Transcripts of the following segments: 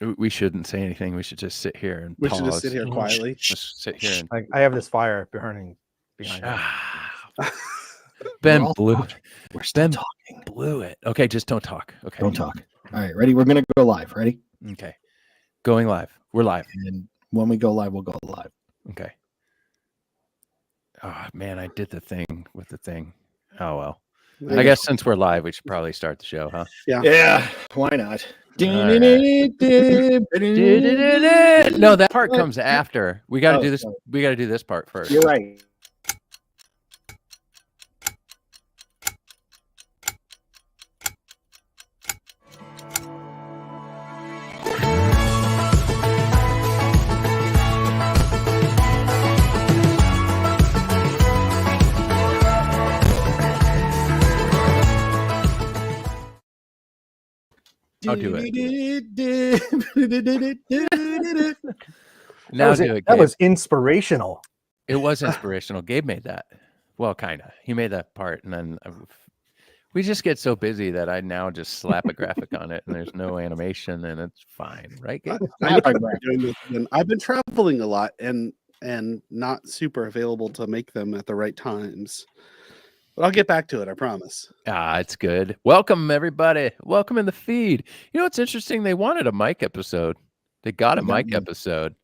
We shouldn't say anything. We should just sit here and We pause. should just sit here quietly. Just sit here and I have this fire burning behind me. Ben We're all blew. talking. We're still Ben talking. blew it. Okay, just don't talk. Okay. Don't talk. All right, ready? We're gonna go live. Ready? Okay. Going live. We're live. And when we go live, we'll go live. Okay. Oh man, I did the thing with the thing. Oh well. I guess since we're live, we should probably start the show, huh? Yeah. Why not? No, that part comes after. We got to do this. Sorry. We got to do this part first. You're right. I'll do it. That was, do it, that Gabe. was inspirational. It was inspirational. Gabe made that. Well, kind of. He made that part, and then we just get so busy that I now just slap a graphic on it, and there's no animation, and it's fine, right, Gabe? I've been doing this, and I've been traveling a lot and not super available to make them at the right times. But I'll get back to it, I promise. It's good. Welcome, everybody. Welcome in the feed. You know what's interesting? They wanted a Mike episode. They got a Mike episode.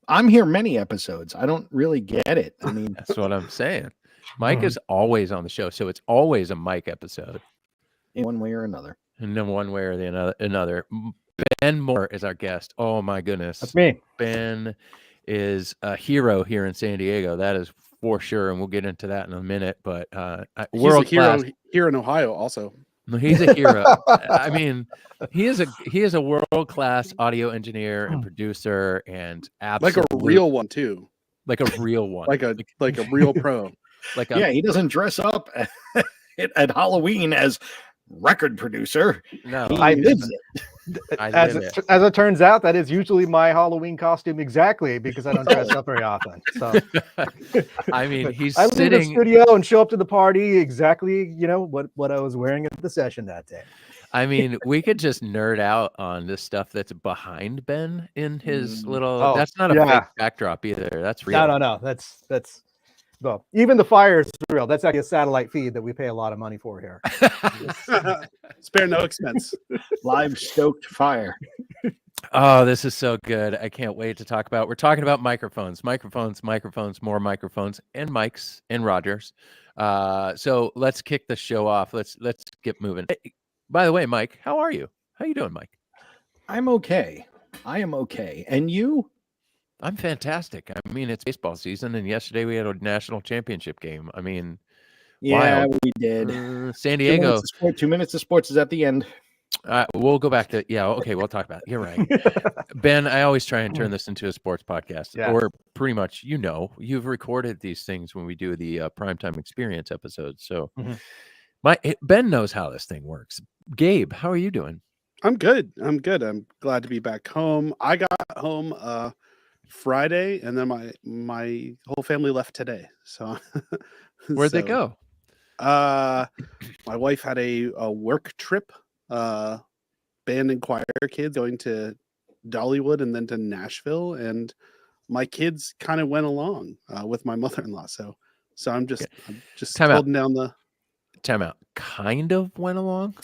I'm here many episodes. I don't really get it. I mean, That's what I'm saying. Mike is always on the show, so it's always a Mike episode. in one way or another. And then one way or the another. Ben Moore is our guest. Oh my goodness. That's me. Ben is a hero here in San Diego. That is for sure, and we'll get into that in a minute. But He's world a hero class. here in Ohio also. No, he's a hero. I mean, he is a world class audio engineer and producer, and Like a real one too. like a real one, Like a real pro. like a, Yeah, he doesn't dress up at Halloween as record producer. no, He I lives it. As it turns out, that is usually my Halloween costume exactly because I don't dress up very often. So I mean, he's I leave the sitting. studio and show up to the party exactly, what I was wearing at the session that day. I mean, we could just nerd out on this stuff that's behind Ben in his little. Oh, that's not a yeah. fake backdrop either. That's real. No. That's well, even the fire is real. That's actually a satellite feed that we pay a lot of money for here. Spare no expense. Live stoked fire. Oh, this is so good. I can't wait to talk about. We're talking about microphones, more microphones, and mics and Rogers. So let's kick the show off. Let's get moving. Hey, by the way, Mike, how are you? How you doing, Mike? I'm okay. I am okay. And you? I'm fantastic. I mean, it's baseball season, and yesterday we had a national championship game. I mean, Yeah, wild. we did. San Diego. 2 minutes of sports is at the end. We'll go back to okay. We'll talk about it. You're right, Ben. I always try and turn this into a sports podcast, or pretty much. You've recorded these things when we do the Primetime Experience episodes. So, Ben knows how this thing works. Gabe, how are you doing? I'm good. I'm glad to be back home. I got home Friday, and then my whole family left today. So Where'd they go? My wife had a work trip. Band and choir kids going to Dollywood and then to Nashville, and my kids kind of went along with my mother-in-law. So I'm just holding down the time out. Kind of went along.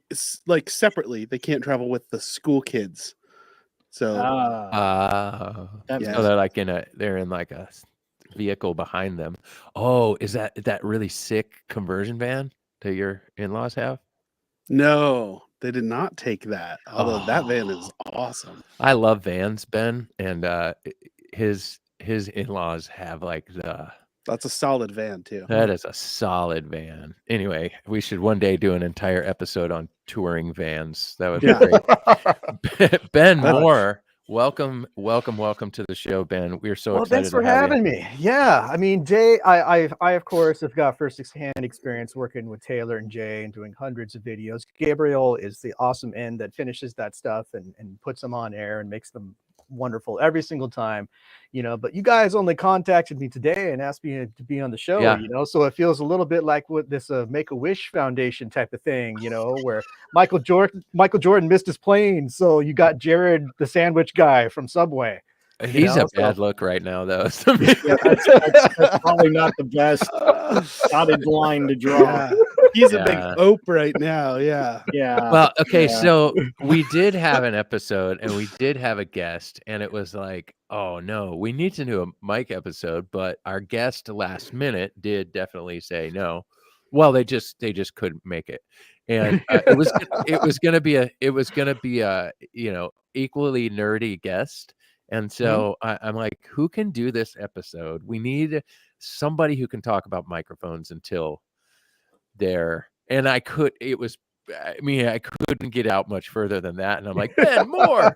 It's like separately. They can't travel with the school kids. So so they're like they're in like a vehicle behind them. Oh, is that really sick conversion van that your in-laws have? No, they did not take that. Although that van is awesome. I love vans, Ben, and his in-laws have like that's a solid van too. That is a solid van. Anyway, we should one day do an entire episode on touring vans. That would be great. Ben Moore, welcome to the show, Ben. We're so excited. Thanks for having me. Yeah, I mean, Jay, I of course have got first-hand experience working with Taylor and Jay and doing hundreds of videos. Gabriel is the awesome end that finishes that stuff and puts them on air and makes them wonderful every single time, but you guys only contacted me today and asked me to be on the show, so it feels a little bit like what this Make-A-Wish Foundation type of thing, where Michael Jordan missed his plane, so you got Jared the sandwich guy from Subway. He's a bad look right now, though. Yeah, that's probably not the best dotted line to draw. Yeah. He's a big ope right now. Yeah. Well, okay, so we did have an episode and we did have a guest, and it was like, oh no, we need to do a Mike episode, but our guest last minute did definitely say no. Well, they just couldn't make it, and it was gonna be a equally nerdy guest. And so I'm like, who can do this episode? We need somebody who can talk about microphones until there. And I couldn't get out much further than that. And I'm like, Ben, more.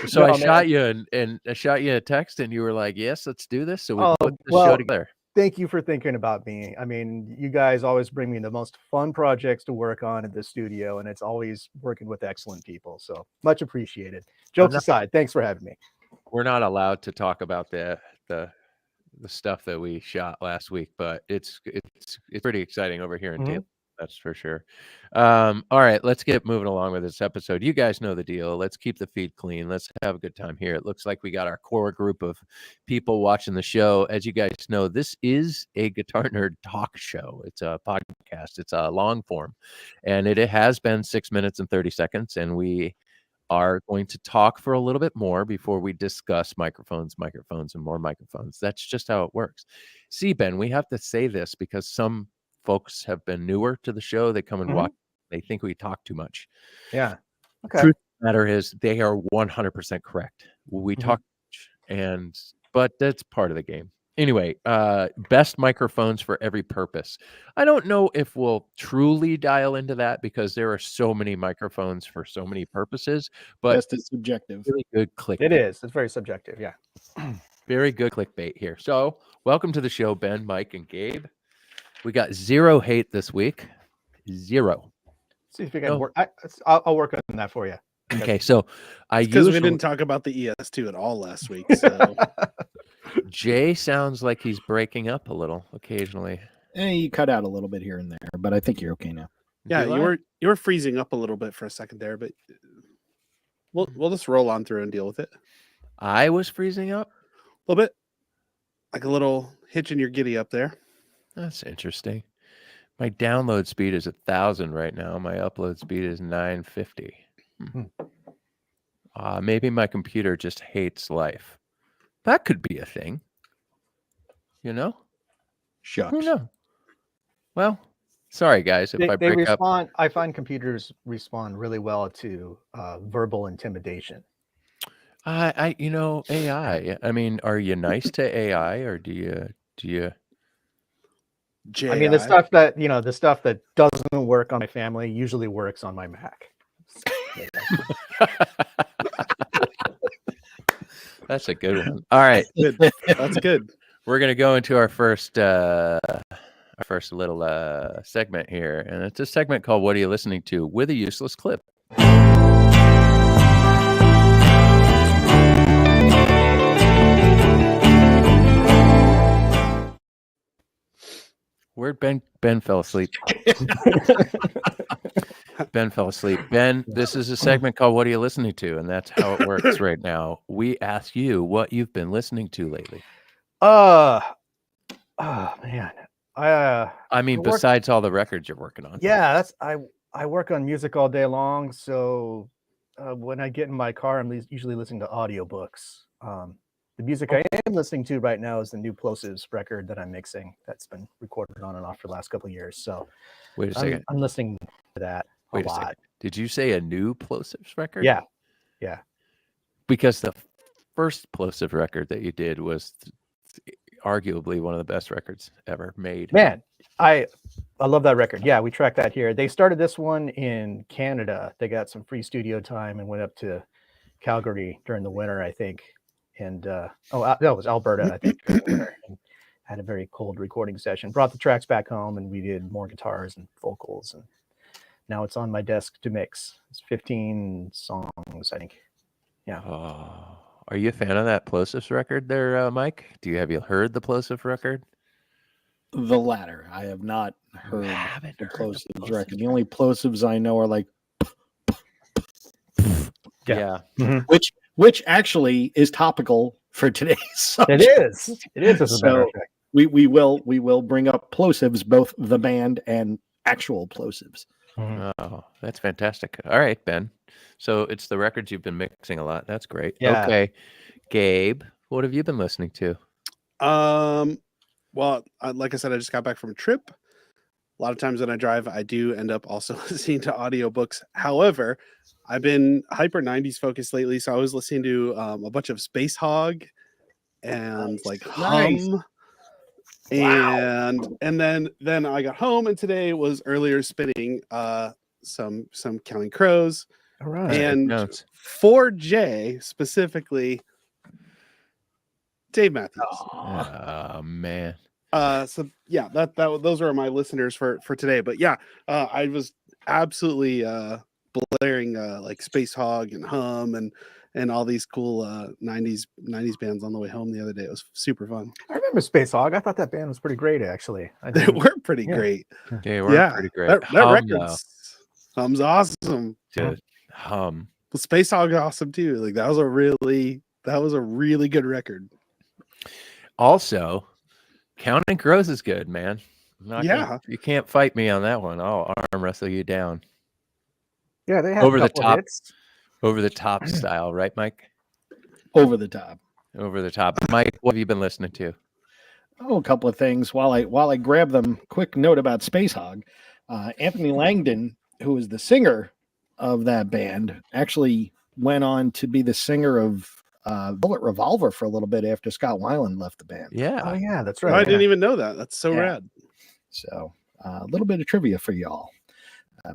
So I shot you and I shot you a text, and you were like, yes, let's do this. So we put the show together. Thank you for thinking about me. I mean, you guys always bring me the most fun projects to work on in the studio, and it's always working with excellent people. So much appreciated. Jokes aside, thanks for having me. We're not allowed to talk about the stuff that we shot last week, but it's pretty exciting over here in Taylor. That's for sure. All right, let's get moving along with this episode. You guys know the deal. Let's keep the feed clean. Let's have a good time here. It looks like we got our core group of people watching the show. As you guys know, this is a Guitar Nerd talk show. It's a podcast. It's a long form, and it has been 6 minutes and 30 seconds, and we are going to talk for a little bit more before we discuss microphones, and more microphones. That's just how it works. See, Ben, we have to say this because some folks have been newer to the show. They come and watch. They think we talk too much. Yeah. Okay. Truth of the matter is they are 100% correct. We talk much, but that's part of the game. Anyway, best microphones for every purpose. I don't know if we'll truly dial into that because there are so many microphones for so many purposes, but best is subjective. Really good clickbait. It is. It's very subjective. Yeah. Very good clickbait here. So welcome to the show, Ben, Mike, and Gabe. We got 0 hate this week. 0. See if we can work. I'll work on that for you. Okay, so because we didn't talk about the ES2 at all last week. So Jay sounds like he's breaking up a little occasionally. You cut out a little bit here and there, but I think you're okay now. Yeah, you were freezing up a little bit for a second there, but we'll just roll on through and deal with it. I was freezing up a little bit, like a little hitch in your giddy up there. That's interesting. My download speed is 1,000 right now. My upload speed is 950. Maybe my computer just hates life. That could be a thing. Shucks. Who knows? Well, sorry guys if I break up. I find computers respond really well to verbal intimidation. AI. I mean, are you nice to AI or do you? I mean, the stuff that doesn't work on my family usually works on my Mac. That's a good one. All right, that's good. We're gonna go into our first little segment here, and it's a segment called "What Are You Listening To?" with a useless clip. Where'd Ben fell asleep? Ben fell asleep. Ben, this is a segment called "What Are You Listening To?" and that's how it works right now. We ask you what you've been listening to lately. Oh man. I mean, besides all the records you're working on. Yeah, I work on music all day long, so when I get in my car, I'm usually listening to audiobooks. The music I am listening to right now is the new Plosives record that I'm mixing. That's been recorded on and off for the last couple of years. So wait a second. I'm listening to that a lot. Second. Did you say a new Plosives record? Yeah. Because the first Plosive record that you did was arguably one of the best records ever made. Man, I love that record. Yeah, we tracked that here. They started this one in Canada. They got some free studio time and went up to Calgary during the winter, I think. And that was Alberta, I think. And had a very cold recording session. Brought the tracks back home, and we did more guitars and vocals. And now it's on my desk to mix. It's 15 songs, I think. Yeah. Oh, are you a fan of that Plosives record there, Mike? Have you heard the Plosive record? The latter. I have not heard haven't the heard the plosives plosives record. The only plosives I know are like, Yeah. Mhm. which actually is topical for today's subject. It is. It is, as a matter of So fact. we will bring up plosives, both the band and actual plosives. Mhm. Oh, that's fantastic. All right, Ben. So it's the records you've been mixing a lot. That's great. Yeah. Okay. Gabe, what have you been listening to? Well, like I said, I just got back from a trip. A lot of times when I drive, I do end up also listening to audiobooks. However, I've been hyper 90s focused lately, so I was listening to a bunch of Space Hog and like Nice. Hum. And then I got home, and today was earlier spinning some Counting Crows. All right. And Notes. for Jay specifically, Dave Matthews. Oh man. So yeah, that those are my listeners for today. But yeah, I was absolutely blaring like Space Hog and Hum and all these cool 90s bands on the way home the other day. It was super fun. I remember Space Hog. I thought that band was pretty great, actually. They were pretty Yeah. great. They were pretty great. That Hum, record's Hum's awesome. Dude, Hum. But Space Hog awesome too. Like that was a really good record. Also, Counting Crows is good, man. You can't fight me on that one. I'll arm wrestle you down. Yeah, they had Over a the couple top. hits. Over the top style, right, Mike? Over the top. Over the top. Mike, what have you been listening to? Oh, a couple of things while I grab them. Quick note about Space Hog. Anthony Langdon, who is the singer of that band, actually went on to be the singer of Bullet Revolver for a little bit after Scott Weiland left the band. Yeah. Oh, yeah, that's Oh, right. I didn't even know that. That's so Yeah. rad. So a little bit of trivia for y'all.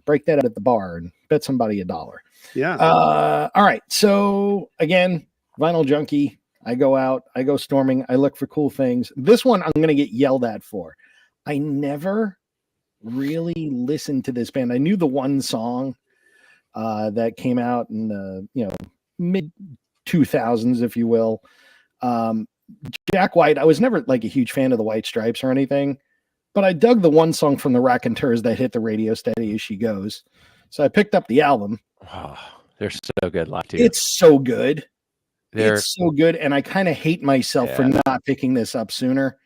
Break that out at the bar and bet somebody $1. Yeah. All right. So again, Vinyl Junkie. I go out, I go storming, I look for cool things. This one I'm going to get yelled at for. I never really listened to this band. I knew the one song that came out in the mid 2000s, if you will. Jack White. I was never like a huge fan of the White Stripes or anything, but I dug the one song from the Raconteurs that hit the radio steady as she goes. So I picked up the album. Oh, they're so good live too. It's so good. They're It's so good, and I kind of hate myself for not picking this up sooner.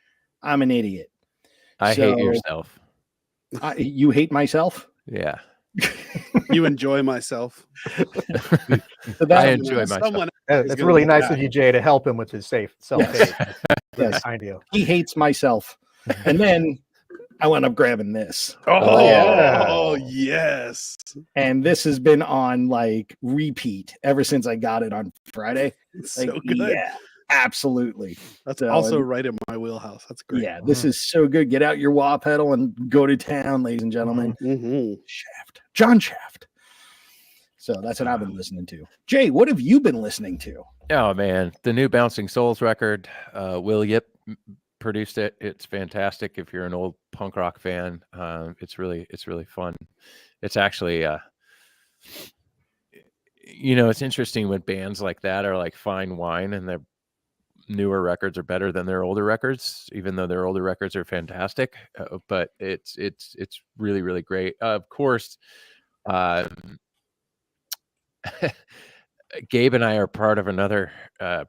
I'm an idiot. I hate yourself. You hate myself? Yeah. You enjoy myself. I enjoy myself. It's really nice of you, Jay, to help him with his self-hate. Yes. Behind you. He hates myself. And then I wound up grabbing this. Oh, yes. And this has been on like repeat ever since I got it on Friday. It's Like, so good. yeah, absolutely. That's also right in my wheelhouse. That's great. Yeah, this is so good. Get out your wah pedal and go to town, ladies and gentlemen. Mm-hmm. John Shaft. So that's what I've been listening to. Jay, what have you been listening to? Oh man, the new Bouncing Souls record. Will Yip produced it. It's fantastic. If you're an old punk rock fan, it's really fun. It's actually it's interesting when bands like that are like fine wine and their newer records are better than their older records, even though their older records are fantastic. But it's really great. Of course, Gabe and I are part of another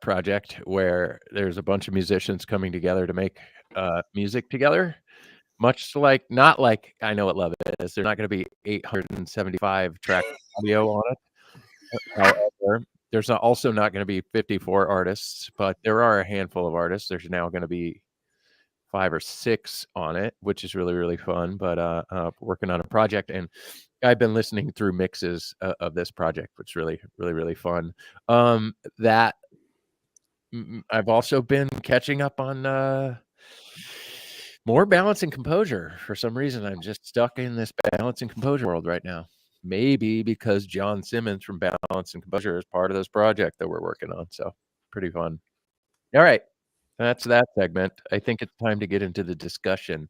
project where there's a bunch of musicians coming together to make music together. Much like, not like I Know What Love Is. There's not going to be 875 track audio on it. However, there's also not going to be 54 artists, but there are a handful of artists. There's now going to be 5 or 6 on it, which is really fun. But working on a project, and I've been listening through mixes of this project, which is really fun. That I've also been catching up on more Balance and Composure. For some reason, I'm just stuck in this Balance and Composure world right now. Maybe because John Simmons from Balance and Composure is part of this project that we're working on. So pretty fun. All right. That's that segment. I think it's time to get into the discussion.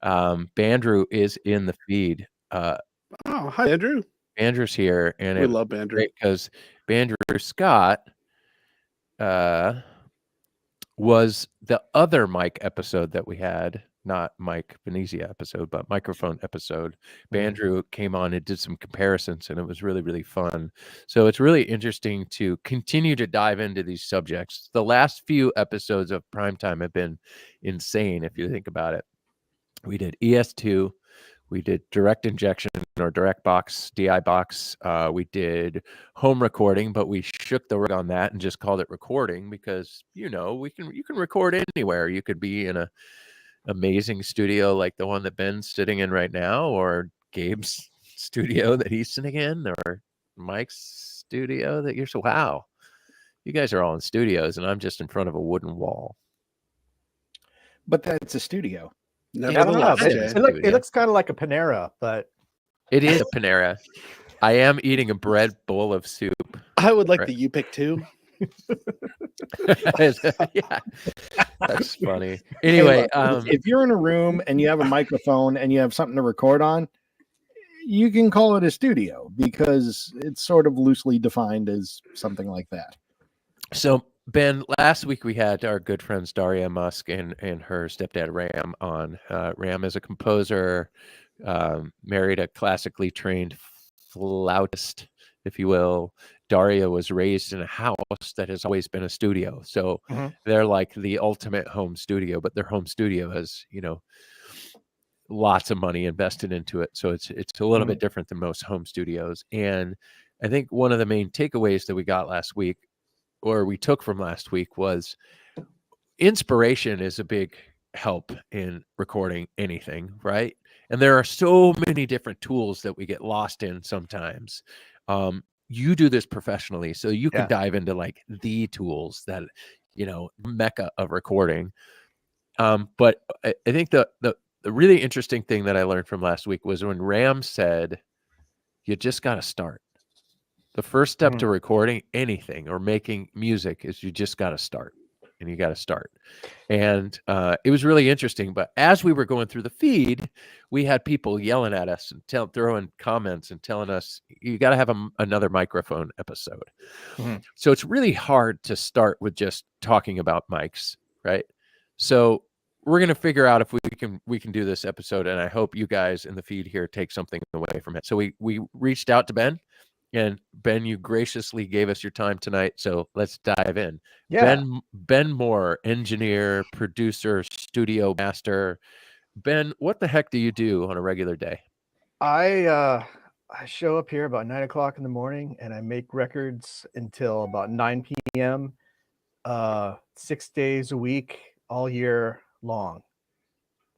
Bandrew is in the feed. Oh, hi, Andrew. Andrew's here, and We love Andrew because Andrew Scott was the other Mike episode that we had, not Mike Venezia episode, but microphone episode. Andrew came on and did some comparisons, and it was really, really fun. So it's really interesting to continue to dive into these subjects. The last few episodes of Primetime have been insane, if you think about it. We did ES2. We did direct injection or direct box, DI box. We did home recording, but we shook the rig on that and just called it recording because, you can record anywhere. You could be in a amazing studio like the one that Ben's sitting in right now, or Gabe's studio that he's sitting in, or Mike's studio that you're wow. You guys are all in studios and I'm just in front of a wooden wall. But that's a studio. Nevertheless, it looks kind of like a Panera, but it is a Panera. I am eating a bread bowl of soup. I would like the you pick too. Yeah, that's funny. Anyway, if you're in a room and you have a microphone and you have something to record on, you can call it a studio because it's sort of loosely defined as something like that. So Ben, last week we had our good friends Daria Musk and her stepdad Ram on. Ram is a composer, married a classically trained flautist, if you will. Daria was raised in a house that has always been a studio. So they're like the ultimate home studio, but their home studio has, lots of money invested into it. So it's a little bit different than most home studios. And I think one of the main takeaways that we got last week, or we took from last week, was inspiration is a big help in recording anything, right? And there are so many different tools that we get lost in sometimes. You do this professionally, so you can dive into like the tools that, mecca of recording. But I think the really interesting thing that I learned from last week was when Ram said, you just got to start. The first step to recording anything or making music is you just got to start, and you got to start. And it was really interesting. But as we were going through the feed, we had people yelling at us and throwing comments and telling us, you got to have another microphone episode. So it's really hard to start with just talking about mics, right? So we're going to figure out if we can do this episode. And I hope you guys in the feed here take something away from it. So we reached out to Ben. And Ben, you graciously gave us your time tonight, so let's dive in. Yeah. Ben Moore, engineer, producer, studio master. Ben, what the heck do you do on a regular day? I show up here about 9 o'clock in the morning, and I make records until about 9 p.m. 6 days a week, all year long.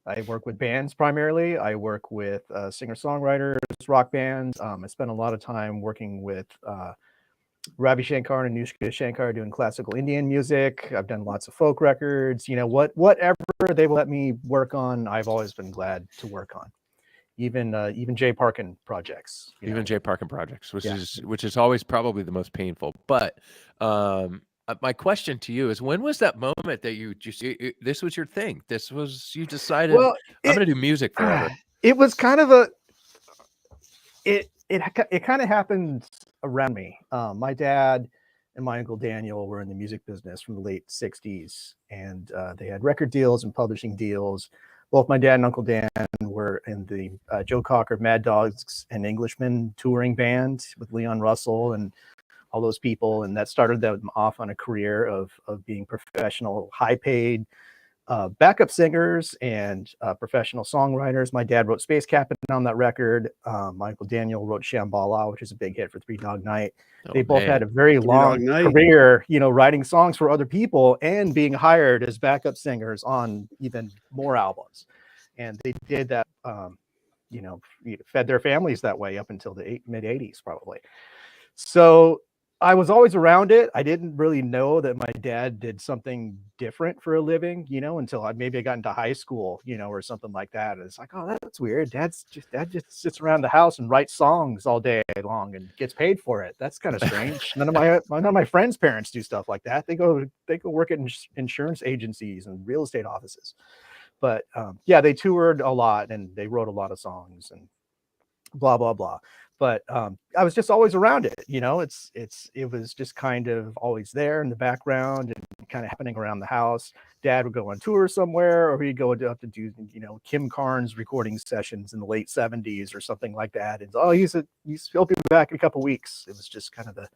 I work with bands primarily. I work with singer-songwriters, rock bands. I spend a lot of time working with Ravi Shankar and Anushka Shankar doing classical Indian music. I've done lots of folk records. Whatever they will let me work on, I've always been glad to work on. Even Jay Parkin projects. Jay Parkin projects, which is always probably the most painful. But my question to you is, when was that moment that you just this was your thing? This was, you decided, I'm going to do music forever. It was kind of it kind of happened around me. My dad and my uncle Daniel were in the music business from the late 60s, and they had record deals and publishing deals. Both my dad and Uncle Dan were in the Joe Cocker Mad Dogs and Englishmen touring band with Leon Russell and all those people, and that started them off on a career of being professional, high-paid backup singers and professional songwriters. My dad wrote Space Captain on that record. My Uncle Daniel wrote Shambhala, which is a big hit for Three Dog Night. They both had a very long career, writing songs for other people and being hired as backup singers on even more albums. And they did that, fed their families that way up until the mid-'80s, probably. So I was always around it. I didn't really know that my dad did something different for a living, until I got into high school, or something like that. And it's like, oh, that's weird. Dad just sits around the house and writes songs all day long and gets paid for it. That's kind of strange. None of my friends' parents do stuff like that. They go work at insurance agencies and real estate offices. But they toured a lot and they wrote a lot of songs and blah, blah, blah. but I was just always around it. You know, it was just kind of always there in the background and kind of happening around the house. Dad would go on tour somewhere, or he'd go up to do, you know, Kim Carnes recording sessions in the late 70s or something like that. And he'll be back in a couple weeks. It was just kind of the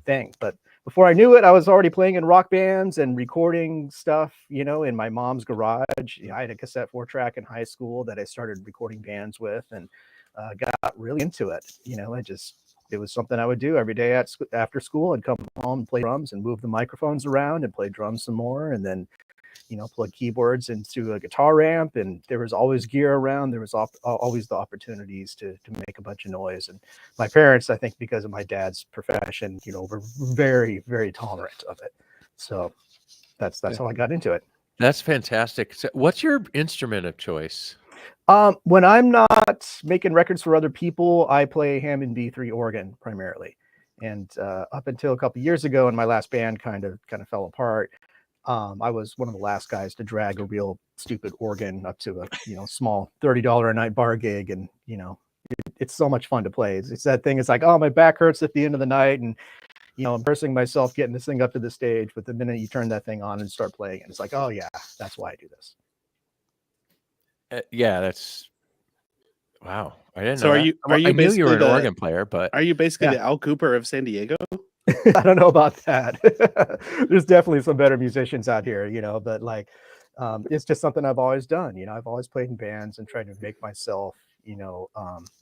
thing. But before I knew it, I was already playing in rock bands and recording stuff, you know, in my mom's garage. You know, I had a cassette 4-track in high school that I started recording bands with, and got really into it. You know, it was something I would do every day after school. I'd come home and play drums and move the microphones around and play drums some more, and then, you know, plug keyboards into a guitar amp. And there was always gear around. There was always the opportunities to make a bunch of noise. And my parents, I think because of my dad's profession, you know, were very, very tolerant of it. So that's how I got into it. That's fantastic. So what's your instrument of choice? When I'm not making records for other people, I play Hammond B3 organ primarily. And up until a couple years ago, when my last band kind of fell apart, I was one of the last guys to drag a real stupid organ up to a, you know, small $30 a night bar gig. And, you know, it's so much fun to play. It's that thing. It's like, oh, my back hurts at the end of the night, and, you know, I'm cursing myself getting this thing up to the stage. But the minute you turn that thing on and start playing it, it's like, oh yeah, that's why I do this. Yeah, that's wow. I didn't So know are that. you I knew you were an basically organ player, but are you basically Yeah. the Al Cooper of San Diego? I don't know about that. There's definitely some better musicians out here, you know, but like, it's just something I've always done. You know, I've always played in bands and tried to make myself, you know,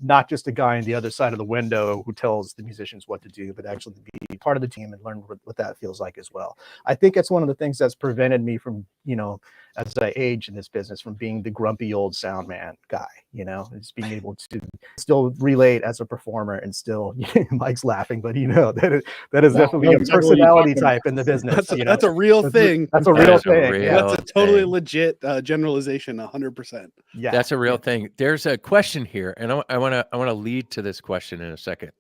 not just a guy on the other side of the window who tells the musicians what to do, but actually be part of the team and learn what that feels like as well. I think it's one of the things that's prevented me from, you know, as I age in this business, from being the grumpy old sound man guy, you know, it's being able to still relate as a performer and still, Mike's laughing, but you know, that is definitely a personality type in the business. That's a real thing. That's a real thing. That's a totally legit generalization, 100%. Yeah, that's a real thing. There's a question here, and I want to lead to this question in a second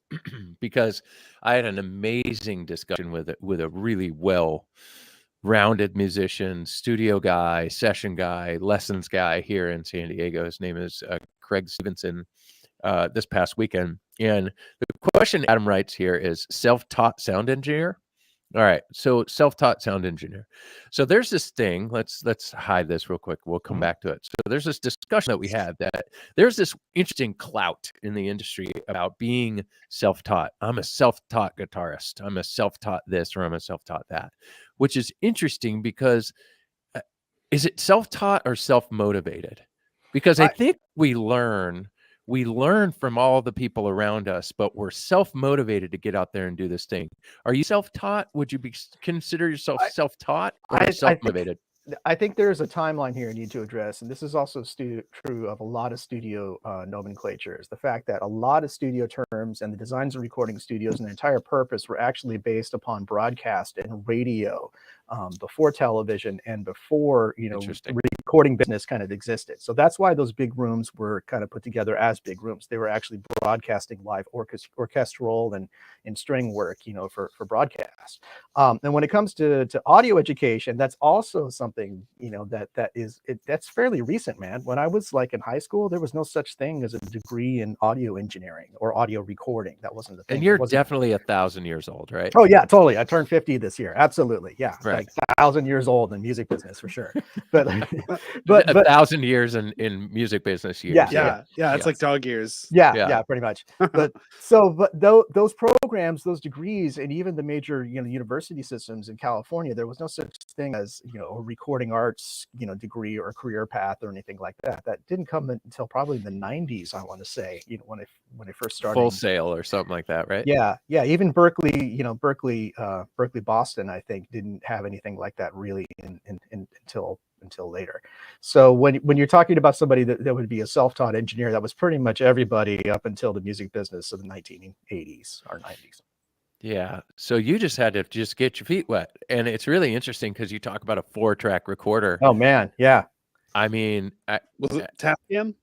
because I had an amazing discussion with a really well-rounded musician, studio guy, session guy, lessons guy here in San Diego. His name is Craig Stevenson. This past weekend, and the question Adam writes here is self-taught sound engineer. All right, so self-taught sound engineer. So there's this thing. Let's hide this real quick. We'll come back to it. So there's this discussion that we had that there's this interesting clout in the industry about being self-taught. I'm a self-taught guitarist. I'm a self-taught this, or I'm a self-taught that, which is interesting because is it self-taught or self-motivated? Because I think we learn from all the people around us, but we're self-motivated to get out there and do this thing. Are you self-taught? Would you consider yourself self-taught or self-motivated? I think there's a timeline here I need to address, and this is also true of a lot of studio nomenclatures. The fact that a lot of studio terms and the designs of recording studios and their entire purpose were actually based upon broadcast and radio before television and before, you know, recording business kind of existed. So that's why those big rooms were kind of put together as big rooms. They were actually broadcasting live orchestral and string work, you know, for broadcast. And when it comes to audio education, that's also something, you know, that's fairly recent, man. When I was like in high school, there was no such thing as a degree in audio engineering or audio recording. That wasn't the thing. And you're definitely 1,000 years old, right? Oh yeah, totally. I turned 50 this year. Absolutely. Yeah. Right. Like 1,000 years old in music business for sure. But 1,000 years in music business years. Yeah. It's like dog years. Yeah, pretty much. But those programs, those degrees, and even the major, you know, university systems in California, there was no such thing as, you know, a recording arts, you know, degree or career path or anything like that. That didn't come until probably the 90s, I want to say, you know, when I first started. Full Sail or something like that, right? Yeah. Even Berkeley, you know, Berkeley, Boston, I think, didn't have anything like that really until later. So when you're talking about somebody that would be a self-taught engineer, that was pretty much everybody up until the music business of the 1980s or 90s. Yeah. So you just had to get your feet wet. And it's really interesting because you talk about a 4-track recorder. Oh man. Yeah. I mean, was it Tascam?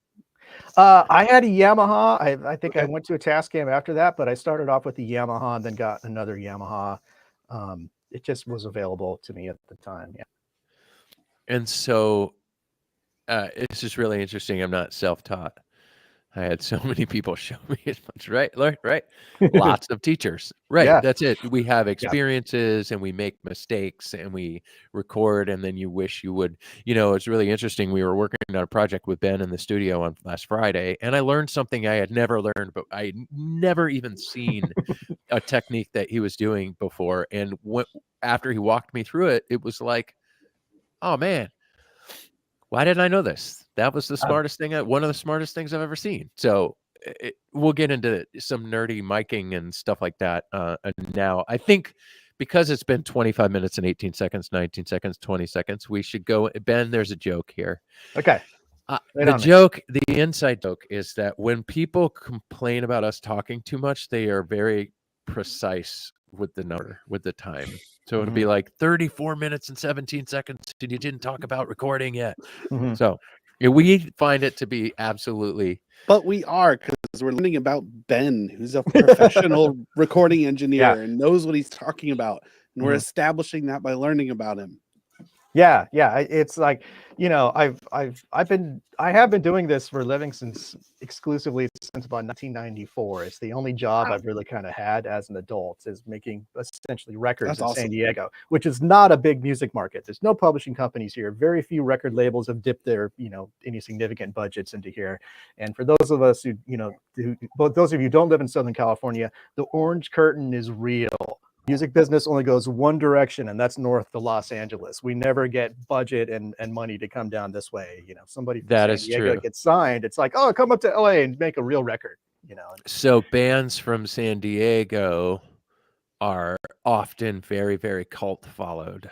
I had a Yamaha. I think I went to a Tascam after that, but I started off with the Yamaha and then got another Yamaha. It just was available to me at the time. Yeah. And so it's just really interesting. I'm not self-taught. I had so many people show me as much. Right. Lots of teachers. Right. Yeah. That's it. We have experiences and we make mistakes and we record, and then you wish you would, it's really interesting. We were working on a project with Ben in the studio on last Friday, and I learned something I had never learned, but I had never even seen a technique that he was doing before. And after he walked me through it, it was like, oh man, why didn't I know this? That was the smartest thing, one of the smartest things I've ever seen. So we'll get into some nerdy miking and stuff like that. And now I think because it's been 25 minutes and 18 seconds, 19 seconds, 20 seconds, we should go. Ben, there's a joke here. Okay. The inside joke is that when people complain about us talking too much, they are very precise with the number, with the time. So it'll be like 34 minutes and 17 seconds, and you didn't talk about recording yet. So we find it to be absolutely. But we are, because we're learning about Ben, who's a professional recording engineer and knows what he's talking about. And we're establishing that by learning about him. Yeah. It's like, I have been doing this for a living exclusively since about 1994. It's the only job I've really kind of had as an adult, is making essentially records in San Diego, which is not a big music market. There's no publishing companies here. Very few record labels have dipped their, any significant budgets into here. And for those of us who, those of you who don't live in Southern California, the orange curtain is real. Music business only goes one direction, and that's north to Los Angeles. We never get budget and money to come down this way. Somebody from San Diego gets signed. It's like, oh, come up to LA and make a real record. So bands from San Diego are often very, very cult followed.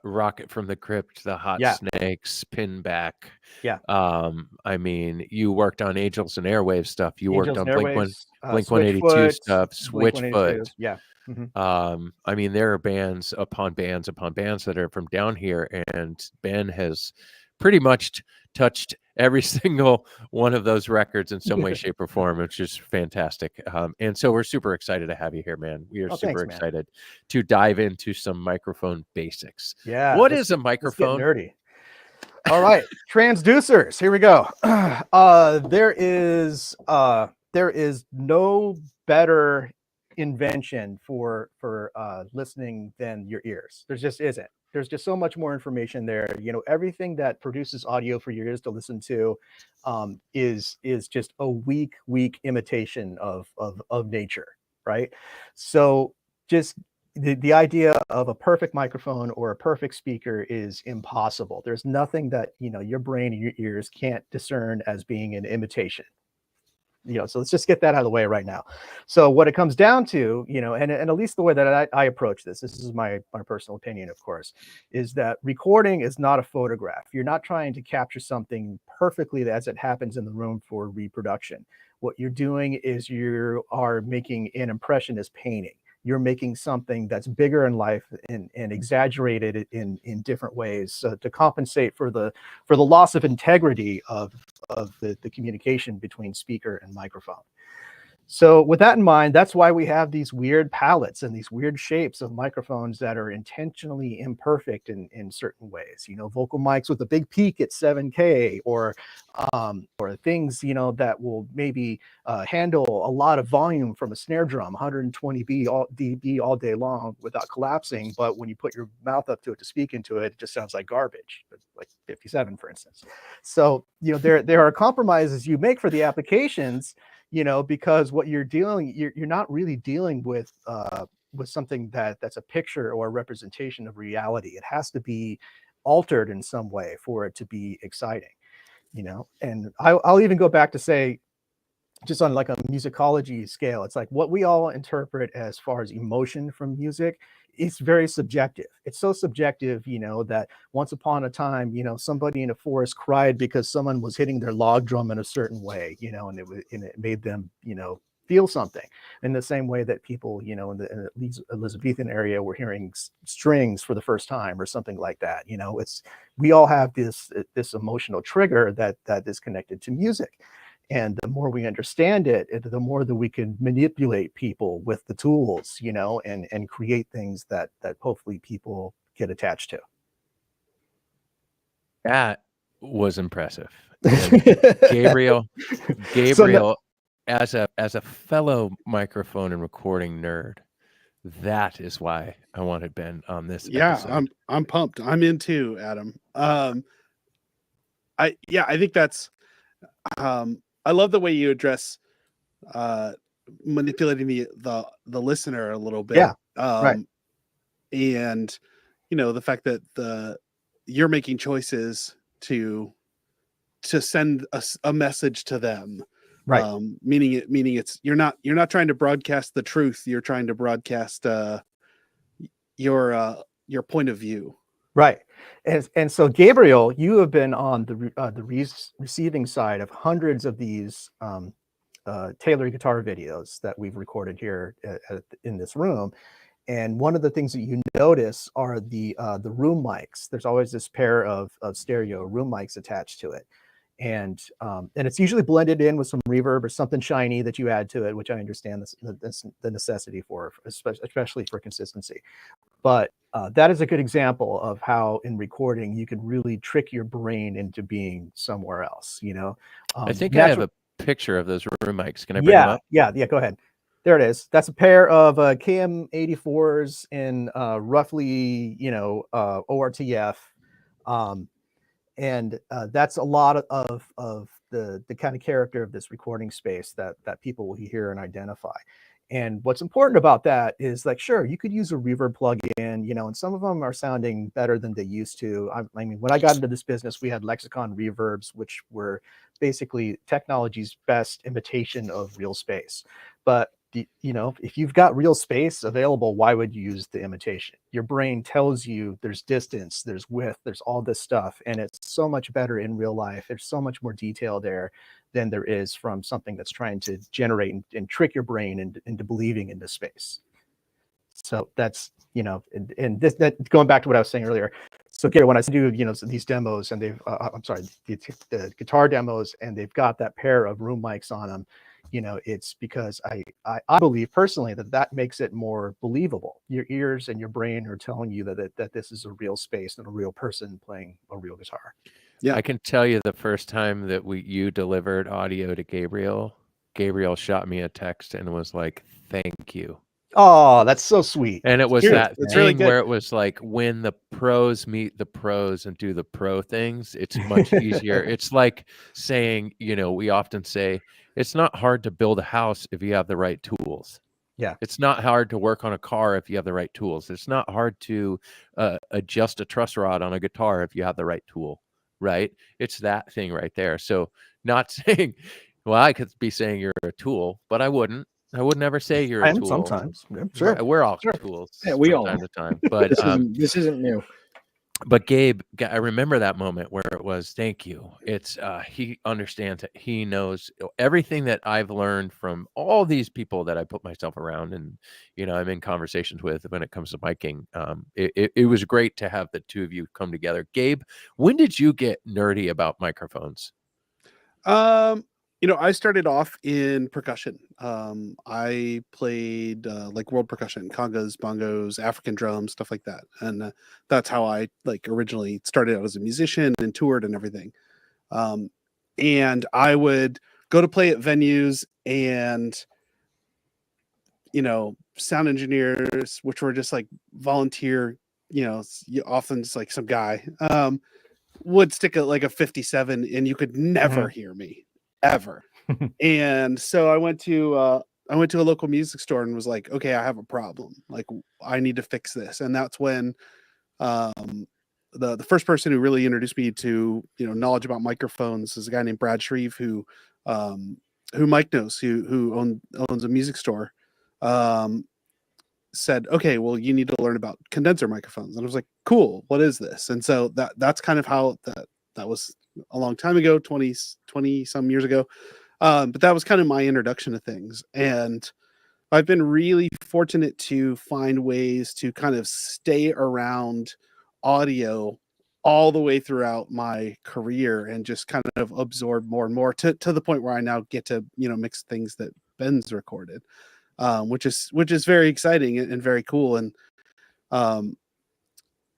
Rocket from the Crypt, the Hot Snakes, Pinback. Yeah. I mean, you worked on Angels and Airwaves stuff. You worked on Blink 182 Switchfoot, stuff, Switchfoot. Yeah. I mean, there are bands upon bands upon bands that are from down here, and Ben has pretty much touched every single one of those records in some way, shape, or form, which is fantastic. And so we're super excited to have you here, man. We are super excited to dive into some microphone basics. Yeah. What is a microphone? Let's get nerdy. All right, transducers. Here we go. There is no better invention for listening than your ears. There just isn't. There's just so much more information there. Everything that produces audio for your ears to listen to is just a weak imitation of nature, right? So just the idea of a perfect microphone or a perfect speaker is impossible. There's nothing that your brain and your ears can't discern as being an imitation. So let's just get that out of the way right now. So what it comes down to, and at least the way that I approach this is my personal opinion, of course, is that recording is not a photograph. You're not trying to capture something perfectly as it happens in the room for reproduction. What you're doing is you are making an impression as painting. You're making something that's bigger in life and exaggerated in different ways to compensate for the loss of integrity of the communication between speaker and microphone. So with that in mind, that's why we have these weird palettes and these weird shapes of microphones that are intentionally imperfect in certain ways. Vocal mics with a big peak at 7K, or things that will maybe handle a lot of volume from a snare drum, 120 dB all day long without collapsing. But when you put your mouth up to it to speak into it, it just sounds like garbage, like 57, for instance. So there are compromises you make for the applications. Because what you're not really dealing with something that's a picture or a representation of reality. It has to be altered in some way for it to be exciting, and I'll even go back to say, just on like a musicology scale, it's like what we all interpret as far as emotion from music, it's very subjective. It's so subjective, that once upon a time, somebody in a forest cried because someone was hitting their log drum in a certain way, and it made them, feel something. In the same way that people, in the Elizabethan area were hearing strings for the first time or something like that. We all have this emotional trigger that is connected to music. And the more we understand it, the more that we can manipulate people with the tools, and create things that hopefully people get attached to. That was impressive. Gabriel, So as a fellow microphone and recording nerd, that is why I wanted Ben on this episode. I'm pumped. I'm in too, Adam. I think that's I love the way you address manipulating the listener a little bit. Yeah. Right. And the fact that you're making choices to send a message to them. Right. Meaning it's you're not trying to broadcast the truth. You're trying to broadcast your point of view. Right. And so Gabriel, you have been on the receiving side of hundreds of these tailored guitar videos that we've recorded here in this room. And one of the things that you notice are the room mics. There's always this pair of stereo room mics attached to it. And it's usually blended in with some reverb or something shiny that you add to it, which I understand the necessity for, especially for consistency. But that is a good example of how in recording you can really trick your brain into being somewhere else. I think I have a picture of those room mics. Can I bring them up? Yeah. Go ahead. There it is. That's a pair of KM84s in roughly ORTF. And that's a lot of the kind of character of this recording space that people will hear and identify. And what's important about that is, like, sure, you could use a reverb plug-in, and some of them are sounding better than they used to. I mean, when I got into this business, we had Lexicon reverbs, which were basically technology's best imitation of real space. But if you've got real space available, why would you use the imitation? Your brain tells you there's distance, there's width, there's all this stuff, and it's so much better in real life. There's so much more detail there than there is from something that's trying to generate and trick your brain into believing in this space. So that's and this, that going back to what I was saying earlier. So Gary, when I do these demos, and they've the guitar demos, and they've got that pair of room mics on them, it's because I believe personally that makes it more believable. Your ears and your brain are telling you that this is a real space and a real person playing a real guitar. Yeah, I can tell you the first time that you delivered audio to Gabriel shot me a text and was like, "Thank you." Oh, that's so sweet. And it was that thing really where it was like, when the pros meet the pros and do the pro things, it's much easier. It's like saying, we often say, it's not hard to build a house if you have the right tools. Yeah. It's not hard to work on a car if you have the right tools. It's not hard to adjust a truss rod on a guitar if you have the right tool, right? It's that thing right there. So not saying, well, I could be saying you're a tool, but I wouldn't. I would never say you're a tool. Sometimes. Yeah, sure. We're all tools. Yeah, we from all time to time. But this isn't new. But Gabe, I remember that moment where it was, thank you. It's he understands it. He knows everything that I've learned from all these people that I put myself around, and I'm in conversations with when it comes to miking. It was great to have the two of you come together. Gabe, when did you get nerdy about microphones? I started off in percussion. I played like world percussion, congas, bongos, African drums, stuff like that. And that's how I originally started out as a musician and toured and everything. And I would go to play at venues, and sound engineers, which were just like volunteer, often just like some guy, would stick a 57, and you could never hear me. Ever. And so I went to a local music store and was like, okay, I have a problem. Like, I need to fix this. And that's when the first person who really introduced me to knowledge about microphones is a guy named Brad Shreve, who Mike knows, who owns a music store. Said, okay, well, you need to learn about condenser microphones. And I was like, cool, what is this? And so that's kind of how that was a long time ago, 20 some years ago. But that was kind of my introduction to things. And I've been really fortunate to find ways to kind of stay around audio all the way throughout my career, and just kind of absorb more and more to the point where I now get to, mix things that Ben's recorded, which is very exciting and very cool. And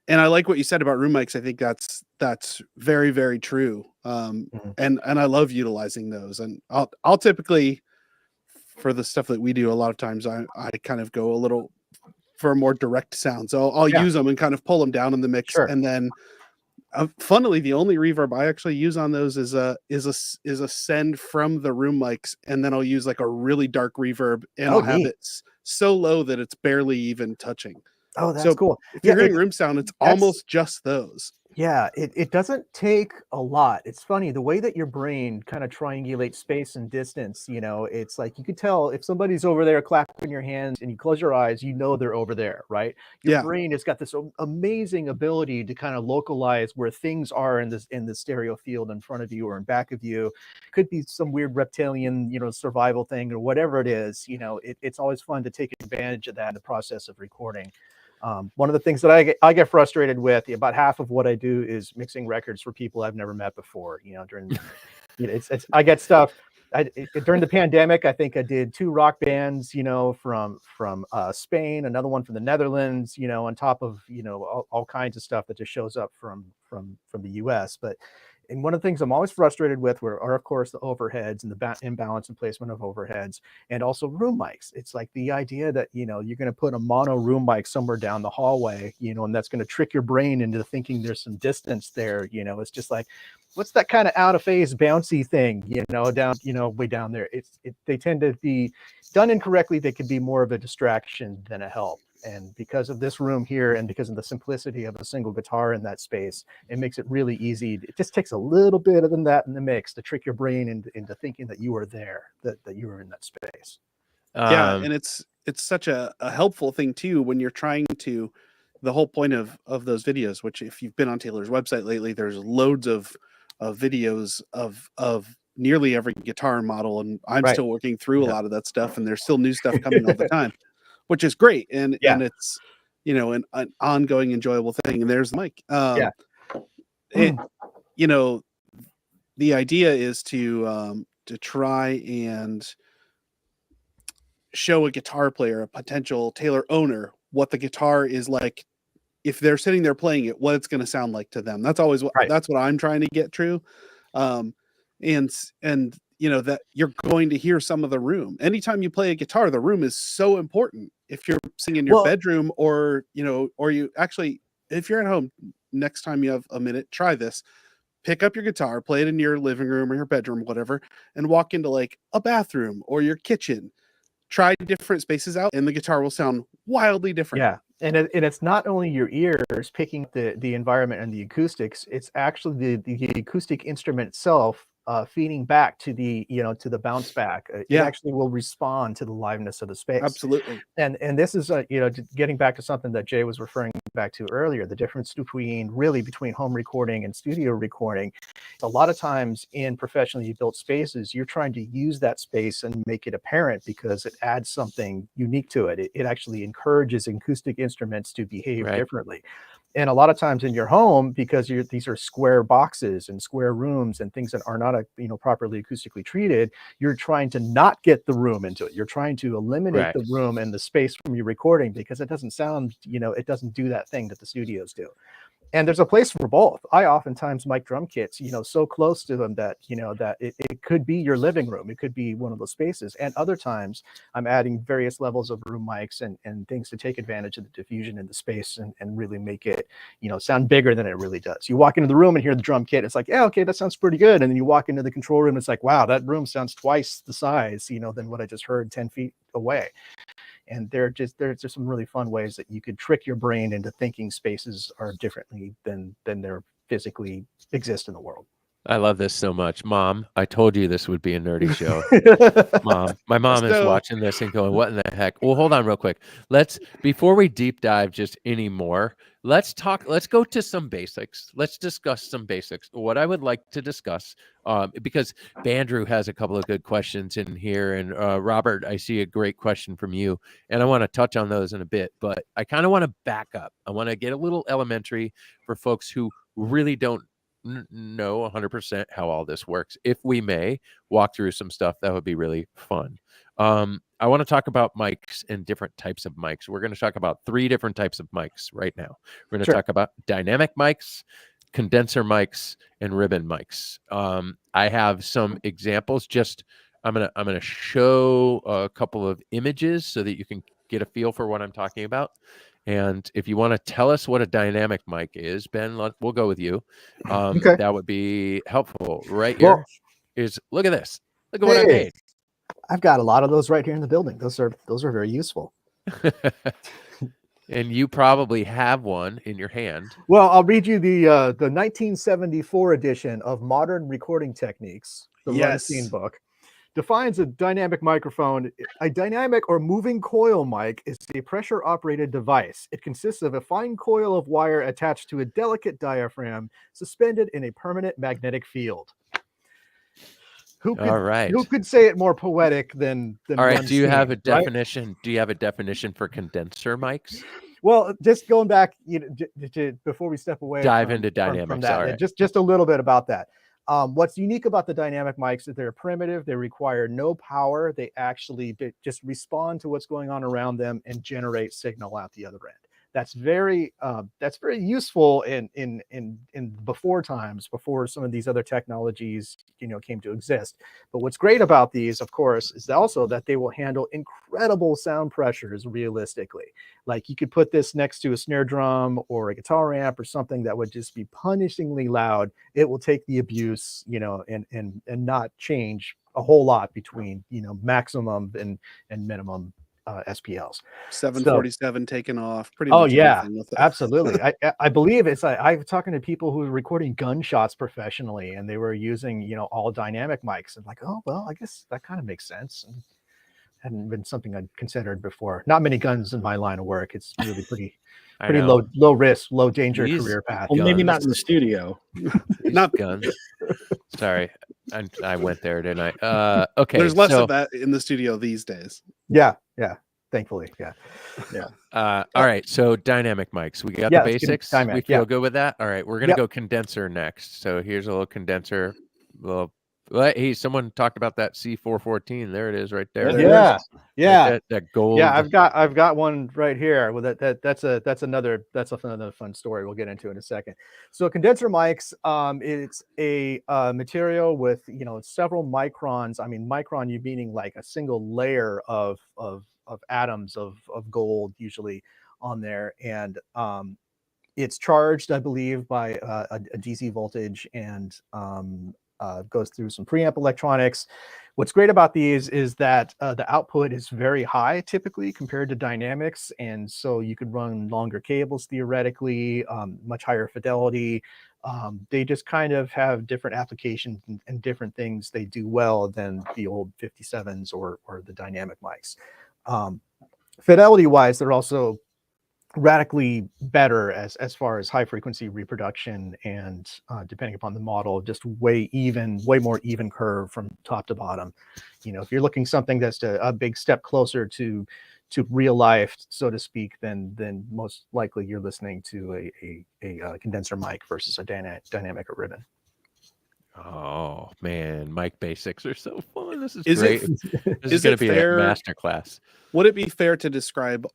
And I like what you said about room mics. I think that's very, very true. And I love utilizing those. And I'll typically, for the stuff that we do, a lot of times I kind of go a little for a more direct sound. So I'll use them and kind of pull them down in the mix. Sure. And then funnily, the only reverb I actually use on those is a send from the room mics, and then I'll use like a really dark reverb, and I'll have it so low that it's barely even touching. Oh, that's cool. If you're hearing room sound, it's almost just those. Yeah, it doesn't take a lot. It's funny, the way that your brain kind of triangulates space and distance, you know, it's like you could tell if somebody's over there clapping your hands and you close your eyes, you know they're over there, right? Your brain has got this amazing ability to kind of localize where things are in the stereo field in front of you or in back of you. Could be some weird reptilian, you know, survival thing or whatever it is. You know, it's always fun to take advantage of that in the process of recording. One of the things that I get frustrated with, about half of what I do is mixing records for people I've never met before. You know, during, you know, I get stuff. During the pandemic, I think I did 2 rock bands, you know, from Spain, another one from the Netherlands, you know, on top of, you know, all kinds of stuff that just shows up from the US. And one of the things I'm always frustrated with are, of course, the overheads and the imbalance and placement of overheads, and also room mics. It's like the idea that, you know, you're going to put a mono room mic somewhere down the hallway, you know, and that's going to trick your brain into thinking there's some distance there. You know, it's just like, what's that kind of out of phase bouncy thing, you know, down, you know, way down there. They tend to be done incorrectly. They can be more of a distraction than a help. And because of this room here, and because of the simplicity of a single guitar in that space, it makes it really easy. It just takes a little bit of that in the mix to trick your brain into thinking that you were there, that you were in that space. Yeah, and it's such a helpful thing too when you're trying to. The whole point of those videos, which if you've been on Taylor's website lately, there's loads of videos of nearly every guitar model, and I'm still working through a lot of that stuff, and there's still new stuff coming all the time, which is great, and it's, you know, an ongoing enjoyable thing. And there's the mic. You know, the idea is to try and show a guitar player, a potential Taylor owner, what the guitar is like if they're sitting there playing it, what it's going to sound like to them. That's always that's what I'm trying to get through. And you know, that you're going to hear some of the room. Anytime you play a guitar, the room is so important. If you're singing in your bedroom, or, you know, or you actually, if you're at home, next time you have a minute, try this. Pick up your guitar, play it in your living room or your bedroom, whatever, and walk into like a bathroom or your kitchen. Try different spaces out, and the guitar will sound wildly different. Yeah. And it's not only your ears picking the environment and the acoustics, it's actually the acoustic instrument itself feeding back to the, you know, to the bounce back. It actually will respond to the liveness of the space. Absolutely. And this is, you know, getting back to something that Jay was referring back to earlier, the difference between home recording and studio recording. A lot of times in professionally built spaces, you're trying to use that space and make it apparent because it adds something unique to it. It actually encourages acoustic instruments to behave differently. And a lot of times in your home, because these are square boxes and square rooms and things that are not, you know, properly acoustically treated, you're trying to not get the room into it. You're trying to eliminate the room and the space from your recording because it doesn't sound, you know, it doesn't do that thing that the studios do. And there's a place for both. I oftentimes mic drum kits, you know, so close to them that, you know, that it could be your living room. It could be one of those spaces. And other times I'm adding various levels of room mics and things to take advantage of the diffusion in the space and really make it, you know, sound bigger than it really does. You walk into the room and hear the drum kit. It's like, yeah, okay, that sounds pretty good. And then you walk into the control room. It's like, wow, that room sounds twice the size, you know, than what I just heard 10 feet away. And there's just some really fun ways that you could trick your brain into thinking spaces are differently than they're physically exist in the world. I love this so much. Mom, I told you this would be a nerdy show. Mom, my mom is watching this and going, what in the heck? Well, hold on real quick. Before we deep dive just any more, let's go to some basics. Let's discuss some basics. What I would like to discuss, because Bandrew has a couple of good questions in here, and Robert, I see a great question from you, and I want to touch on those in a bit, but I kind of want to back up. I want to get a little elementary for folks who really don't know 100% how all this works. If we may walk through some stuff, that would be really fun. I want to talk about mics and different types of mics. We're going to talk about 3 different types of mics right now. We're going to talk about dynamic mics, condenser mics, and ribbon mics. I have some examples. I'm gonna show a couple of images so that you can get a feel for what I'm talking about. And if you want to tell us what a dynamic mic is, Ben, we'll go with you. Okay. That would be helpful. Right here look at this. Look at what I made. I've got a lot of those right here in the building. Those are very useful. And you probably have one in your hand. Well, I'll read you the 1974 edition of Modern Recording Techniques, the Runstein book. Defines a dynamic microphone. A dynamic or moving coil mic is a pressure-operated device. It consists of a fine coil of wire attached to a delicate diaphragm suspended in a permanent magnetic field. Who could say it more poetic than all right? Do you have a definition? Right? Do you have a definition for condenser mics? Well, just going back, before we step away, dive into dynamics from that, right. just a little bit about that. What's unique about the dynamic mics is they're primitive. They require no power. They actually just respond to what's going on around them and generate signal out the other end. That's very useful in before times, before some of these other technologies came to exist. But what's great about these, of course, is also that they will handle incredible sound pressures realistically. Like you could put this next to a snare drum or a guitar amp or something that would just be punishingly loud. It will take the abuse, and not change a whole lot between maximum and minimum SPLs. 747 taken off. Pretty much. With it. Absolutely. I believe it's. I've talking to people who are recording gunshots professionally, and they were using all dynamic mics, and like, oh well, I guess that kind of makes sense. And hadn't been something I'd considered before. Not many guns in my line of work. It's really pretty low risk, low danger career path. Well, maybe not in the studio. Not guns. Sorry, I went there, didn't I? Okay. There's less of that in the studio these days. Yeah. Thankfully, yeah. All right. So dynamic mics. We got the basics. We feel good with that. All right. We're gonna go condenser next. So here's a little condenser. Hey, someone talked about that C414. There it is, right there. Yeah. That gold. Yeah, I've got one right here. Well, that's another fun story we'll get into in a second. So condenser mics, it's a material with several microns. I mean, micron, you meaning like a single layer of atoms of gold usually on there, and it's charged, I believe, by a DC voltage and goes through some preamp electronics. What's great about these is that the output is very high typically compared to dynamics, and so you could run longer cables theoretically, much higher fidelity. They just kind of have different applications and different things they do well than the old 57s or the dynamic mics. Fidelity wise, they're also radically better as far as high frequency reproduction, and depending upon the model, just way more even curve from top to bottom. If you're looking something that's a big step closer to real life, so to speak, then most likely you're listening to a condenser mic versus a dynamic or ribbon. Oh man, mic basics are so fun. This is great. This is going to be fair, a masterclass. Would it be fair to describe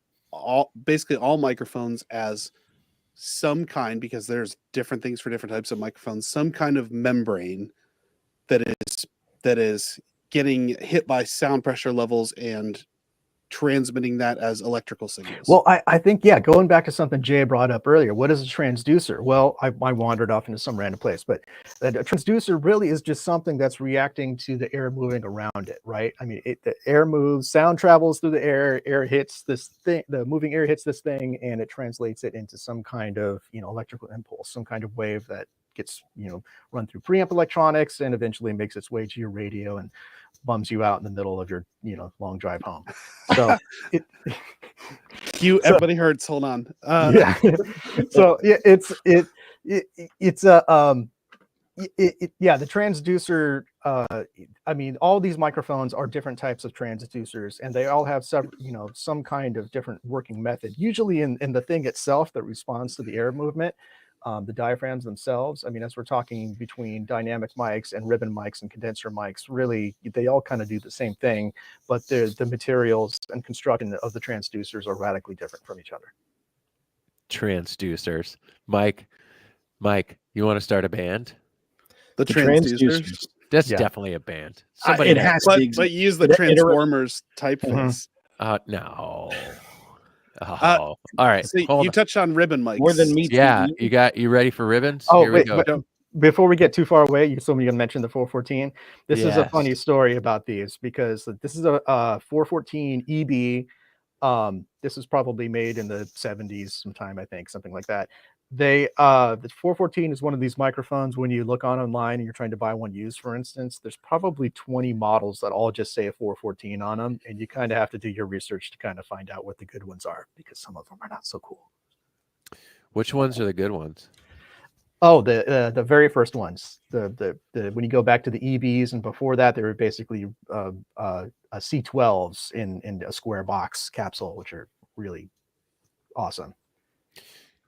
basically all microphones as some kind, because there's different things for different types of microphones, some kind of membrane that is getting hit by sound pressure levels and transmitting that as electrical signals? Well, I think, going back to something Jay brought up earlier, what is a transducer? Well, I wandered off into some random place, but a transducer really is just something that's reacting to the air moving around it, right? I mean, the air moves, sound travels through the air hits this thing, the moving air hits this thing, and it translates it into some kind of, electrical impulse, some kind of wave that gets, run through preamp electronics and eventually makes its way to your radio and bums you out in the middle of your long drive home. So everybody hurts. Hold on. So the transducer, I mean, all these microphones are different types of transducers, and they all have some kind of different working method, usually in the thing itself that responds to the air movement. The diaphragms themselves, I mean, as we're talking between dynamic mics and ribbon mics and condenser mics, really, they all kind of do the same thing, but the materials and construction of the transducers are radically different from each other. Transducers. Mike, you want to start a band? The transducers. That's definitely a band. It has to be. But use the Transformers typeface. No. All right. So you touched on ribbon mics. More than me. Yeah, you ready for ribbons? Oh, Here we go. Before we get too far away, you're going to mention the 414. This is a funny story about these, because this is a 414 EB. This was probably made in the 70s sometime, I think, something like that. The 414 is one of these microphones. When you look online and you're trying to buy one used, for instance, there's probably 20 models that all just say a 414 on them, and you kind of have to do your research to kind of find out what the good ones are, because some of them are not so cool. Which ones are the good ones? Oh, the very first ones. The when you go back to the EBs, and before that, they were basically C12s in a square box capsule, which are really awesome.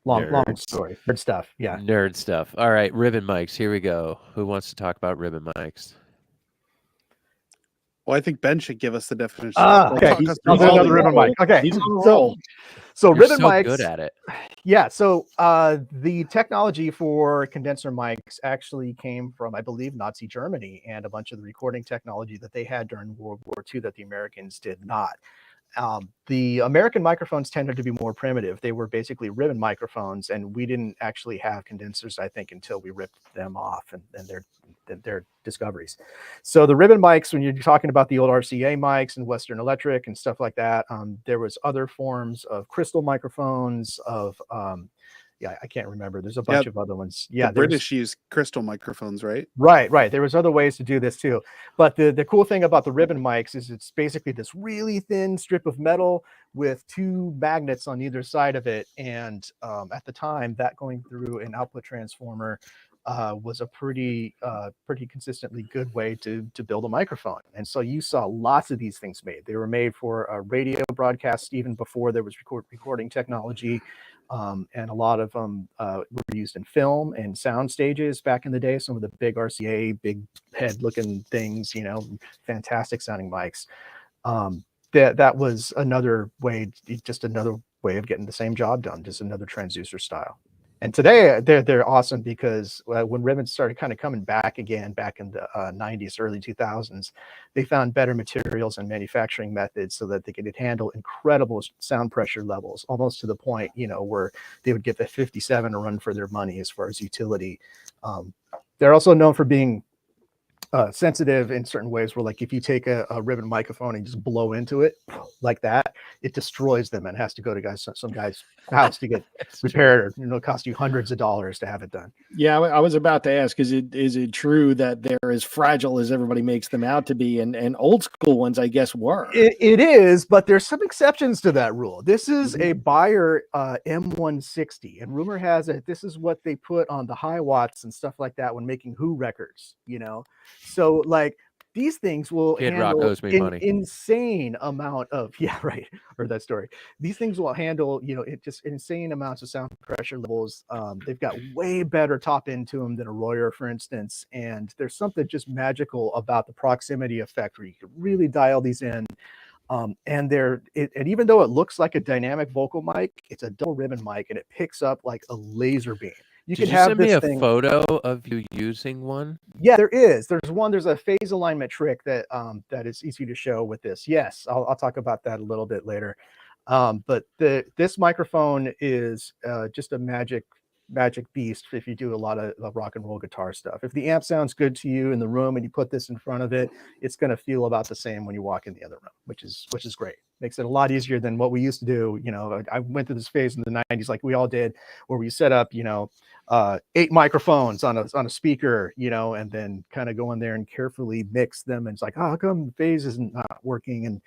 Long story. Nerd stuff. Yeah. Nerd stuff. All right. Ribbon mics. Here we go. Who wants to talk about ribbon mics? Well, I think Ben should give us the definition. Okay. I'll do another ribbon mic. Okay. So You're ribbon so mics. good at it. Yeah. So the technology for condenser mics actually came from, I believe, Nazi Germany, and a bunch of the recording technology that they had during World War II that the Americans did not. The American microphones tended to be more primitive. They were basically ribbon microphones, and we didn't actually have condensers, I think, until we ripped them off and their discoveries. So the ribbon mics, when you're talking about the old RCA mics and Western Electric and stuff like that, there was other forms of crystal microphones, of I can't remember. There's a bunch of other ones. Yeah, the British use crystal microphones, right? Right. There was other ways to do this too. But the cool thing about the ribbon mics is it's basically this really thin strip of metal with two magnets on either side of it. And at the time, that going through an output transformer was a pretty consistently good way to build a microphone. And so you saw lots of these things made. They were made for a radio broadcast even before there was recording technology. And a lot of them were used in film and sound stages back in the day. Some of the big RCA, big head looking things, fantastic sounding mics. That was another way, just another way of getting the same job done, just another transducer style. And today they're awesome, because when ribbons started kind of coming back again, back in the 90s, early 2000s, they found better materials and manufacturing methods so that they could handle incredible sound pressure levels, almost to the point, where they would get the 57 a run for their money as far as utility. They're also known for being sensitive in certain ways, where, like, if you take a ribbon microphone and just blow into it like that, it destroys them and has to go to some guy's house to get repaired, or cost you hundreds of dollars to have it done. Yeah, I was about to ask, is it true that they're as fragile as everybody makes them out to be? And old school ones, I guess, were. It is, but there's some exceptions to that rule. This is a Bayer M160, and rumor has it this is what they put on the high watts and stuff like that when making Who records, So, like, these things will Kid handle Rock owes me money. Insane amount of Heard that story. These things will handle just insane amounts of sound pressure levels. They've got way better top end to them than a Royer, for instance, and there's something just magical about the proximity effect where you can really dial these in. And even though it looks like a dynamic vocal mic, it's a double ribbon mic, and it picks up like a laser beam. Did you send me a photo of you using one? Yeah, there is. There's a phase alignment trick that is easy to show with this. Yes, I'll talk about that a little bit later. But this microphone is just a magic beast if you do a lot of rock and roll guitar stuff. If the amp sounds good to you in the room and you put this in front of it, it's going to feel about the same when you walk in the other room, which is great. Makes it a lot easier than what we used to do. I went through this phase in the 90s, like we all did, where we set up 8 microphones on a speaker, and then kind of go in there and carefully mix them. And it's like, how come the phase isn't not working? And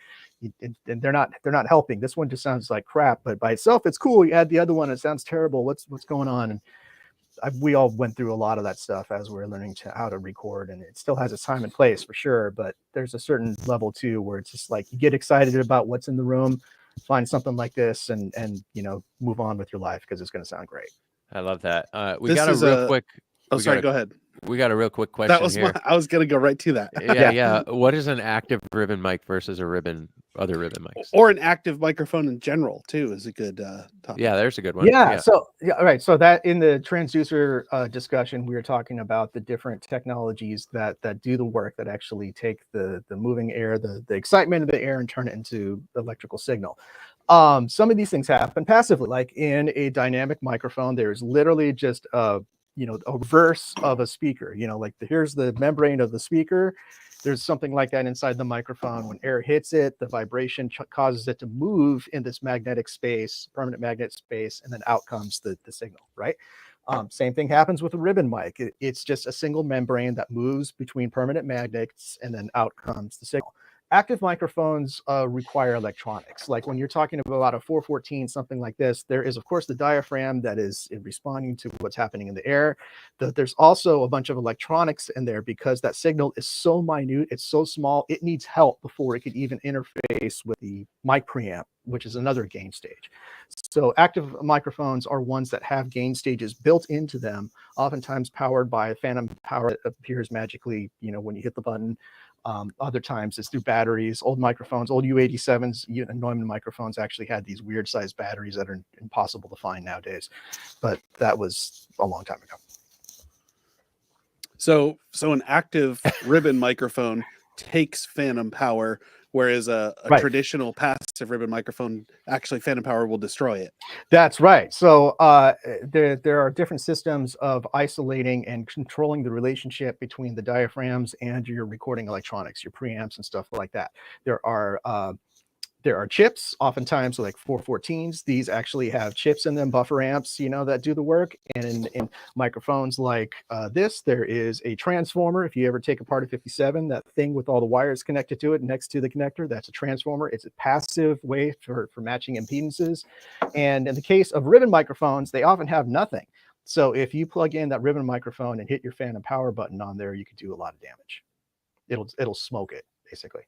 they're not helping. This one just sounds like crap, but by itself it's cool. You add the other one, it sounds terrible. What's going on? And we all went through a lot of that stuff as we're learning how to record, and it still has its time and place for sure. But there's a certain level too where it's just like you get excited about what's in the room, find something like this, and move on with your life because it's going to sound great. I love that. We This got a is real quick. Oh, we sorry. got a- Go ahead. We got a real quick question That was here. I was gonna go right to that. Yeah. What is an active ribbon mic versus other ribbon mics? Or an active microphone in general too is a good topic. Yeah, there's a good one. Yeah. So all right. So that in the transducer discussion, we were talking about the different technologies that do the work, that actually take the moving air, the excitement of the air, and turn it into electrical signal. Some of these things happen passively, like in a dynamic microphone. There's literally just a verse of a speaker. Like here's the membrane of the speaker. There's something like that inside the microphone. When air hits it, the vibration causes it to move in this magnetic space, permanent magnet space, and then out comes the signal, right? Same thing happens with a ribbon mic. It's just a single membrane that moves between permanent magnets, and then out comes the signal. Active microphones require electronics. Like when you're talking about a 414, something like this, there is, of course, the diaphragm that is responding to what's happening in the air. There's also a bunch of electronics in there because that signal is so minute, it's so small, it needs help before it could even interface with the mic preamp, which is another gain stage. So active microphones are ones that have gain stages built into them, oftentimes powered by phantom power that appears magically, when you hit the button. Other times it's through batteries. Old microphones, old U87s, Neumann microphones actually had these weird sized batteries that are impossible to find nowadays, but that was a long time ago. So an active ribbon microphone takes phantom power, whereas a traditional passive ribbon microphone, actually phantom power will destroy it. That's right. So there are different systems of isolating and controlling the relationship between the diaphragms and your recording electronics, your preamps and stuff like that. There are chips, oftentimes like 414s. These actually have chips in them, buffer amps, that do the work. And in microphones like this, there is a transformer. If you ever take apart a 57, that thing with all the wires connected to it next to the connector, that's a transformer. It's a passive way for matching impedances. And in the case of ribbon microphones, they often have nothing. So if you plug in that ribbon microphone and hit your phantom power button on there, you could do a lot of damage. It'll smoke it, basically.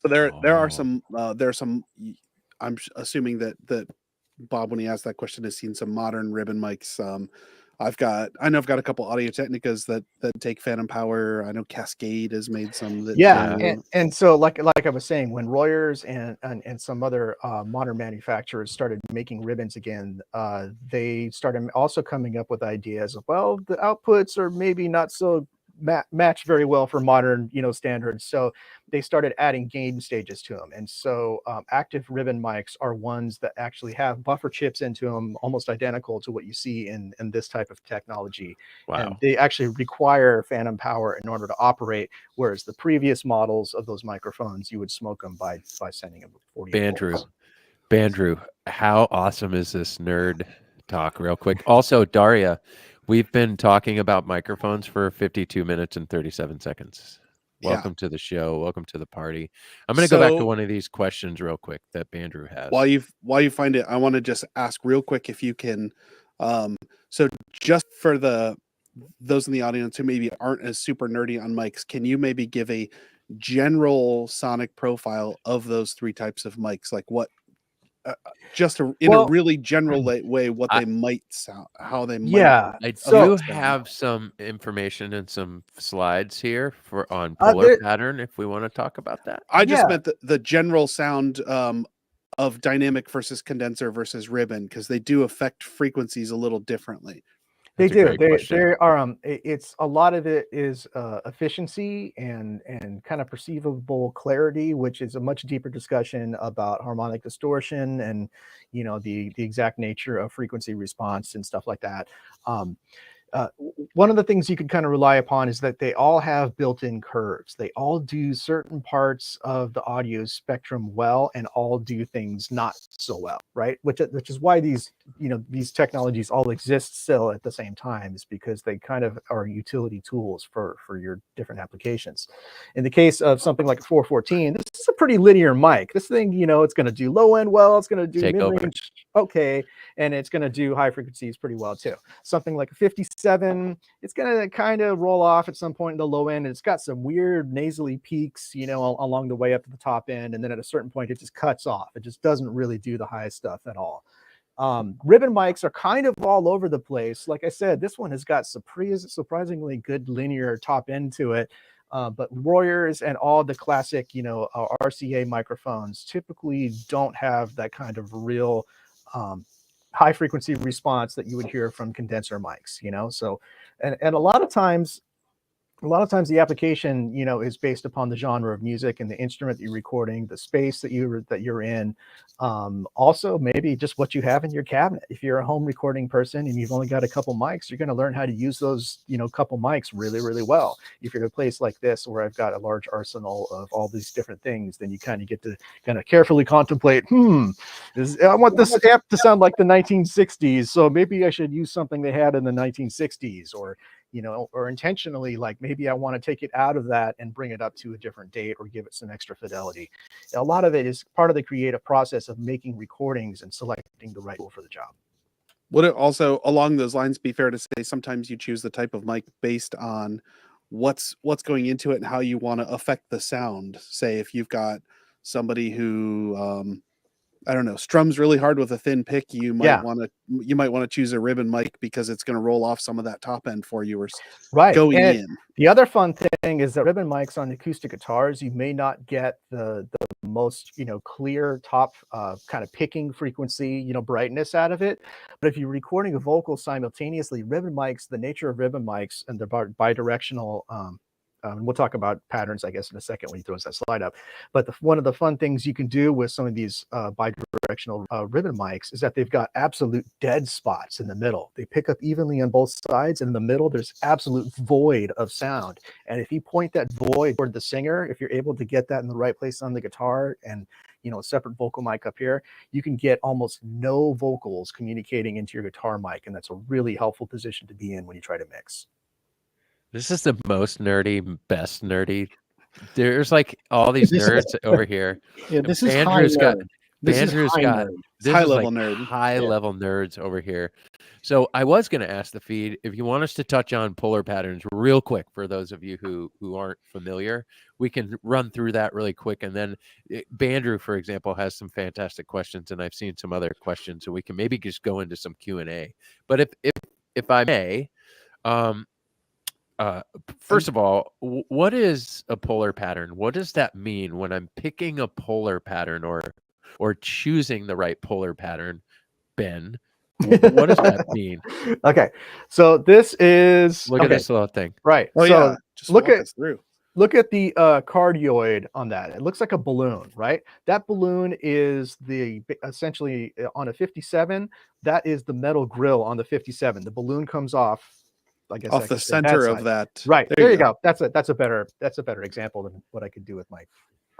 So there are some I'm assuming that Bob, when he asked that question, has seen some modern ribbon mics. I've got a couple Audio Technicas that take phantom power. I know Cascade has made some that and so like I was saying, when Royers and some other modern manufacturers started making ribbons again, they started also coming up with ideas of, well, the outputs are maybe not so match very well for modern standards, so they started adding gain stages to them. And so active ribbon mics are ones that actually have buffer chips into them, almost identical to what you see in this type of technology. Wow. And they actually require phantom power in order to operate, whereas the previous models of those microphones, you would smoke them by sending them 40 Bandrew, how awesome is this nerd talk? Real quick, also Daria, we've been talking about microphones for 52 minutes and 37 seconds. Welcome to the show. Welcome to the party. I'm going to go back to one of these questions real quick that Bandrew has. While you find it, I want to just ask real quick if you can. So just for those in the audience who maybe aren't as super nerdy on mics, can you maybe give a general sonic profile of those three types of mics? Like what? In a really general way, what they might sound, how they might. I do have some information and some slides here on polar pattern if we want to talk about that. I just meant the general sound of dynamic versus condenser versus ribbon, because they do affect frequencies a little differently. They do. They are. It's a lot of it is efficiency and kind of perceivable clarity, which is a much deeper discussion about harmonic distortion and the exact nature of frequency response and stuff like that. One of the things you can kind of rely upon is that they all have built-in curves. They all do certain parts of the audio spectrum well, and all do things not so well, right? Which is why these technologies all exist still at the same time, is because they kind of are utility tools for your different applications. In the case of something like a 414, this is a pretty linear mic. This thing, it's going to do low end well, it's going to do mid-range okay, and it's going to do high frequencies pretty well too. Something like a 57, it's going to kind of roll off at some point in the low end, and it's got some weird nasally peaks, along the way up to the top end, and then at a certain point it just cuts off. It just doesn't really do the high stuff at all. Ribbon mics are kind of all over the place. Like I said, this one has got surprisingly good linear top end to it. But Royers and all the classic, RCA microphones typically don't have that kind of real high frequency response that you would hear from condenser mics, So, and a lot of times the application, is based upon the genre of music and the instrument that you're recording, the space that you're in. Also, maybe just what you have in your cabinet. If you're a home recording person and you've only got a couple mics, you're going to learn how to use those, couple mics really, really well. If you're in a place like this where I've got a large arsenal of all these different things, then you kind of get to kind of carefully contemplate, I want this amp to sound like the 1960s, so maybe I should use something they had in the 1960s, or intentionally, like maybe I want to take it out of that and bring it up to a different date or give it some extra fidelity. A lot of it is part of the creative process of making recordings and selecting the right tool for the job. Would it also, along those lines, be fair to say sometimes you choose the type of mic based on what's going into it and how you want to affect the sound? Say if you've got somebody who I don't know, strums really hard with a thin pick, you might want to choose a ribbon mic because it's going to roll off some of that top end for you, or going in. The other fun thing is that ribbon mics on acoustic guitars, you may not get the most clear top kind of picking frequency, brightness out of it. But if you're recording a vocal simultaneously, ribbon mics, the nature of ribbon mics and the bidirectional we'll talk about patterns, I guess, in a second when he throws that slide up. But one of the fun things you can do with some of these bidirectional ribbon mics is that they've got absolute dead spots in the middle. They pick up evenly on both sides, and in the middle, there's absolute void of sound. And if you point that void toward the singer, if you're able to get that in the right place on the guitar and a separate vocal mic up here, you can get almost no vocals communicating into your guitar mic. And that's a really helpful position to be in when you try to mix. This is the most nerdy, best nerdy. There's like all these nerds over here. Yeah, this is Andrew's got high level nerds over here. So I was going to ask the feed if you want us to touch on polar patterns real quick for those of you who aren't familiar. We can run through that really quick, and then Bandrew, for example, has some fantastic questions, and I've seen some other questions, so we can maybe just go into some Q&A. But if I may. First of all, what is a polar pattern? What does that mean when I'm picking a polar pattern or choosing the right polar pattern? Ben, what does that mean? Okay, so this is look at this little thing, right? Oh, so yeah. Just look at the cardioid on that. It looks like a balloon, right? That balloon is essentially on a 57. That is the metal grill on the 57. The balloon comes off. I guess off the center of that. Right. There you go. That's a better example than what I could do with my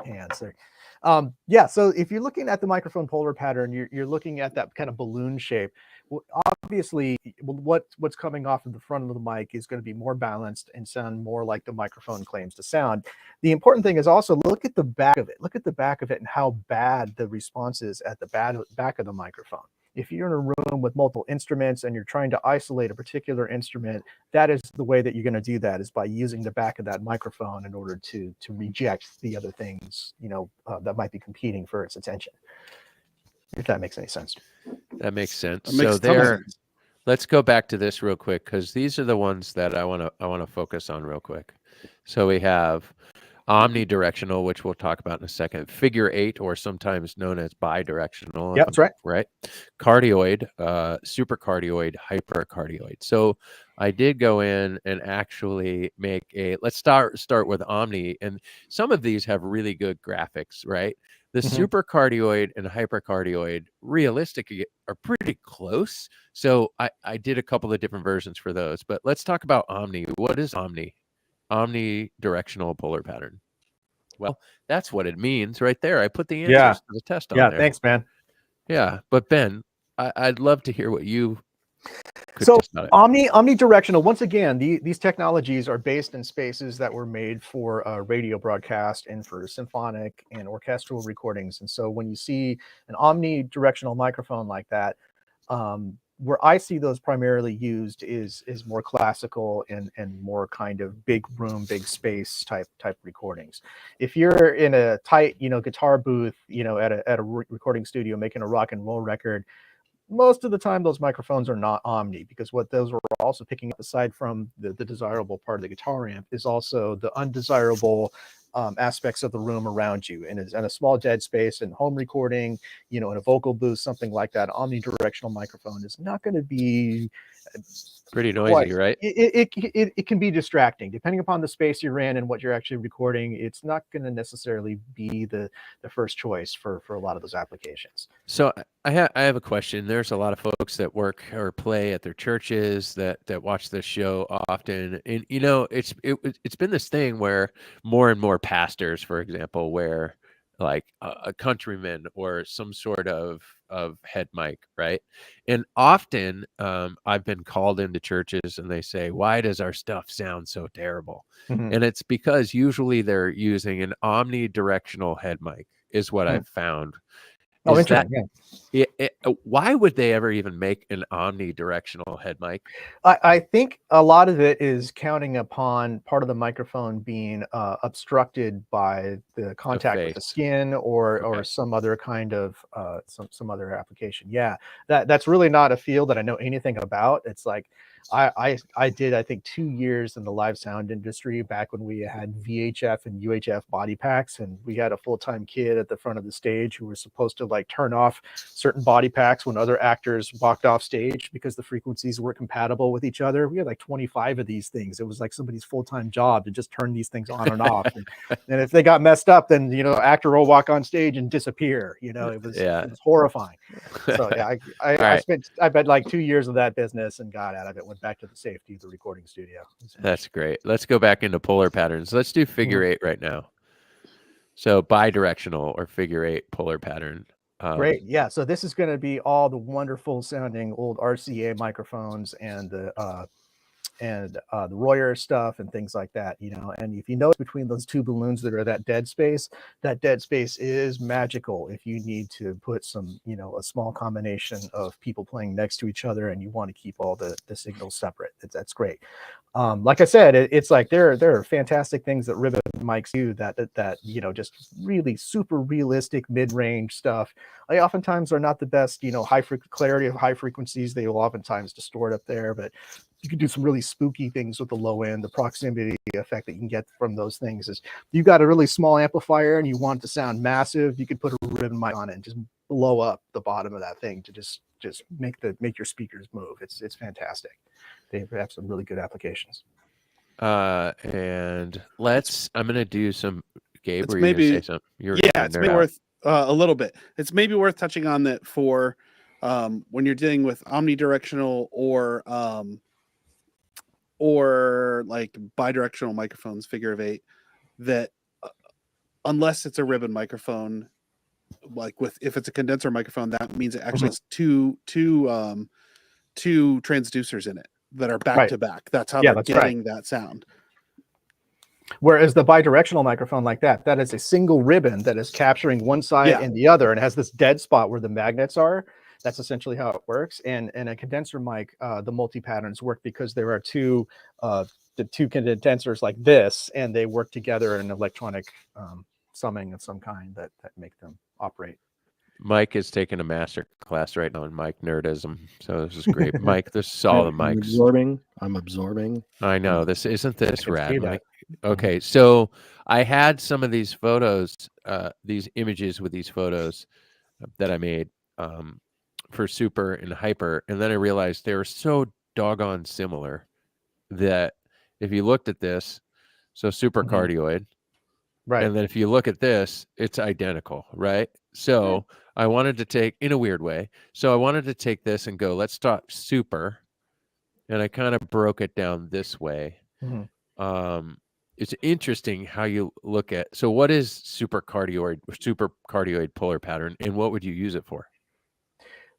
hands there. So if you're looking at the microphone polar pattern, you're looking at that kind of balloon shape. Well, obviously, what's coming off of the front of the mic is going to be more balanced and sound more like the microphone claims to sound. The important thing is also look at the back of it. Look at the back of it and how bad the response is at the back of the microphone. If you're in a room with multiple instruments and you're trying to isolate a particular instrument, that is the way that you're going to do that, is by using the back of that microphone in order to reject the other things, that might be competing for its attention. If that makes any sense. That makes sense. So let's go back to this real quick, because these are the ones that I want to focus on real quick. So we have omnidirectional, which we'll talk about in a second. Figure 8, or sometimes known as bidirectional. Yeah, that's right. Right. Cardioid, supercardioid, hypercardioid. So I did go in and actually make let's start with Omni, and some of these have really good graphics, right? The supercardioid and hypercardioid realistically are pretty close. So I did a couple of different versions for those, but let's talk about Omni. What is Omni? Omnidirectional polar pattern. Well, that's what it means right there. I put the answers to the test on there. Yeah, thanks, man. Yeah, but Ben, I'd love to hear what you could so test about it. Omnidirectional, once again, these technologies are based in spaces that were made for radio broadcast and for symphonic and orchestral recordings. And so when you see an omnidirectional microphone like that, where I see those primarily used is more classical and more kind of big room, big space type recordings. If you're in a tight, guitar booth, at a recording studio making a rock and roll record, most of the time those microphones are not omni, because what those are also picking up, aside from the desirable part of the guitar amp, is also the undesirable aspects of the room around you. And in a small dead space and home recording, in a vocal booth, something like that, omnidirectional microphone is not going to be pretty noisy, right? It can be distracting depending upon the space you're in and what you're actually recording. It's not going to necessarily be the first choice for a lot of those applications. So I have a question. There's a lot of folks that work or play at their churches that watch this show often, and it's been this thing where more and more pastors, for example, wear like a countryman or some sort of head mic, right? And often I've been called into churches and they say, why does our stuff sound so terrible? And it's because usually they're using an omnidirectional head mic is what I've found. Oh, interesting. Why would they ever even make an omnidirectional head mic? I think a lot of it is counting upon part of the microphone being obstructed by the contact with the skin or some other kind of some other application. Yeah, that's really not a field that I know anything about. It's like I did, I think, 2 years in the live sound industry back when we had VHF and UHF body packs, and we had a full-time kid at the front of the stage who was supposed to like turn off certain body packs when other actors walked off stage because the frequencies weren't compatible with each other. We had like 25 of these things. It was like somebody's full-time job to just turn these things on and off. And if they got messed up, then actor will walk on stage and disappear. It was horrifying. So yeah, I spent like 2 years of that business and got out of it. Went back to the safety of the recording studio. That's great. Let's go back into polar patterns. Let's do figure eight right now. So bidirectional or figure eight polar pattern. Great. Yeah. So this is going to be all the wonderful sounding old RCA microphones and the Royer stuff and things like that, and if you notice between those two balloons that are that dead space is magical. If you need to put some, a small combination of people playing next to each other and you want to keep all the signals separate, that's great. Like I said, it's like there are fantastic things that ribbon mics do that just really super realistic mid-range stuff. They oftentimes are not the best, clarity of high frequencies. They will oftentimes distort up there, but you can do some really spooky things with the low end. The proximity effect that you can get from those things is, you've got a really small amplifier and you want it to sound massive, you could put a ribbon mic on it and just blow up the bottom of that thing to just make your speakers move. It's fantastic. They have some really good applications. And I'm gonna do some. Gabe, were you maybe gonna say something? It's maybe worth a little bit. It's maybe worth touching on that for when you're dealing with omnidirectional or like bidirectional microphones, figure of eight, that unless it's a ribbon microphone, like if it's a condenser microphone, that means it actually has two transducers in it that are back to back. That's how they're getting that sound. Whereas the bidirectional microphone like that is a single ribbon that is capturing one side and the other, and has this dead spot where the magnets are. That's essentially how it works. And a condenser mic, the multi-patterns work because there are the two condensers like this, and they work together in electronic summing of some kind that make them operate. Mike is taking a master class right now in mic nerdism, so this is great. Mike, this is all the mics. I'm absorbing. I know. Isn't this rad, Mike? Okay, so I had some of these photos, these images with these photos that I made for super and hyper, and then I realized they were so doggone similar that if you looked at this, so super cardioid, right, and then if you look at this, it's identical, right? So I wanted to take, in a weird way, this and go, let's talk super, and I kind of broke it down this way. It's interesting how you look at, so what is super cardioid polar pattern, and what would you use it for?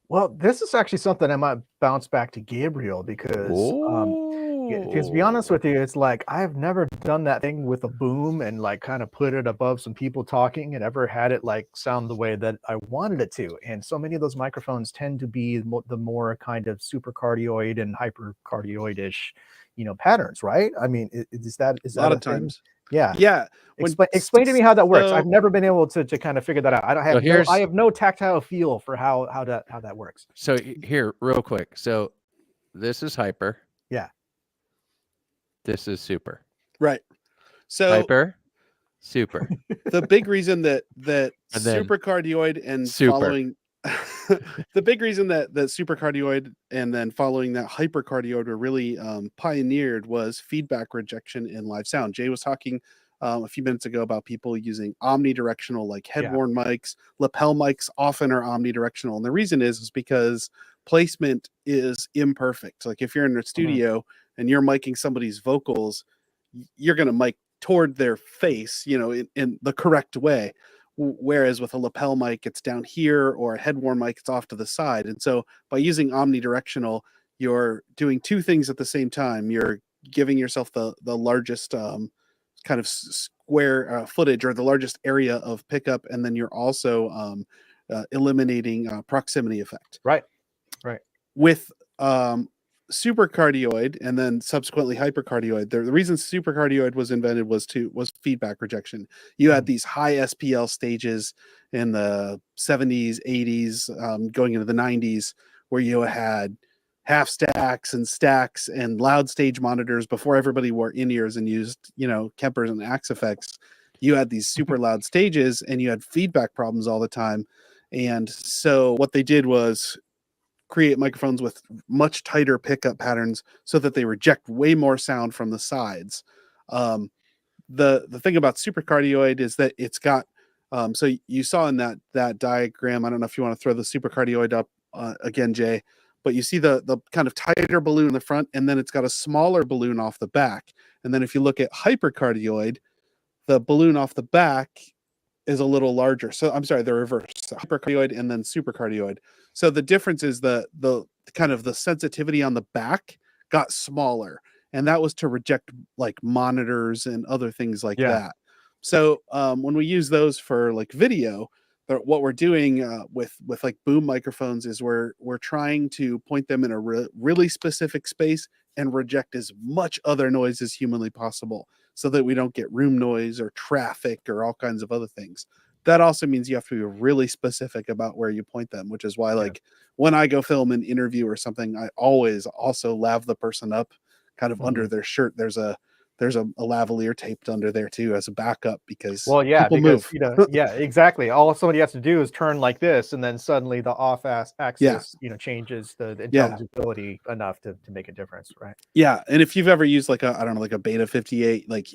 Well, this is actually something I might bounce back to Gabriel because to be honest with you, it's like I've never done that thing with a boom and like kind of put it above some people talking and ever had it like sound the way that I wanted it to. And so many of those microphones tend to be the more kind of super cardioid and hyper cardioid-ish, patterns, right? I mean, is that a lot of times? Yeah. Explain to me how that works. I've never been able to kind of figure that out. I have no tactile feel for how that works. So here, real quick. So this is hyper. Yeah. This is super. Right. So hyper, super. The big reason that supercardioid and following the big reason that supercardioid and then following that hypercardioid were really pioneered was feedback rejection in live sound. Jay was talking a few minutes ago about people using omnidirectional, like head-worn mics. Lapel mics often are omnidirectional, and the reason is because placement is imperfect. Like if you're in a studio and you're miking somebody's vocals, you're going to mic toward their face, in the correct way. Whereas with a lapel mic, it's down here, or a head-worn mic, it's off to the side. And so by using omnidirectional, you're doing two things at the same time. You're giving yourself the largest kind of square footage, or the largest area of pickup, and then you're also eliminating proximity effect. Right. With supercardioid and then subsequently hypercardioid, the reason supercardioid was invented was feedback rejection. You had these high SPL stages in the 70s, 80s, going into the 90s, where you had half stacks and stacks and loud stage monitors before everybody wore in-ears and used, Kempers and Axe effects. You had these super loud stages and you had feedback problems all the time. And so what they did was create microphones with much tighter pickup patterns so that they reject way more sound from the sides. The thing about supercardioid is that it's got, so you saw in that diagram, I don't know if you want to throw the supercardioid up again, Jay, but you see the kind of tighter balloon in the front, and then it's got a smaller balloon off the back. And then if you look at hypercardioid, the balloon off the back is a little larger. So I'm sorry, the reverse. Hypercardioid and then supercardioid. So the difference is the kind of the sensitivity on the back got smaller, and that was to reject like monitors and other things like that. So when we use those for like video, what we're doing with like boom microphones is we're trying to point them in a really specific space and reject as much other noise as humanly possible, so that we don't get room noise or traffic or all kinds of other things. That also means you have to be really specific about where you point them, which is why like when I go film an interview or something, I always also lav the person up kind of under their shirt. There's a lavalier taped under there too as a backup, because people move. Exactly. All somebody has to do is turn like this, and then suddenly the off axis changes the intelligibility enough to make a difference, right? Yeah. And if you've ever used like a Beta 58, like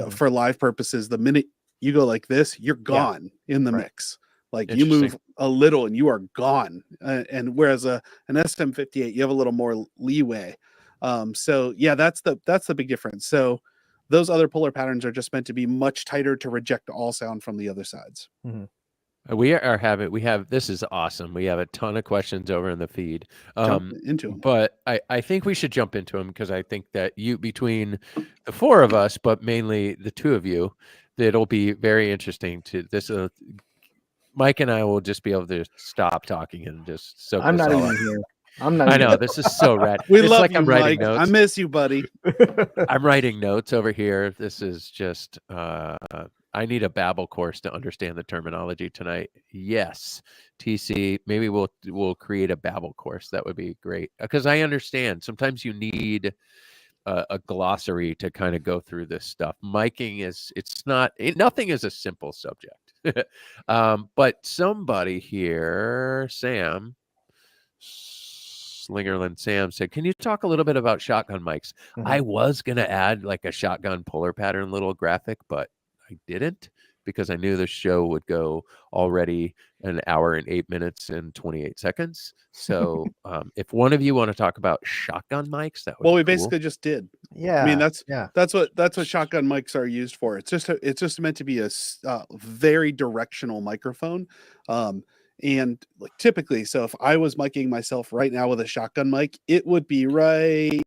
for live purposes, the minute you go like this, you're gone in the mix. Like you move a little and you are gone. And whereas an SM58, you have a little more leeway. So yeah, that's the big difference. So those other polar patterns are just meant to be much tighter to reject all sound from the other sides. This is awesome. We have a ton of questions over in the feed. Jump into them. But I think we should jump into them, because I think that between the four of us, but mainly the two of you, it'll be very interesting to this. Mike and I will just be able to stop talking and just soak I'm this not all even up. here. I'm not. I know, this is so rad. We it's love like you, I'm writing Mike. notes. I miss you, buddy. I'm writing notes over here. This is just I need a Babbel course to understand the terminology tonight. Yes, TC, maybe we'll create a Babbel course. That would be great, because I understand sometimes you need a glossary to kind of go through this stuff. Miking nothing is a simple subject. But somebody here, Sam Slingerland Sam, said, can you talk a little bit about shotgun mics? I was going to add like a shotgun polar pattern little graphic, but I didn't, because I knew the show would go already an hour and 8 minutes and 28 seconds. So if one of you want to talk about shotgun mics, that would be cool. Basically just did. Yeah. I mean, that's what shotgun mics are used for. It's just meant to be a very directional microphone. And like typically, so if I was miking myself right now with a shotgun mic, it would be right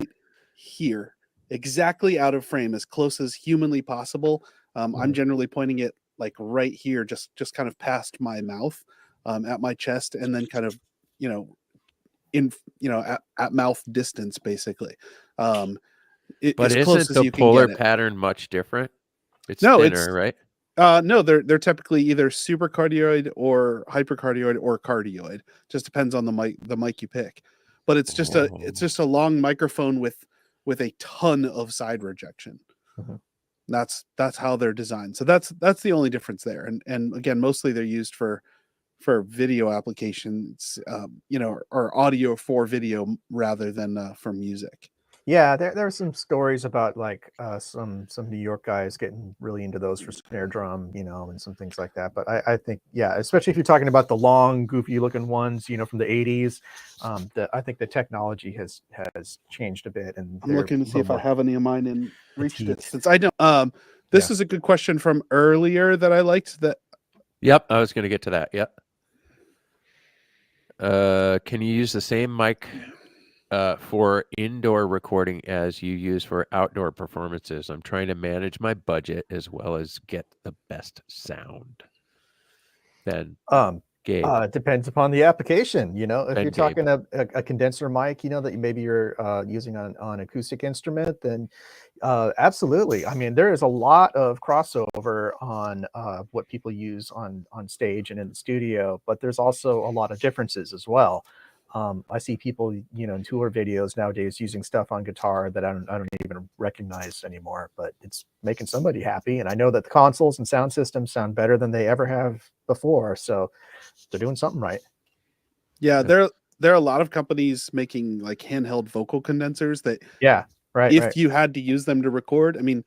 here, exactly out of frame, as close as humanly possible. I'm generally pointing it like right here, just kind of past my mouth, at my chest, and then kind of, at mouth distance, basically. But isn't the polar pattern much different? It's No, thinner, right? No, they're typically either supercardioid or hypercardioid or cardioid. Just depends on the mic you pick. But it's just a long microphone with a ton of side rejection. Mm-hmm. That's how they're designed. So that's the only difference there. And again, mostly they're used for video applications, or audio for video rather than for music. Yeah, there are some stories about like some New York guys getting really into those for snare drum, and some things like that. But I think, yeah, especially if you're talking about the long, goofy looking ones, from the 80s, I think the technology has changed a bit. And I'm looking to see if I have any of mine in reach distance. I don't. This is a good question from earlier that I liked. Yep, I was going to get to that. Yep. Can you use the same mic for indoor recording as you use for outdoor performances? I'm trying to manage my budget as well as get the best sound. Then, Gabe. It depends upon the application. If Ben you're talking a condenser mic, that maybe you're using on acoustic instrument, then absolutely. I mean, there is a lot of crossover on what people use on stage and in the studio, but there's also a lot of differences as well. I see people, in tour videos nowadays using stuff on guitar that I don't even recognize anymore, but it's making somebody happy. And I know that the consoles and sound systems sound better than they ever have before, so they're doing something right. Yeah, there are a lot of companies making like handheld vocal condensers that, right. If you had to use them to record, I mean,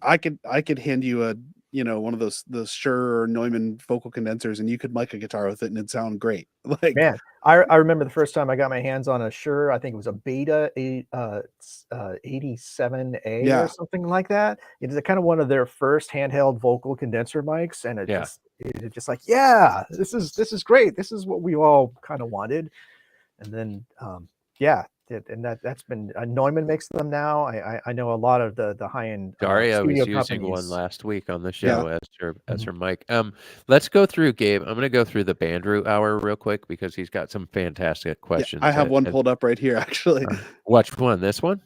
I could hand you a one of those Shure or Neumann vocal condensers, and you could mic a guitar with it, and it'd sound great. Like, man, I remember the first time I got my hands on a Shure. I think it was a Beta 87A or something like that. It is kind of one of their first handheld vocal condenser mics, and it's just like, yeah, this is great. This is what we all kind of wanted. And then and that's been Neumann makes them now. I know a lot of the high end. Daria was using one last week on the show as her mic. Let's go through, Gabe. I'm going to go through the Bandrew hour real quick because he's got some fantastic questions. I have one pulled up right here, actually. Which one? This one?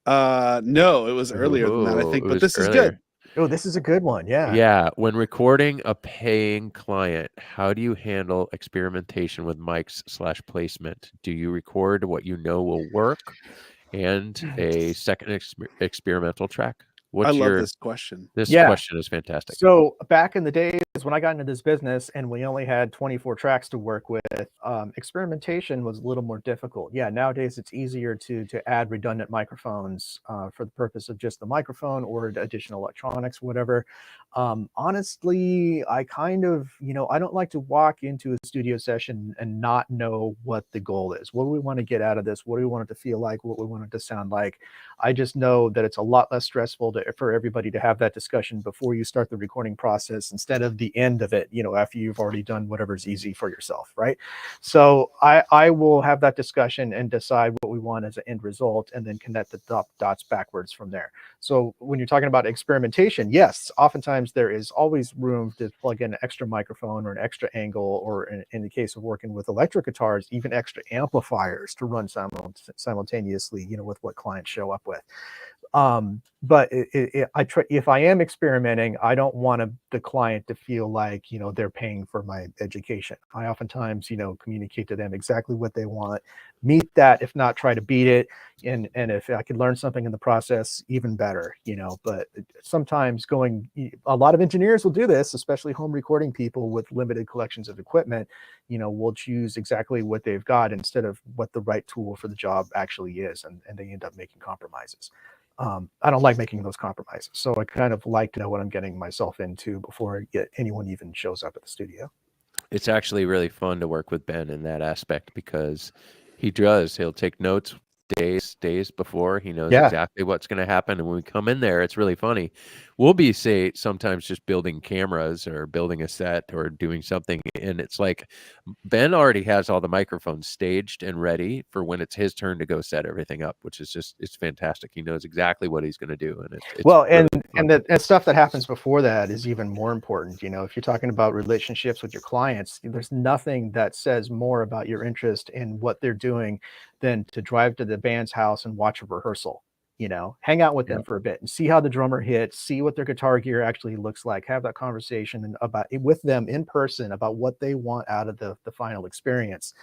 No, it was earlier than that, I think. But this is good. Oh, this is a good one. Yeah. Yeah. When recording a paying client, how do you handle experimentation with mics / placement? Do you record what you know will work and a second experimental track? I love this question. This question is fantastic. So back in the days when I got into this business and we only had 24 tracks to work with, experimentation was a little more difficult. Yeah, nowadays it's easier to add redundant microphones for the purpose of just the microphone or additional electronics, whatever. Honestly, I kind of, I don't like to walk into a studio session and not know what the goal is. What do we want to get out of this? What do we want it to feel like? What we want it to sound like? I just know that it's a lot less stressful for everybody to have that discussion before you start the recording process instead of the end of it, after you've already done whatever's easy for yourself, right? So I will have that discussion and decide what we want as an end result and then connect the dots backwards from there. So when you're talking about experimentation, yes, oftentimes there is always room to plug in an extra microphone or an extra angle, or in the case of working with electric guitars, even extra amplifiers to run simultaneously, with what clients show up with. But if I am experimenting, I don't want the client to feel like, they're paying for my education. I oftentimes, communicate to them exactly what they want, meet that, if not try to beat it. And if I could learn something in the process, even better, but sometimes a lot of engineers will do this, especially home recording people with limited collections of equipment, will choose exactly what they've got instead of what the right tool for the job actually is. And they end up making compromises. I don't like making those compromises. So I kind of like to know what I'm getting myself into before anyone even shows up at the studio. It's actually really fun to work with Ben in that aspect because he'll take notes days before. He knows exactly what's going to happen. And when we come in there, it's really funny. We'll be, sometimes just building cameras or building a set or doing something. And it's like Ben already has all the microphones staged and ready for when it's his turn to go set everything up, which is it's fantastic. He knows exactly what he's going to do. And it's and the stuff that happens before that is even more important. If you're talking about relationships with your clients, there's nothing that says more about your interest in what they're doing than to drive to the band's house and watch a rehearsal. hang out with them for a bit and see how the drummer hits, see what their guitar gear actually looks like, have that conversation and about it with them in person about what they want out of the final experience.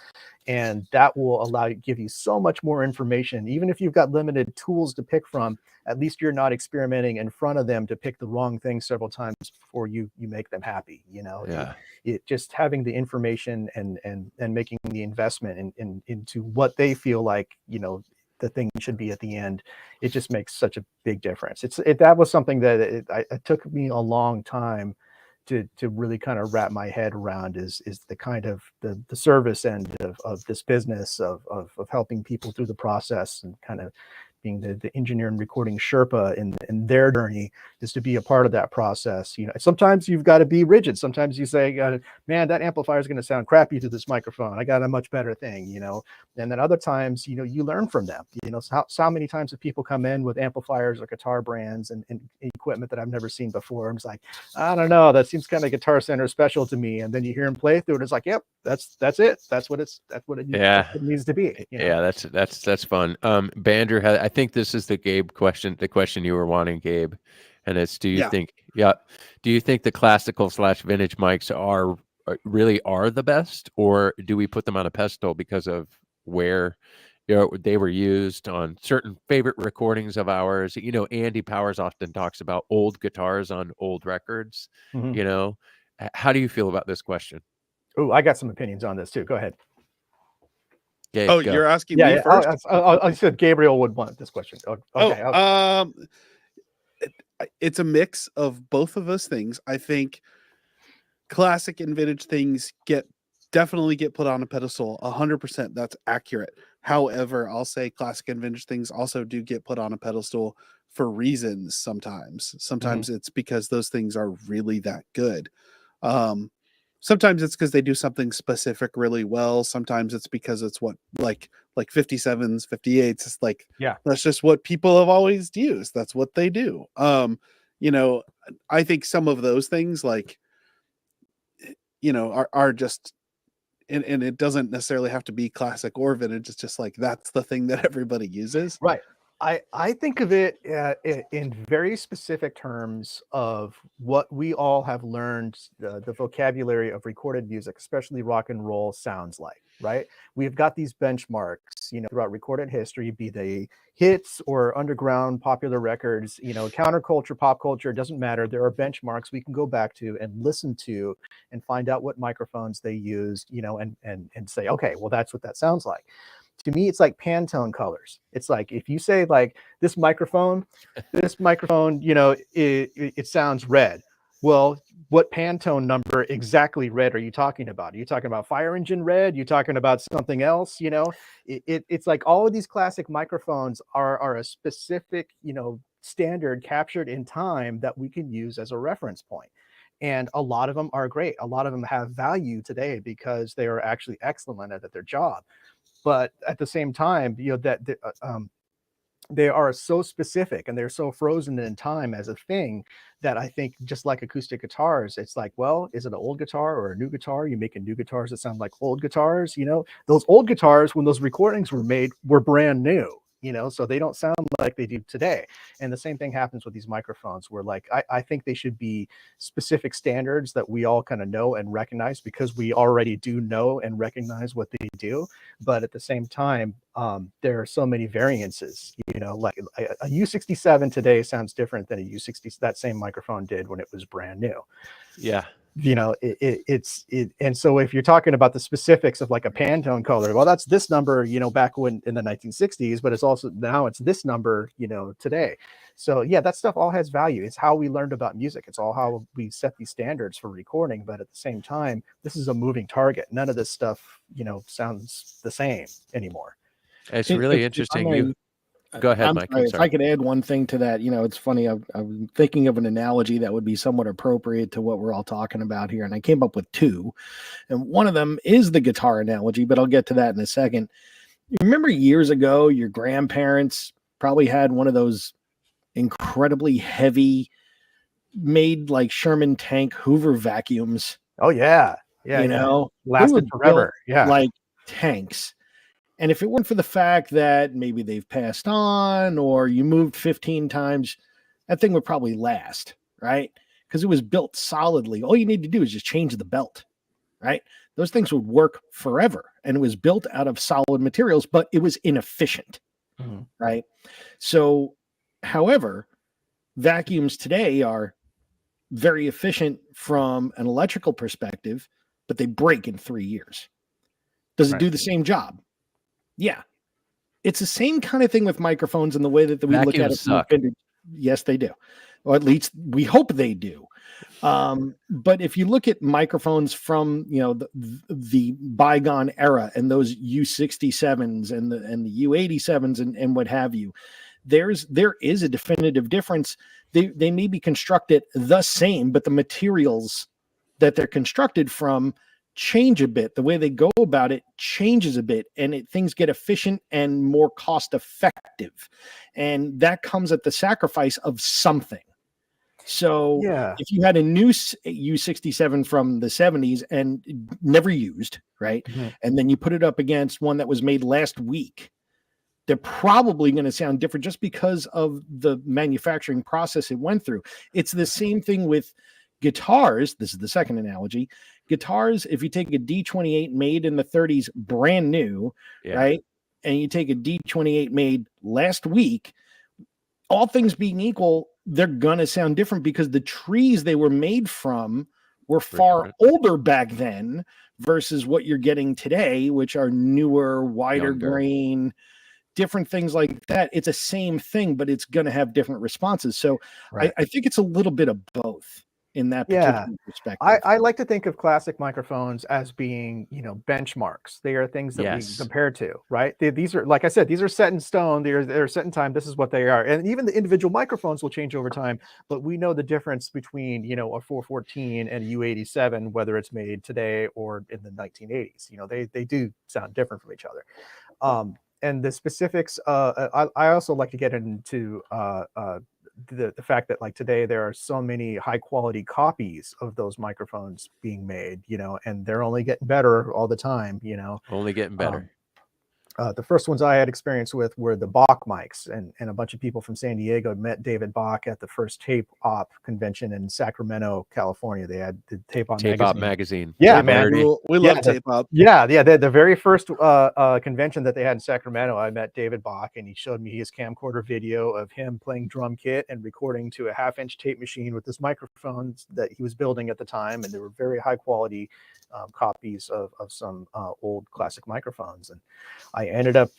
And that will give you so much more information. Even if you've got limited tools to pick from, at least you're not experimenting in front of them to pick the wrong thing several times before you make them happy. It just having the information and making the investment into what they feel like, the thing should be at the end. It just makes such a big difference. That was something that it took me a long time to really kind of wrap my head around is the kind of the service end of this business of helping people through the process and kind of being the engineer and recording Sherpa in their journey is to be a part of that process. Sometimes you've got to be rigid. Sometimes you say, man, that amplifier is going to sound crappy to this microphone. I got a much better thing, and then other times, you learn from them. How many times have people come in with amplifiers or guitar brands and equipment that I've never seen before. I'm just like, I don't know, that seems kind of Guitar Center special to me. And then you hear them play through it. It's like, yep, that's it. That's what it needs to be. Yeah, that's fun. Bander, I think this is the Gabe question, the question you were wanting, Gabe. And it's, do you think the classical / vintage mics really are the best, or do we put them on a pedestal because of where they were used on certain favorite recordings of ours? Andy Powers often talks about old guitars on old records. How do you feel about this question? Oh, I got some opinions on this too. Go ahead. Gabe, go. You're asking me first? I said Gabriel would want this question. Okay. It's a mix of both of those things. I think classic and vintage things definitely get put on a pedestal. 100%. That's accurate. However, I'll say classic and vintage things also do get put on a pedestal for reasons sometimes. Sometimes it's because those things are really that good. Sometimes it's because they do something specific really well. Sometimes it's because it's what like 57s, 58s. It's like, that's just what people have always used. That's what they do. I think some of those things are just, and it doesn't necessarily have to be classic or vintage. It's just like, that's the thing that everybody uses. Right. I think of it in very specific terms of what we all have learned, the vocabulary of recorded music, especially rock and roll, sounds like, right? We've got these benchmarks, throughout recorded history, be they hits or underground popular records, counterculture, pop culture, it doesn't matter. There are benchmarks we can go back to and listen to and find out what microphones they used, and say, okay, well, that's what that sounds like. To me, it's like Pantone colors. It's like, if you say like this microphone, it sounds red. Well, what Pantone number exactly red are you talking about? Are you talking about fire engine red? Are you talking about something else? It's like all of these classic microphones are a specific, standard captured in time that we can use as a reference point. And a lot of them are great. A lot of them have value today because they are actually excellent at their job. But at the same time, they are so specific and they're so frozen in time as a thing that I think, just like acoustic guitars, it's like, well, is it an old guitar or a new guitar? You making new guitars that sound like old guitars? Those old guitars, when those recordings were made, were brand new. So they don't sound like they do today. And the same thing happens with these microphones, where like, I think they should be specific standards that we all kind of know and recognize, because we already do know and recognize what they do. But at the same time, there are so many variances, like a U67 today sounds different than a U60, that same microphone did when it was brand new. Yeah. And so if you're talking about the specifics of like a Pantone color, well, that's this number, back when in the 1960s, but it's also now it's this number, today. So yeah, that stuff all has value. It's how we learned about music. It's all how we set these standards for recording. But at the same time, this is a moving target. None of this stuff, sounds the same anymore. It's really interesting. Go ahead, Mike. Sorry, if I could add one thing to that, it's funny. I'm thinking of an analogy that would be somewhat appropriate to what we're all talking about here. And I came up with two. And one of them is the guitar analogy, but I'll get to that in a second. You remember years ago, your grandparents probably had one of those incredibly heavy, made like Sherman tank Hoover vacuums. Oh, yeah. Yeah. Lasted forever. Yeah. Like tanks. And if it weren't for the fact that maybe they've passed on or you moved 15 times, that thing would probably last, right? Because it was built solidly. All you need to do is just change the belt, right? Those things would work forever. And it was built out of solid materials, but it was inefficient, right? So, however, vacuums today are very efficient from an electrical perspective, but they break in 3 years. Does it do the same job? Yeah. It's the same kind of thing with microphones and the way that we look at it. Suck. Yes, they do. Or at least we hope they do. But if you look at microphones from, you know, the bygone era and those U67s and the U87s and what have you, there is a definitive difference. They may be constructed the same, but the materials that they're constructed from change a bit. The way they go about it changes a bit, and things get efficient and more cost effective. And that comes at the sacrifice of something. So if you had a new U67 from the 70s and never used, right? And then you put it up against one that was made last week, they're probably going to sound different just because of the manufacturing process it went through. It's the same thing with guitars. This is the second analogy. Guitars, if you take a D28 made in the 30s, brand new, right? And you take a D28 made last week, all things being equal, they're going to sound different because the trees they were made from were far older back then versus what you're getting today, which are newer, wider grain, different things like that. It's the same thing, but it's going to have different responses. So I think it's a little bit of both in that particular perspective. I like to think of classic microphones as being, you know, benchmarks. They are things that we compare to, right? These are, like I said, these are set in stone. They're set in time. This is what they are. And even the individual microphones will change over time, but we know the difference between, you know, a 414 and a U87, whether it's made today or in the 1980s. You know, they do sound different from each other. And the specifics, I also like to get into the fact that, like, today there are so many high quality copies of those microphones being made, you know, and they're only getting better all the time, you know. Only getting better. The first ones I had experience with were the Bach mics, and a bunch of people from San Diego met David Bach at the first tape op convention in Sacramento, California. They had the tape op magazine. Yeah, man. We love tape op. Yeah. The very first convention that they had in Sacramento, I met David Bach, and he showed me his camcorder video of him playing drum kit and recording to a 1/2-inch tape machine with this microphones that he was building at the time, and they were very high quality copies of some old classic microphones. And I ended up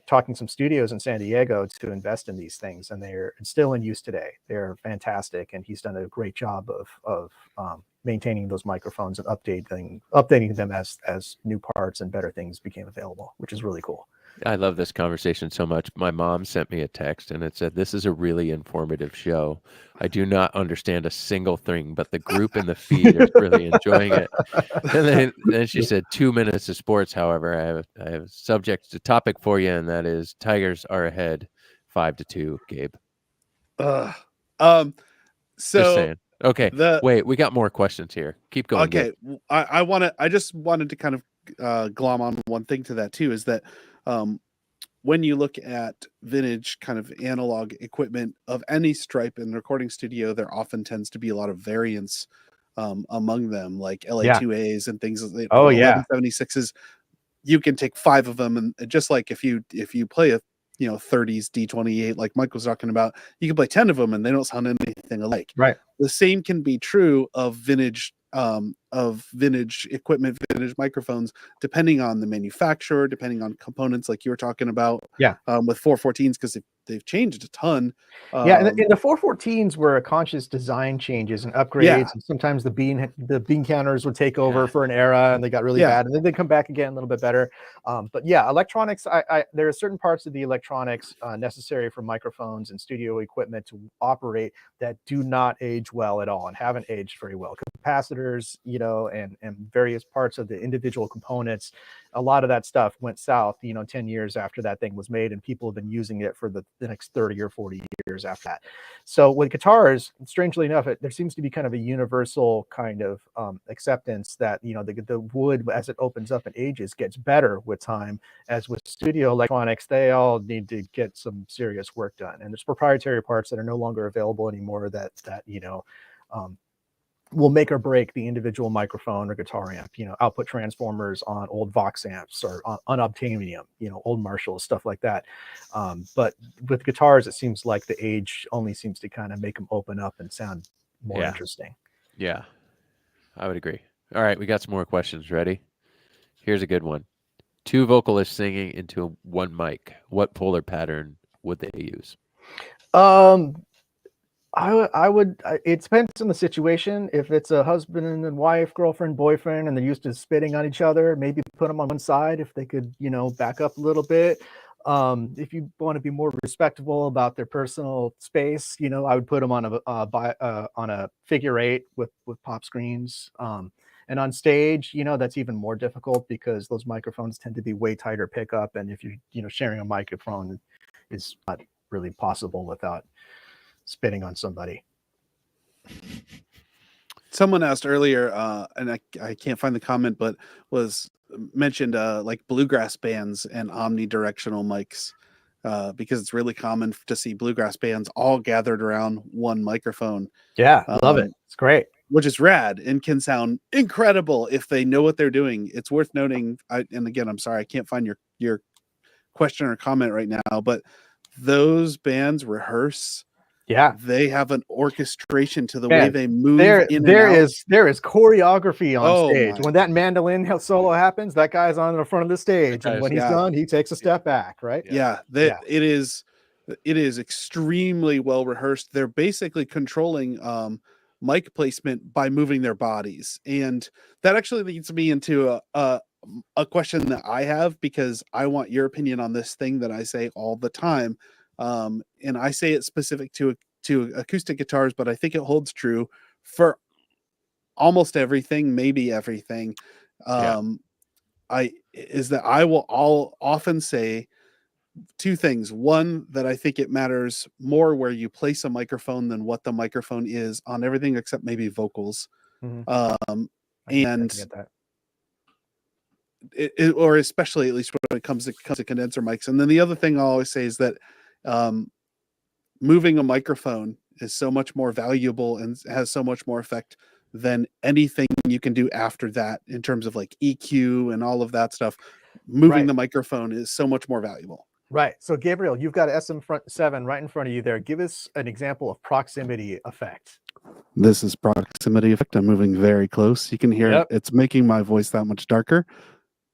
talking to some studios in San Diego to invest in these things, and they're still in use today. They're fantastic, and he's done a great job of maintaining those microphones and updating them as new parts and better things became available, which is really cool. I love this conversation so much. My mom sent me a text and it said, "This is a really informative show. I do not understand a single thing, but the group in the feed is really enjoying it." And then she said, 2 minutes of sports. However, I have a topic for you, and that is Tigers are ahead 5-2, Gabe. So just saying. Okay. Wait, we got more questions here. Keep going. Okay. Gabe. I just wanted to kind of glom on one thing to that too, is that when you look at vintage kind of analog equipment of any stripe in the recording studio, there often tends to be a lot of variance among them, like LA2As and things. 1176s, you can take 5 of them, and just like if you play a 30s D28 like Mike was talking about, you can play 10 of them and they don't sound anything alike. Right. The same can be true of vintage equipment, vintage microphones, depending on the manufacturer, depending on components, like you were talking about. With 414s, because they've changed a ton. And the 414s were a conscious design changes and upgrades, and sometimes the bean counters would take over for an era and they got really bad, and then they come back again a little bit better. But electronics, there are certain parts of the electronics necessary for microphones and studio equipment to operate that do not age well at all and haven't aged very well. capacitors, you know, and various parts of the individual components. A lot of that stuff went south, you know, 10 years after that thing was made, and people have been using it for the next 30 or 40 years after that. So with guitars, strangely enough, there seems to be kind of a universal kind of acceptance that, you know, the wood, as it opens up and ages, gets better with time. As with studio electronics, they all need to get some serious work done. And there's proprietary parts that are no longer available anymore that you know, will make or break the individual microphone or guitar amp, you know, output transformers on old Vox amps or on Obtainium, you know, old Marshalls, stuff like that. But with guitars, it seems like the age only seems to kind of make them open up and sound more interesting. Yeah, I would agree. All right, we got some more questions. Ready? Here's a good one. 2 vocalists singing into one mic. What polar pattern would they use? I would, it depends on the situation. If it's a husband and wife, girlfriend, boyfriend, and they're used to spitting on each other, maybe put them on one side if they could, you know, back up a little bit. If you want to be more respectful about their personal space, you know, I would put them on a figure 8 with pop screens. And on stage, you know, that's even more difficult because those microphones tend to be way tighter pickup. And if you're, you know, sharing a microphone, it's not really possible without spitting on somebody. Someone asked earlier, and I can't find the comment, but was mentioned like bluegrass bands and omnidirectional mics, because it's really common to see bluegrass bands all gathered around one microphone. Yeah, love it. It's great. Which is rad and can sound incredible if they know what they're doing. It's worth noting, and again, I'm sorry, I can't find your question or comment right now, but those bands rehearse. Yeah, they have an orchestration to the way they move. There is choreography on stage. When that mandolin solo happens, that guy's on the front of the stage, and when he's done, he takes a step back. Right? It is extremely well rehearsed. They're basically controlling mic placement by moving their bodies, and that actually leads me into a question that I have, because I want your opinion on this thing that I say all the time. And I say it specific to acoustic guitars, but I think it holds true for almost everything, maybe everything. I will often say 2 things. One, that I think it matters more where you place a microphone than what the microphone is on everything except maybe vocals. Mm-hmm. And or especially at least when it comes to condenser mics. And then the other thing I always say is that moving a microphone is so much more valuable and has so much more effect than anything you can do after that in terms of like EQ and all of that stuff. Moving the microphone is so much more valuable. Right. So Gabriel, you've got SM7 right in front of you there. Give us an example of proximity effect. This is proximity effect. I'm moving very close. You can hear it. It's making my voice that much darker.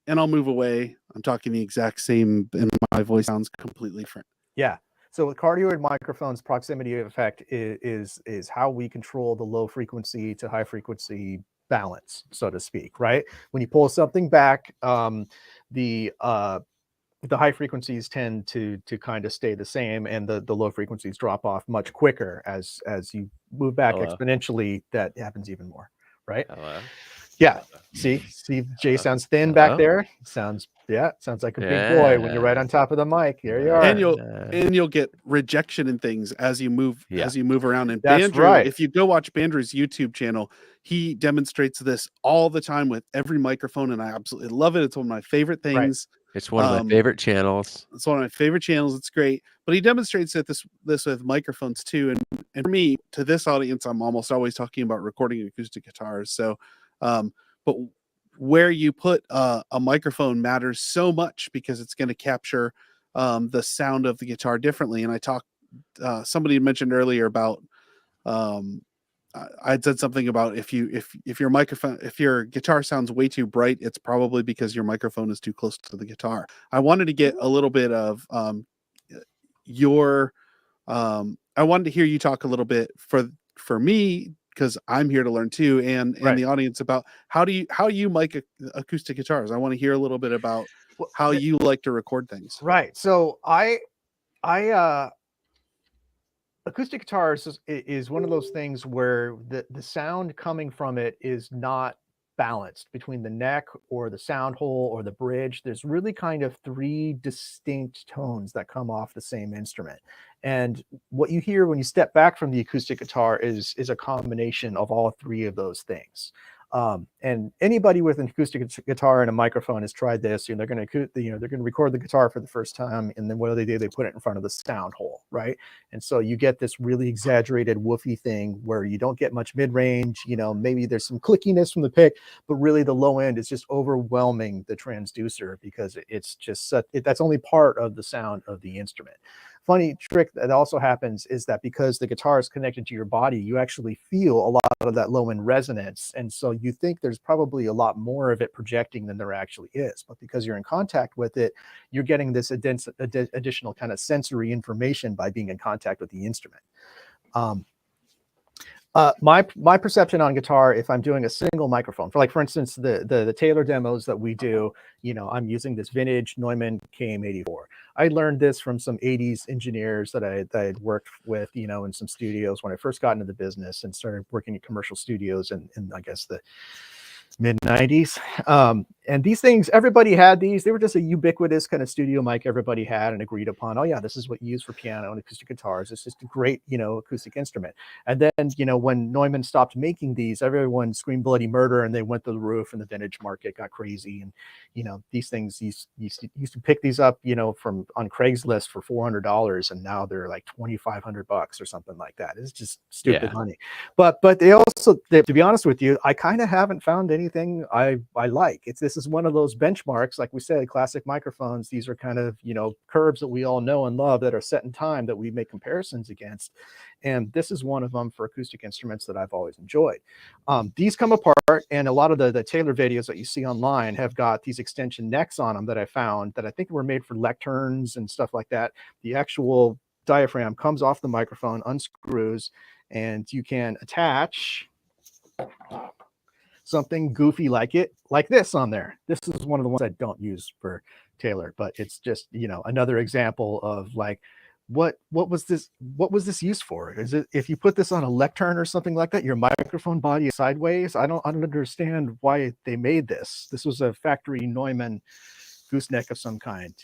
And I'll move away. I'm talking the exact same, and my voice sounds completely different. Yeah. So with cardioid microphones, proximity effect is how we control the low frequency to high frequency balance, so to speak, right? When you pull something back, the high frequencies tend to kind of stay the same, and the low frequencies drop off much quicker. As you move back exponentially, that happens even more, right? Yeah. See, Jay sounds thin back there. Sounds like a big boy when you're right on top of the mic. There you are. And you'll get rejection in things as you move around. And That's Bandrew, right. If you go watch Bandrew's YouTube channel, he demonstrates this all the time with every microphone, and I absolutely love it. It's one of my favorite things. Right. It's one of my favorite channels. It's one of my favorite channels. It's great. But he demonstrates this with microphones too. And for me, to this audience, I'm almost always talking about recording acoustic guitars. So but where you put a microphone matters so much, because it's going to capture the sound of the guitar differently. And somebody mentioned earlier about I said something about if your guitar sounds way too bright, it's probably because your microphone is too close to the guitar. I wanted to get a little bit of I wanted to hear you talk a little bit for me, because I'm here to learn too, and the audience, about how you mic acoustic guitars. I want to hear a little bit about how you like to record things. Right. So acoustic guitars is one of those things where the sound coming from it is not balanced between the neck or the sound hole or the bridge. There's really kind of three distinct tones that come off the same instrument. And what you hear when you step back from the acoustic guitar is a combination of all three of those things. And anybody with an acoustic guitar and a microphone has tried this. They're going to record the guitar for the first time, and then what do? They put it in front of the sound hole, right? And so you get this really exaggerated woofy thing where you don't get much mid-range. Maybe there's some clickiness from the pick, but really the low end is just overwhelming the transducer because it's just that's only part of the sound of the instrument. Funny trick that also happens is that because the guitar is connected to your body, you actually feel a lot of that low end resonance. And so you think there's probably a lot more of it projecting than there actually is. But because you're in contact with it, you're getting this additional kind of sensory information by being in contact with the instrument. My perception on guitar, if I'm doing a single microphone, for instance, the Taylor demos that we do, I'm using this vintage Neumann KM84. I learned this from some 80s engineers that I had worked with, in some studios when I first got into the business and started working in commercial studios in I guess the mid-90s. And these things, everybody had these. They were just a ubiquitous kind of studio mic everybody had and agreed upon. Oh yeah, this is what you use for piano and acoustic guitars. It's just a great, acoustic instrument. And then, when Neumann stopped making these, everyone screamed bloody murder and they went to the roof and the vintage market got crazy. And, these things, you used to pick these up, from on Craigslist for $400, and now they're like $2,500 or something like that. It's just stupid money. But they also, to be honest with you, I kind of haven't found anything I like. This is one of those benchmarks, like we said, classic microphones. These are kind of, curves that we all know and love that are set in time that we make comparisons against. And this is one of them for acoustic instruments that I've always enjoyed. These come apart, and a lot of the Taylor videos that you see online have got these extension necks on them that I found that I think were made for lecterns and stuff like that. The actual diaphragm comes off the microphone, unscrews, and you can attach something goofy like this on there. This is one of the ones I don't use for Taylor, but it's just, another example of like, what was this used for? Is it, if you put this on a lectern or something like that, your microphone body is sideways? I don't understand why they made this. This was a factory Neumann gooseneck of some kind,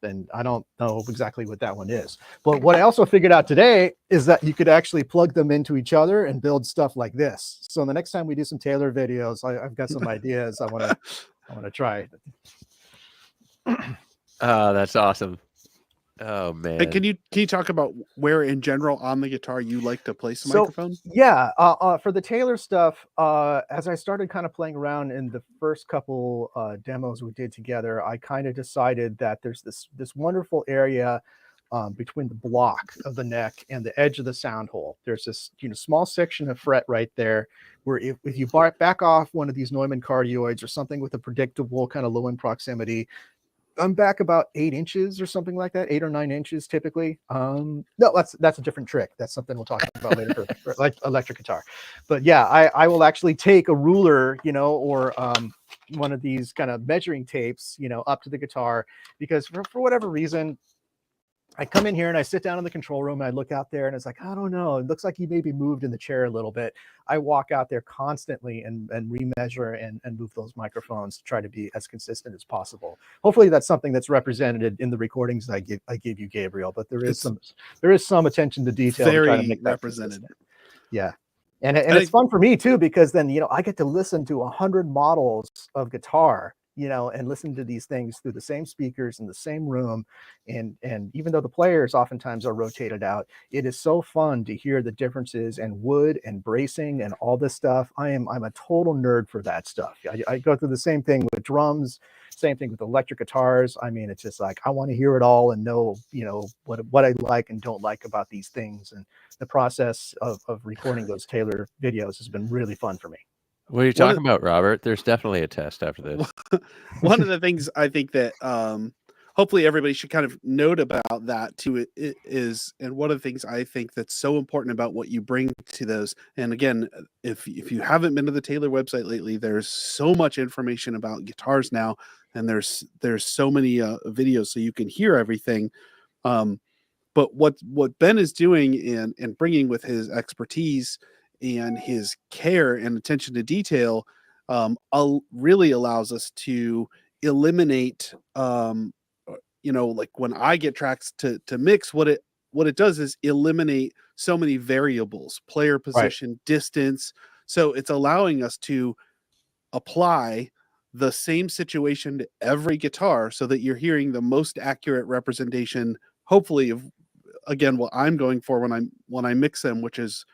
and I don't know exactly what that one is. But what I also figured out today is that you could actually plug them into each other and build stuff like this. So the next time we do some Taylor videos, I've got some ideas I want to try. Oh, that's awesome. Oh man. And can you talk about where in general on the guitar you like to place the microphone? Yeah, for the Taylor stuff, as I started kind of playing around in the first couple demos we did together, I kind of decided that there's this wonderful area between the block of the neck and the edge of the sound hole. There's this small section of fret right there where if you back off one of these Neumann cardioids or something with a predictable kind of low end proximity, I'm back about 8 inches or something like that, 8 or 9 inches typically. No, that's a different trick. That's something we'll talk about later for like electric guitar. But yeah, I will actually take a ruler, or one of these kind of measuring tapes, up to the guitar, because for whatever reason, I come in here and I sit down in the control room and I look out there and it's like, I don't know, it looks like he maybe moved in the chair a little bit. I walk out there constantly and remeasure and move those microphones to try to be as consistent as possible. Hopefully that's something that's represented in the recordings I give you, Gabriel, but there is some attention to detail. Very to make represented. Yeah. And it's fun for me too, because then, I get to listen to 100 models of guitar, and listen to these things through the same speakers in the same room. And even though the players oftentimes are rotated out, it is so fun to hear the differences in wood and bracing and all this stuff. I'm a total nerd for that stuff. I go through the same thing with drums, same thing with electric guitars. I mean, it's just like, I want to hear it all and know, what I like and don't like about these things. And the process of recording those Taylor videos has been really fun for me. What are you talking about, Robert? There's definitely a test after this. One of the things I think that hopefully everybody should kind of note about that too is, and one of the things I think that's so important about what you bring to those. And again, if you haven't been to the Taylor website lately, there's so much information about guitars now, and there's so many videos so you can hear everything. But what Ben is doing and bringing with his expertise and his care and attention to detail really allows us to eliminate like when I get tracks to mix, what it does is eliminate so many variables, player position, distance. So it's allowing us to apply the same situation to every guitar so that you're hearing the most accurate representation, hopefully, of again what I'm going for when I mix them, which is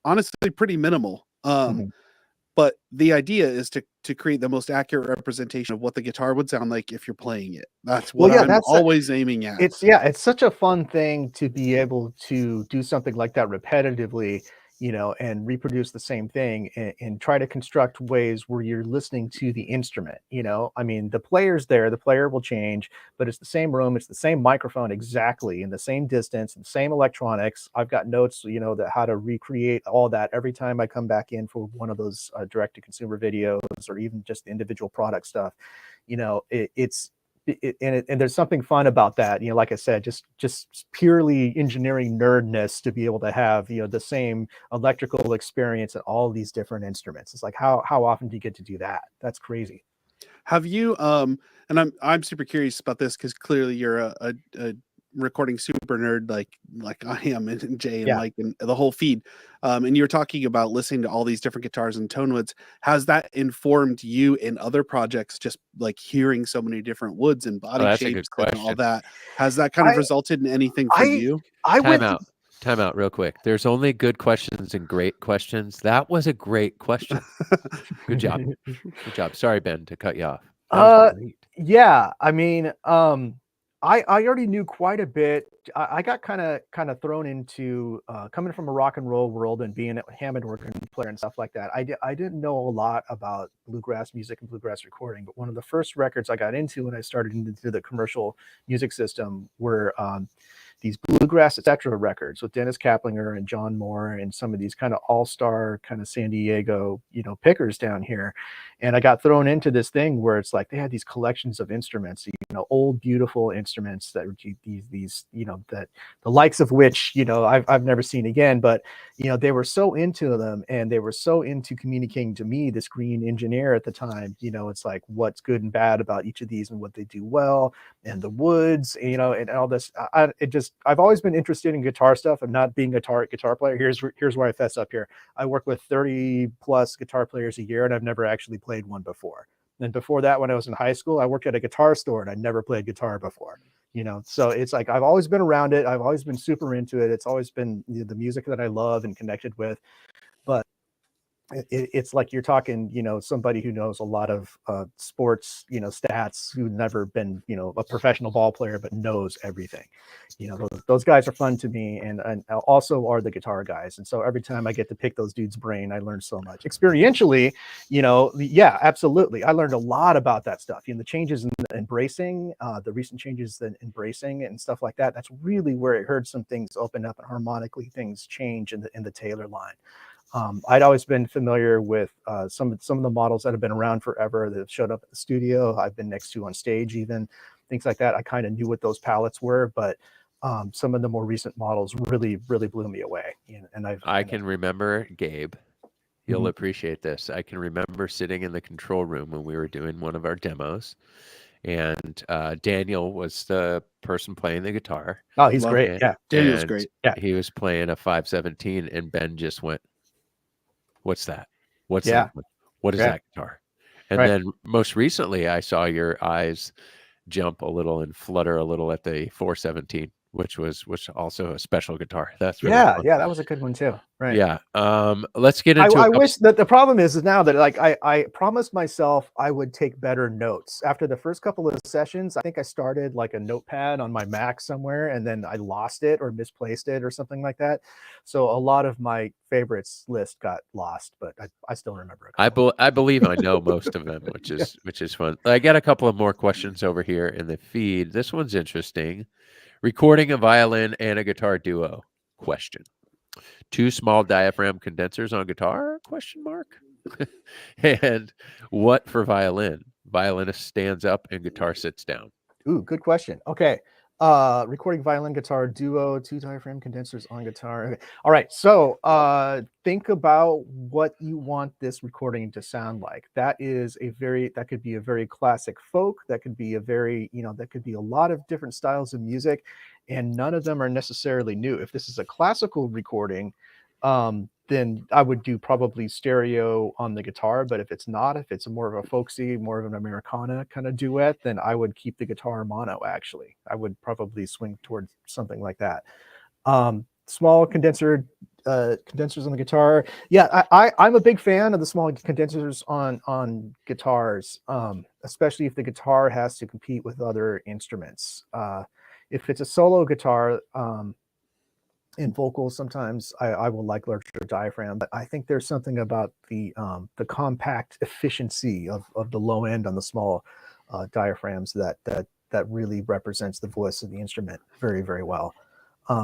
honestly pretty minimal. But the idea is to create the most accurate representation of what the guitar would sound like if you're playing it. That's what I'm always aiming at. It's such a fun thing to be able to do something like that repetitively, and reproduce the same thing and try to construct ways where you're listening to the instrument. I mean, the player's there, the player will change, but it's the same room, it's the same microphone exactly, in the same distance, and same electronics. I've got notes, that how to recreate all that every time I come back in for one of those direct-to-consumer videos, or even just the individual product stuff. And there's something fun about that, like I said, just purely engineering nerdness to be able to have, the same electrical experience at all these different instruments. It's like, how often do you get to do that? That's crazy. Have you and I'm super curious about this because clearly you're a recording super nerd like I am, and Jay and Mike and the whole feed. And you're talking about listening to all these different guitars and tone woods. Has that informed you in other projects, just like hearing so many different woods and body shapes and all that? Has that kind of resulted in anything for you? Time out real quick. There's only good questions and great questions. That was a great question. Good job. Good job. Sorry, Ben, to cut you off. Yeah. I mean, I already knew quite a bit. I got kind of thrown into coming from a rock and roll world and being a Hammond organ player and stuff like that. I didn't know a lot about bluegrass music and bluegrass recording, but one of the first records I got into when I started into the commercial music system were these bluegrass etc. records with Dennis Kaplinger and John Moore and some of these kind of all-star kind of San Diego, pickers down here. And I got thrown into this thing where it's like they had these collections of instruments, old beautiful instruments that these that the likes of which I've never seen again, but they were so into them, and they were so into communicating to me, this green engineer at the time, it's like what's good and bad about each of these and what they do well, and the woods, and all this. I've always been interested in guitar stuff, and not being a guitar player. Here's where I fess up here. I work with 30 plus guitar players a year, and I've never actually played one before. And before that, when I was in high school, I worked at a guitar store, and I never played guitar before. So it's like I've always been around it. I've always been super into it. It's always been the music that I love and connected with. But it's like you're talking, somebody who knows a lot of sports, stats, who've never been, a professional ball player, but knows everything. Those guys are fun to me, and also are the guitar guys. And so every time I get to pick those dudes' brain, I learn so much experientially. Yeah, absolutely. I learned a lot about that stuff. The changes in embracing, the recent changes in embracing and stuff like that. That's really where I heard some things open up and harmonically things change in the Taylor line. I'd always been familiar with some of the models that have been around forever that have showed up at the studio. I've been next to on stage, even things like that. I kind of knew what those palettes were, but some of the more recent models really blew me away. And I can remember, Gabe, you'll appreciate this. I can remember sitting in the control room when we were doing one of our demos, and Daniel was the person playing the guitar. Oh, he's great. Yeah, Daniel's great. Yeah, he was playing a 517, and Ben just went, "What's that? What's that? What is that guitar?" And then most recently, I saw your eyes jump a little and flutter a little at the 417, which also a special guitar. That's really fun. That was a good one too. Right. Yeah. Let's get into. I wish that the problem is now that like I promised myself I would take better notes after the first couple of sessions. I think I started like a notepad on my Mac somewhere, and then I lost it or misplaced it or something like that. So a lot of my favorites list got lost, but I still remember it. I believe I know most of them, which is fun. I got a couple of more questions over here in the feed. This one's interesting. Recording a violin and a guitar duo? Question. 2 small diaphragm condensers on guitar? Question mark. And what for violin? Violinist stands up and guitar sits down. Ooh, good question. Okay. Recording violin, guitar, duo, 2 diaphragm condensers on guitar. Okay. All right. So think about what you want this recording to sound like. That could be a very classic folk. That could be that could be a lot of different styles of music, and none of them are necessarily new. If this is a classical recording, then I would do probably stereo on the guitar. But if it's not, if it's more of a folksy, more of an Americana kind of duet, then I would keep the guitar mono. Actually, I would probably swing towards something like that. Small condensers on the guitar. Yeah, I'm a big fan of the small condensers on guitars, especially if the guitar has to compete with other instruments. If it's a solo guitar, in vocals, sometimes I will like larger diaphragm, but I think there's something about the compact efficiency of the low end on the small diaphragms that really represents the voice of the instrument very, very well.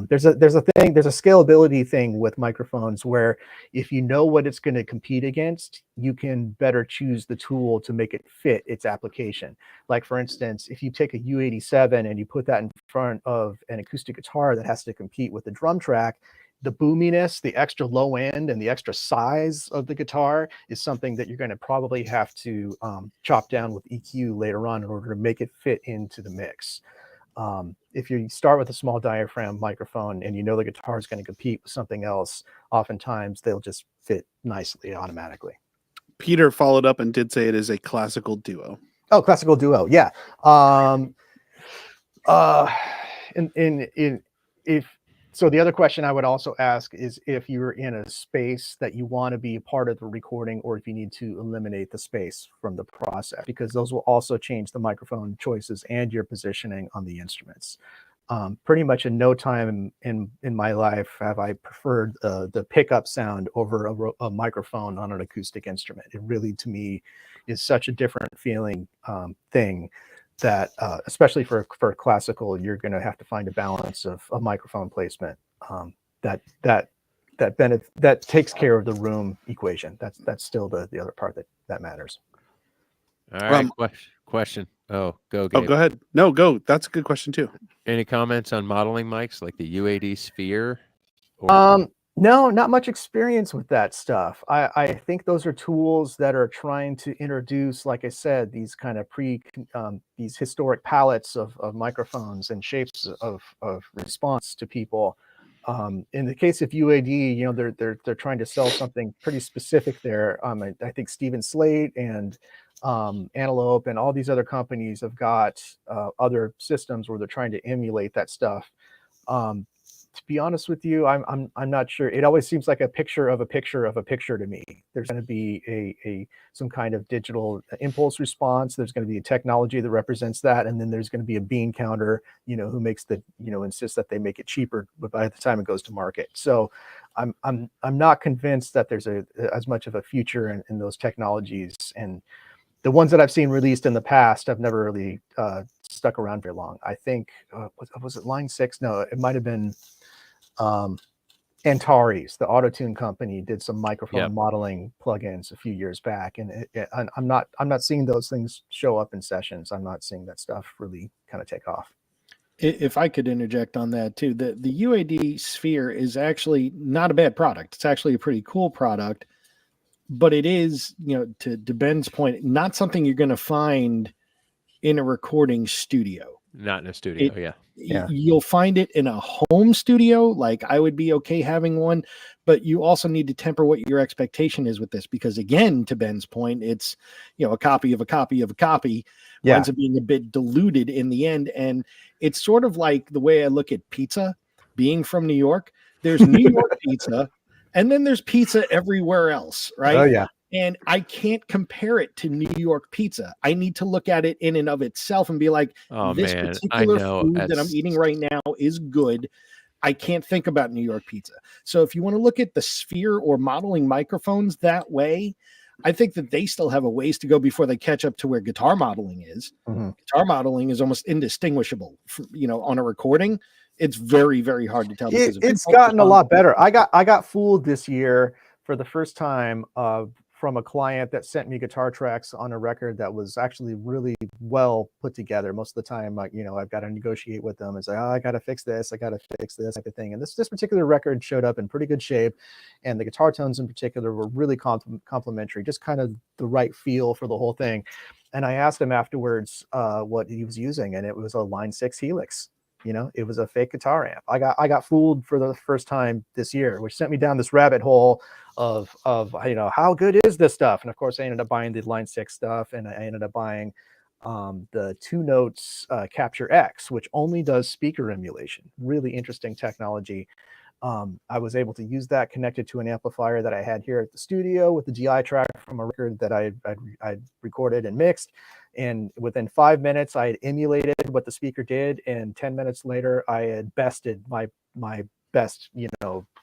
There's a scalability thing with microphones where if you know what it's going to compete against, you can better choose the tool to make it fit its application. Like, for instance, if you take a U87 and you put that in front of an acoustic guitar that has to compete with the drum track, the boominess, the extra low end, and the extra size of the guitar is something that you're going to probably have to chop down with EQ later on in order to make it fit into the mix. If you start with a small diaphragm microphone and you know the guitar is going to compete with something else, oftentimes they'll just fit nicely automatically. Peter followed up and did say it is a classical duo. Oh, classical duo, yeah. So the other question I would also ask is if you're in a space that you want to be a part of the recording, or if you need to eliminate the space from the process, because those will also change the microphone choices and your positioning on the instruments. Pretty much in no time in my life have I preferred the pickup sound over a microphone on an acoustic instrument. It really, to me, is such a different feeling thing that especially for classical, you're going to have to find a balance of a microphone placement that takes care of the room equation. That's still the other part that matters. All right, question. Oh, go Gabe. Oh, go ahead. No, go. That's a good question too. Any comments on modeling mics like the UAD Sphere? No, not much experience with that stuff. I think those are tools that are trying to introduce, like I said, these kind of these historic palettes of microphones and shapes of response to people. In the case of UAD, they're trying to sell something pretty specific there. I think Steven Slate and Antelope and all these other companies have got other systems where they're trying to emulate that stuff. To be honest with you, I'm not sure. It always seems like a picture of a picture of a picture to me. There's going to be some kind of digital impulse response. There's going to be a technology that represents that, and then there's going to be a bean counter, who makes insists that they make it cheaper by the time it goes to market. So I'm not convinced that there's as much of a future in those technologies, and the ones that I've seen released in the past have never really stuck around very long. I think was it Line 6? No, it might have been Antares, the auto-tune company, did some microphone modeling plugins a few years back, and I'm not seeing those things show up in sessions. I'm not seeing that stuff really kind of take off. If I could interject on that too, the UAD Sphere is actually not a bad product. It's actually a pretty cool product, but it is, to Ben's point, not something you're going to find in a recording studio. Not in a studio, yeah. You'll find it in a home studio. Like, I would be okay having one, but you also need to temper what your expectation is with this, because again, to Ben's point, it's, a copy of a copy of a copy winds up being a bit diluted in the end. And it's sort of like the way I look at pizza. Being from New York, there's New York pizza, and then there's pizza everywhere else, right? Oh, yeah. And I can't compare it to New York pizza. I need to look at it in and of itself and be like, this particular food that I'm eating right now is good. I can't think about New York pizza. So if you want to look at the Sphere or modeling microphones that way, I think that they still have a ways to go before they catch up to where guitar modeling is. Mm-hmm. Guitar modeling is almost indistinguishable from, on a recording. It's very, very hard to tell. Because it's gotten a lot better. I got fooled this year for the first time from a client that sent me guitar tracks on a record that was actually really well put together. Most of the time, I've got to negotiate with them and say, oh, I got to fix this type of thing. And this particular record showed up in pretty good shape, and the guitar tones in particular were really complementary, just kind of the right feel for the whole thing. And I asked him afterwards what he was using, and it was a Line 6 Helix. It was a fake guitar amp. I got fooled for the first time this year, which sent me down this rabbit hole of how good is this stuff? And of course, I ended up buying the Line 6 stuff, and I ended up buying the 2Notes Capture X, which only does speaker emulation. Really interesting technology. I was able to use that connected to an amplifier that I had here at the studio with the GI track from a record that I'd recorded and mixed. And within 5 minutes, I had emulated what the speaker did. And 10 minutes later, I had bested my best,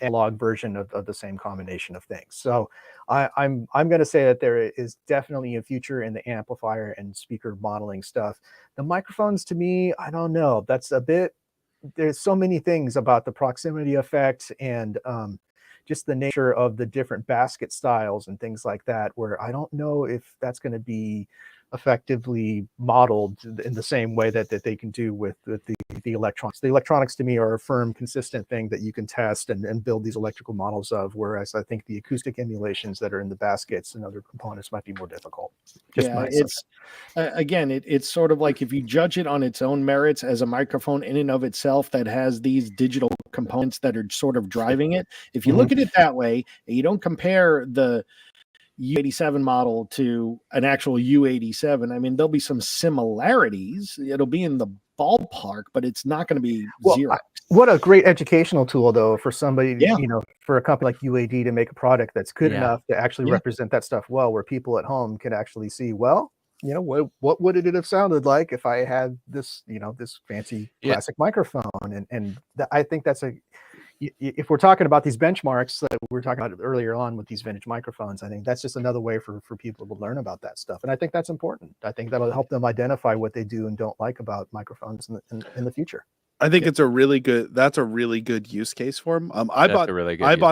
analog version of the same combination of things. So I'm going to say that there is definitely a future in the amplifier and speaker modeling stuff. The microphones, to me, I don't know. That's a bit. There's so many things about the proximity effect and just the nature of the different basket styles and things like that, where I don't know if that's going to be effectively modeled in the same way that they can do with the electronics. The electronics, to me, are a firm, consistent thing that you can test and build these electrical models of, whereas I think the acoustic emulations that are in the baskets and other components might be more difficult. It's again, it's sort of like if you judge it on its own merits as a microphone in and of itself that has these digital components that are sort of driving it. If you look at it that way, and you don't compare the U87 model to an actual U87, I mean, there'll be some similarities. It'll be in the ballpark, but it's not going to be zero. What a great educational tool, though, for somebody, for a company like UAD to make a product that's good enough to actually represent that stuff well, where people at home can actually see, well, what would it have sounded like if I had this, this fancy classic microphone? And I think that's if we're talking about these benchmarks that we were talking about earlier on with these vintage microphones, I think that's just another way for people to learn about that stuff. And I think that's important. I think that'll help them identify what they do and don't like about microphones in the future. I think that's a really good use case for them. I bought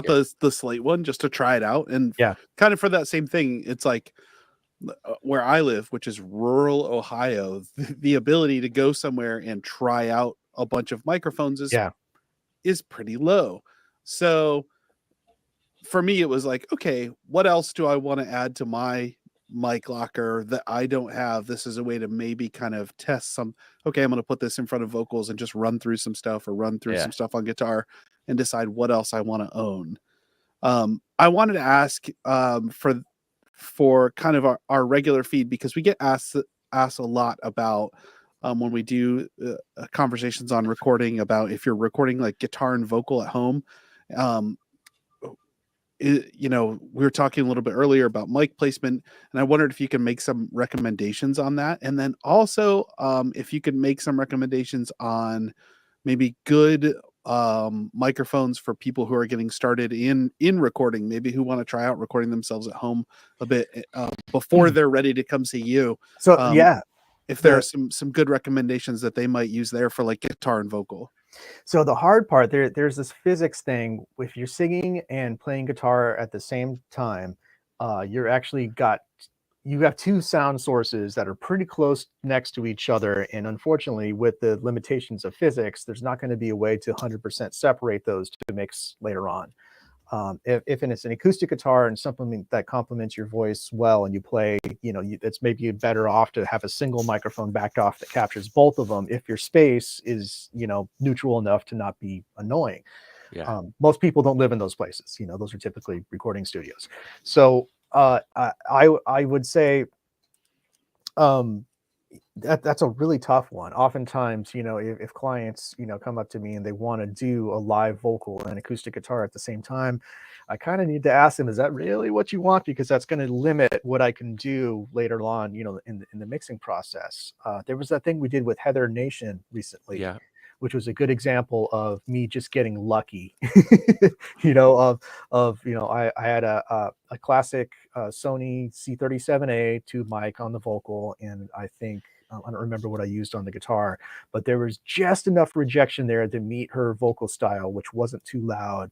the Slate one just to try it out, and kind of for that same thing. It's like where I live, which is rural Ohio, the ability to go somewhere and try out a bunch of microphones is pretty low. So for me, it was like, okay, what else do I want to add to my mic locker that I don't have? This is a way to maybe kind of test some. Okay, I'm going to put this in front of vocals and just run through some stuff, or run through some stuff on guitar and decide what else I want to own. I wanted to ask for kind of our regular feed, because we get asked a lot about when we do conversations on recording, about if you're recording like guitar and vocal at home. We were talking a little bit earlier about mic placement, and I wondered if you can make some recommendations on that. And then also if you could make some recommendations on maybe good microphones for people who are getting started in recording, maybe who want to try out recording themselves at home a bit before they're ready to come see you. So if there are some good recommendations that they might use there for like guitar and vocal. So the hard part there's this physics thing. If you're singing and playing guitar at the same time, you have two sound sources that are pretty close next to each other. And unfortunately, with the limitations of physics, there's not going to be a way to 100% separate those to mix later on. If it's an acoustic guitar and something that complements your voice well, and you play, it's maybe better off to have a single microphone backed off that captures both of them, if your space is, neutral enough to not be annoying. Most people don't live in those places. Those are typically recording studios. So I would say that's a really tough one. Oftentimes, if clients, come up to me and they want to do a live vocal and acoustic guitar at the same time, I kind of need to ask them, is that really what you want? Because that's going to limit what I can do later on, in the mixing process. There was that thing we did with Heather Nation recently, which was a good example of me just getting lucky. I had a classic Sony C37A tube mic on the vocal, and I think I don't remember what I used on the guitar, but there was just enough rejection there to meet her vocal style, which wasn't too loud.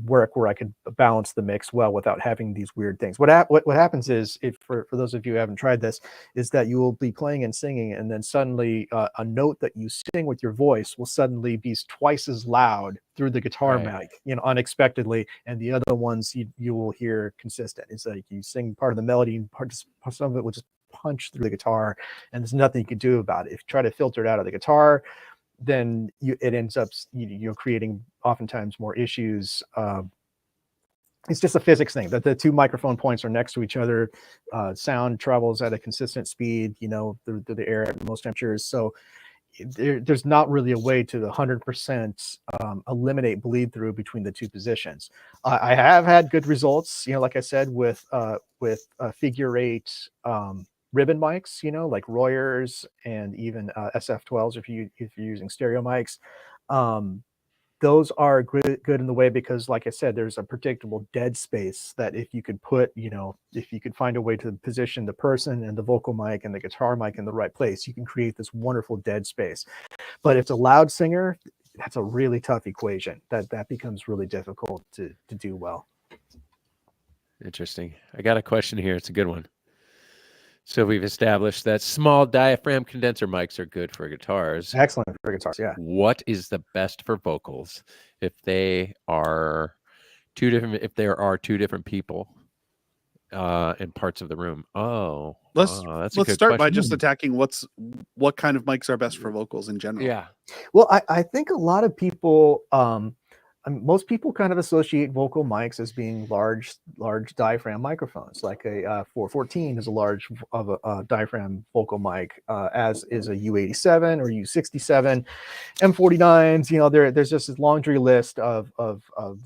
work where I could balance the mix well without having these weird things. What happens is, if for those of you who haven't tried this, is that you will be playing and singing, and then suddenly a note that you sing with your voice will suddenly be twice as loud through the guitar mic, unexpectedly, and the other ones you will hear consistent. It's like you sing part of the melody, and some of it will just punch through the guitar, and there's nothing you can do about it. If you try to filter it out of the guitar, then it ends up you're creating oftentimes more issues. It's just a physics thing that the two microphone points are next to each other. Sound travels at a consistent speed, through the air at most temperatures. So there's not really a way to 100% eliminate bleed through between the two positions. I have had good results, like I said, with figure 8 ribbon mics, like Royers and even SF12s if you're using stereo mics. Those are good in the way because, like I said, there's a predictable dead space that if you could find a way to position the person and the vocal mic and the guitar mic in the right place, you can create this wonderful dead space. But if it's a loud singer, that's a really tough equation. That becomes really difficult to do well. Interesting. I got a question here. It's a good one. So we've established that small diaphragm condenser mics are good for guitars. Excellent for guitars, yeah. What is the best for vocals if there are two different people in parts of the room? That's let's a good start by question. just attacking what kind of mics are best for vocals in general. Yeah. Well, I think a lot of people most people kind of associate vocal mics as being large diaphragm microphones. Like a 414 is a large diaphragm vocal mic, as is a U87 or U67, M49s. There's just this laundry list of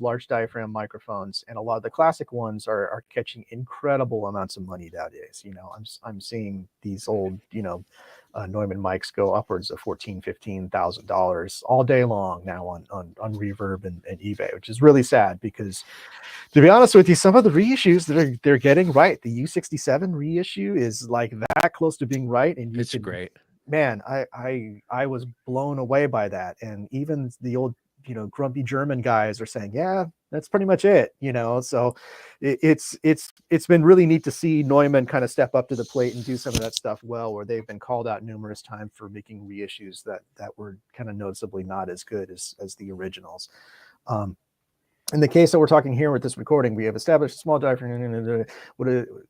large diaphragm microphones, and a lot of the classic ones are catching incredible amounts of money nowadays. I'm seeing these old Neumann mics go upwards of $14,000-$15,000 all day long now on Reverb and eBay, which is really sad because, to be honest with you, some of the reissues that they're getting right, the U67 reissue is like that close to being right, and it's great. Man, I was blown away by that, and even the old grumpy German guys are saying, yeah, that's pretty much it. So it's been really neat to see Neumann kind of step up to the plate and do some of that stuff well, where they've been called out numerous times for making reissues that were kind of noticeably not as good as the originals. In the case that we're talking here with this recording, we have established a small diaphragm.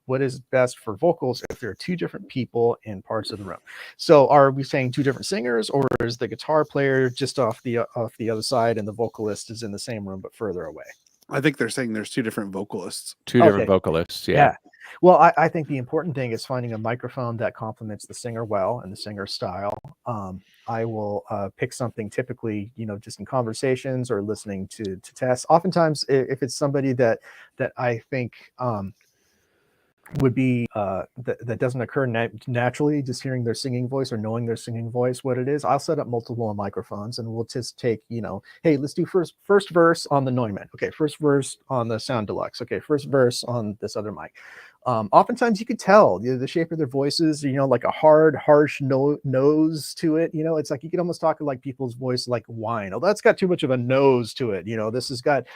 What is best for vocals if there are two different people in parts of the room? So are we saying two different singers, or is the guitar player just off the other side and the vocalist is in the same room but further away? I think they're saying there's two different vocalists. Different vocalists, yeah. Well, I think the important thing is finding a microphone that complements the singer well and the singer's style. I will pick something typically, just in conversations or listening to tests. Oftentimes, if it's somebody that I think would be that doesn't occur naturally, just hearing their singing voice or knowing their singing voice, what it is, I'll set up multiple microphones and we'll just take, hey, let's do first verse on the Neumann. Okay, first verse on the Sound Deluxe. Okay, first verse on this other mic. Oftentimes you could tell the shape of their voices, like a hard, harsh nose to it. It's like you could almost talk like people's voice like wine. Oh, that's got too much of a nose to it. This has got,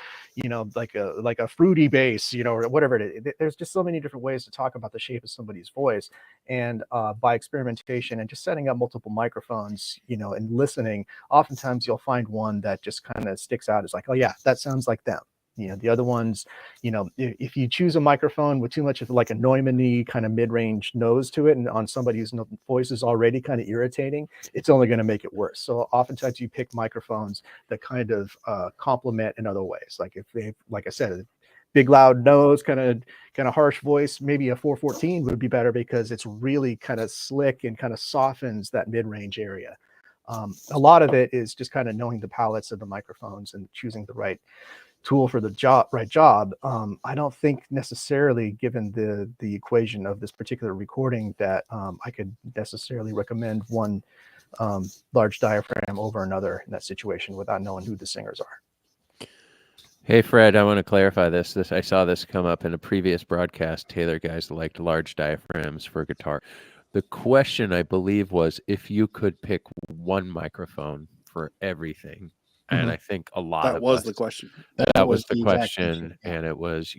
like a fruity bass, or whatever it is. There's just so many different ways to talk about the shape of somebody's voice. And by experimentation and just setting up multiple microphones, and listening, oftentimes you'll find one that just kind of sticks out as like, oh yeah, that sounds like them. The other ones, if you choose a microphone with too much of like a Neumann-y kind of mid-range nose to it, and on somebody whose voice is already kind of irritating, it's only going to make it worse. So oftentimes you pick microphones that kind of complement in other ways. Like if they, like I said, a big loud nose, kind of harsh voice, maybe a 414 would be better because it's really kind of slick and kind of softens that mid-range area. A lot of it is just kind of knowing the palettes of the microphones and choosing the right tool for the right job. I don't think necessarily, given the equation of this particular recording, that I could necessarily recommend one large diaphragm over another in that situation without knowing who the singers are. Hey Fred, I want to clarify this. I saw this come up in a previous broadcast. Taylor guys liked large diaphragms for guitar. The question, I believe, was if you could pick one microphone for everything, And I think a lot that of was us, the question. that was the the exact question. And it was,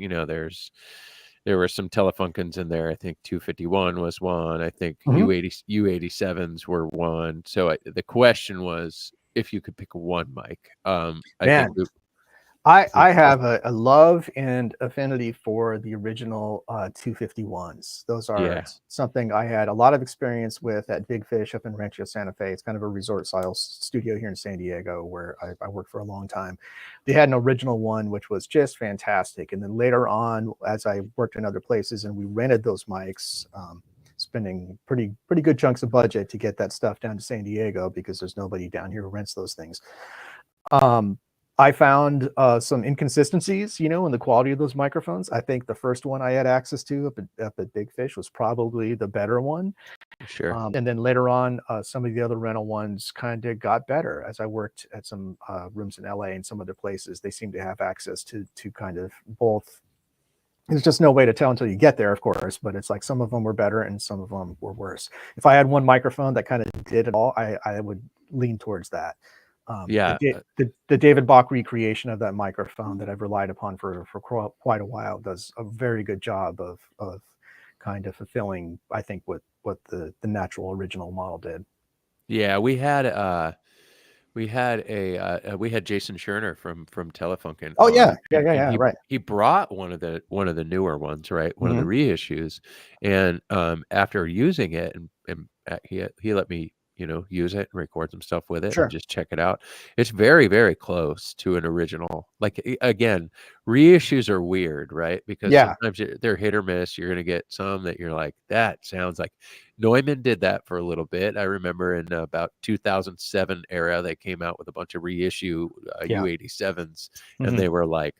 there were some Telefunkens in there. I think 251 was one. I think U87s were one. So the question was if you could pick one mic. I Man, think I have a love and affinity for the original 251s. Those are something I had a lot of experience with at Big Fish up in Rancho Santa Fe. It's kind of a resort style studio here in San Diego where I worked for a long time. They had an original one, which was just fantastic. And then later on, as I worked in other places and we rented those mics, spending pretty good chunks of budget to get that stuff down to San Diego because there's nobody down here who rents those things. I found some inconsistencies, in the quality of those microphones. I think the first one I had access to up at Big Fish was probably the better one. Sure. And then later on, some of the other rental ones kind of got better as I worked at some rooms in LA and some other places. They seem to have access to kind of both. There's just no way to tell until you get there, of course, but it's like some of them were better and some of them were worse. If I had one microphone that kind of did it all, I would lean towards that. The David Bach recreation of that microphone that I've relied upon for quite a while does a very good job of kind of fulfilling, I think, what the natural original model did. Yeah, we had Jason Scherner from Telefunken. Oh yeah, right. He brought one of the newer ones, right? One of the reissues, and after using it, and he let me use it and record some stuff with it and just check it out. It's very, very close to an original. Like, again, reissues are weird, right? Because sometimes they're hit or miss. You're going to get some that you're like, that sounds like. Neumann did that for a little bit. I remember in about 2007 era, they came out with a bunch of reissue U87s, and they were like,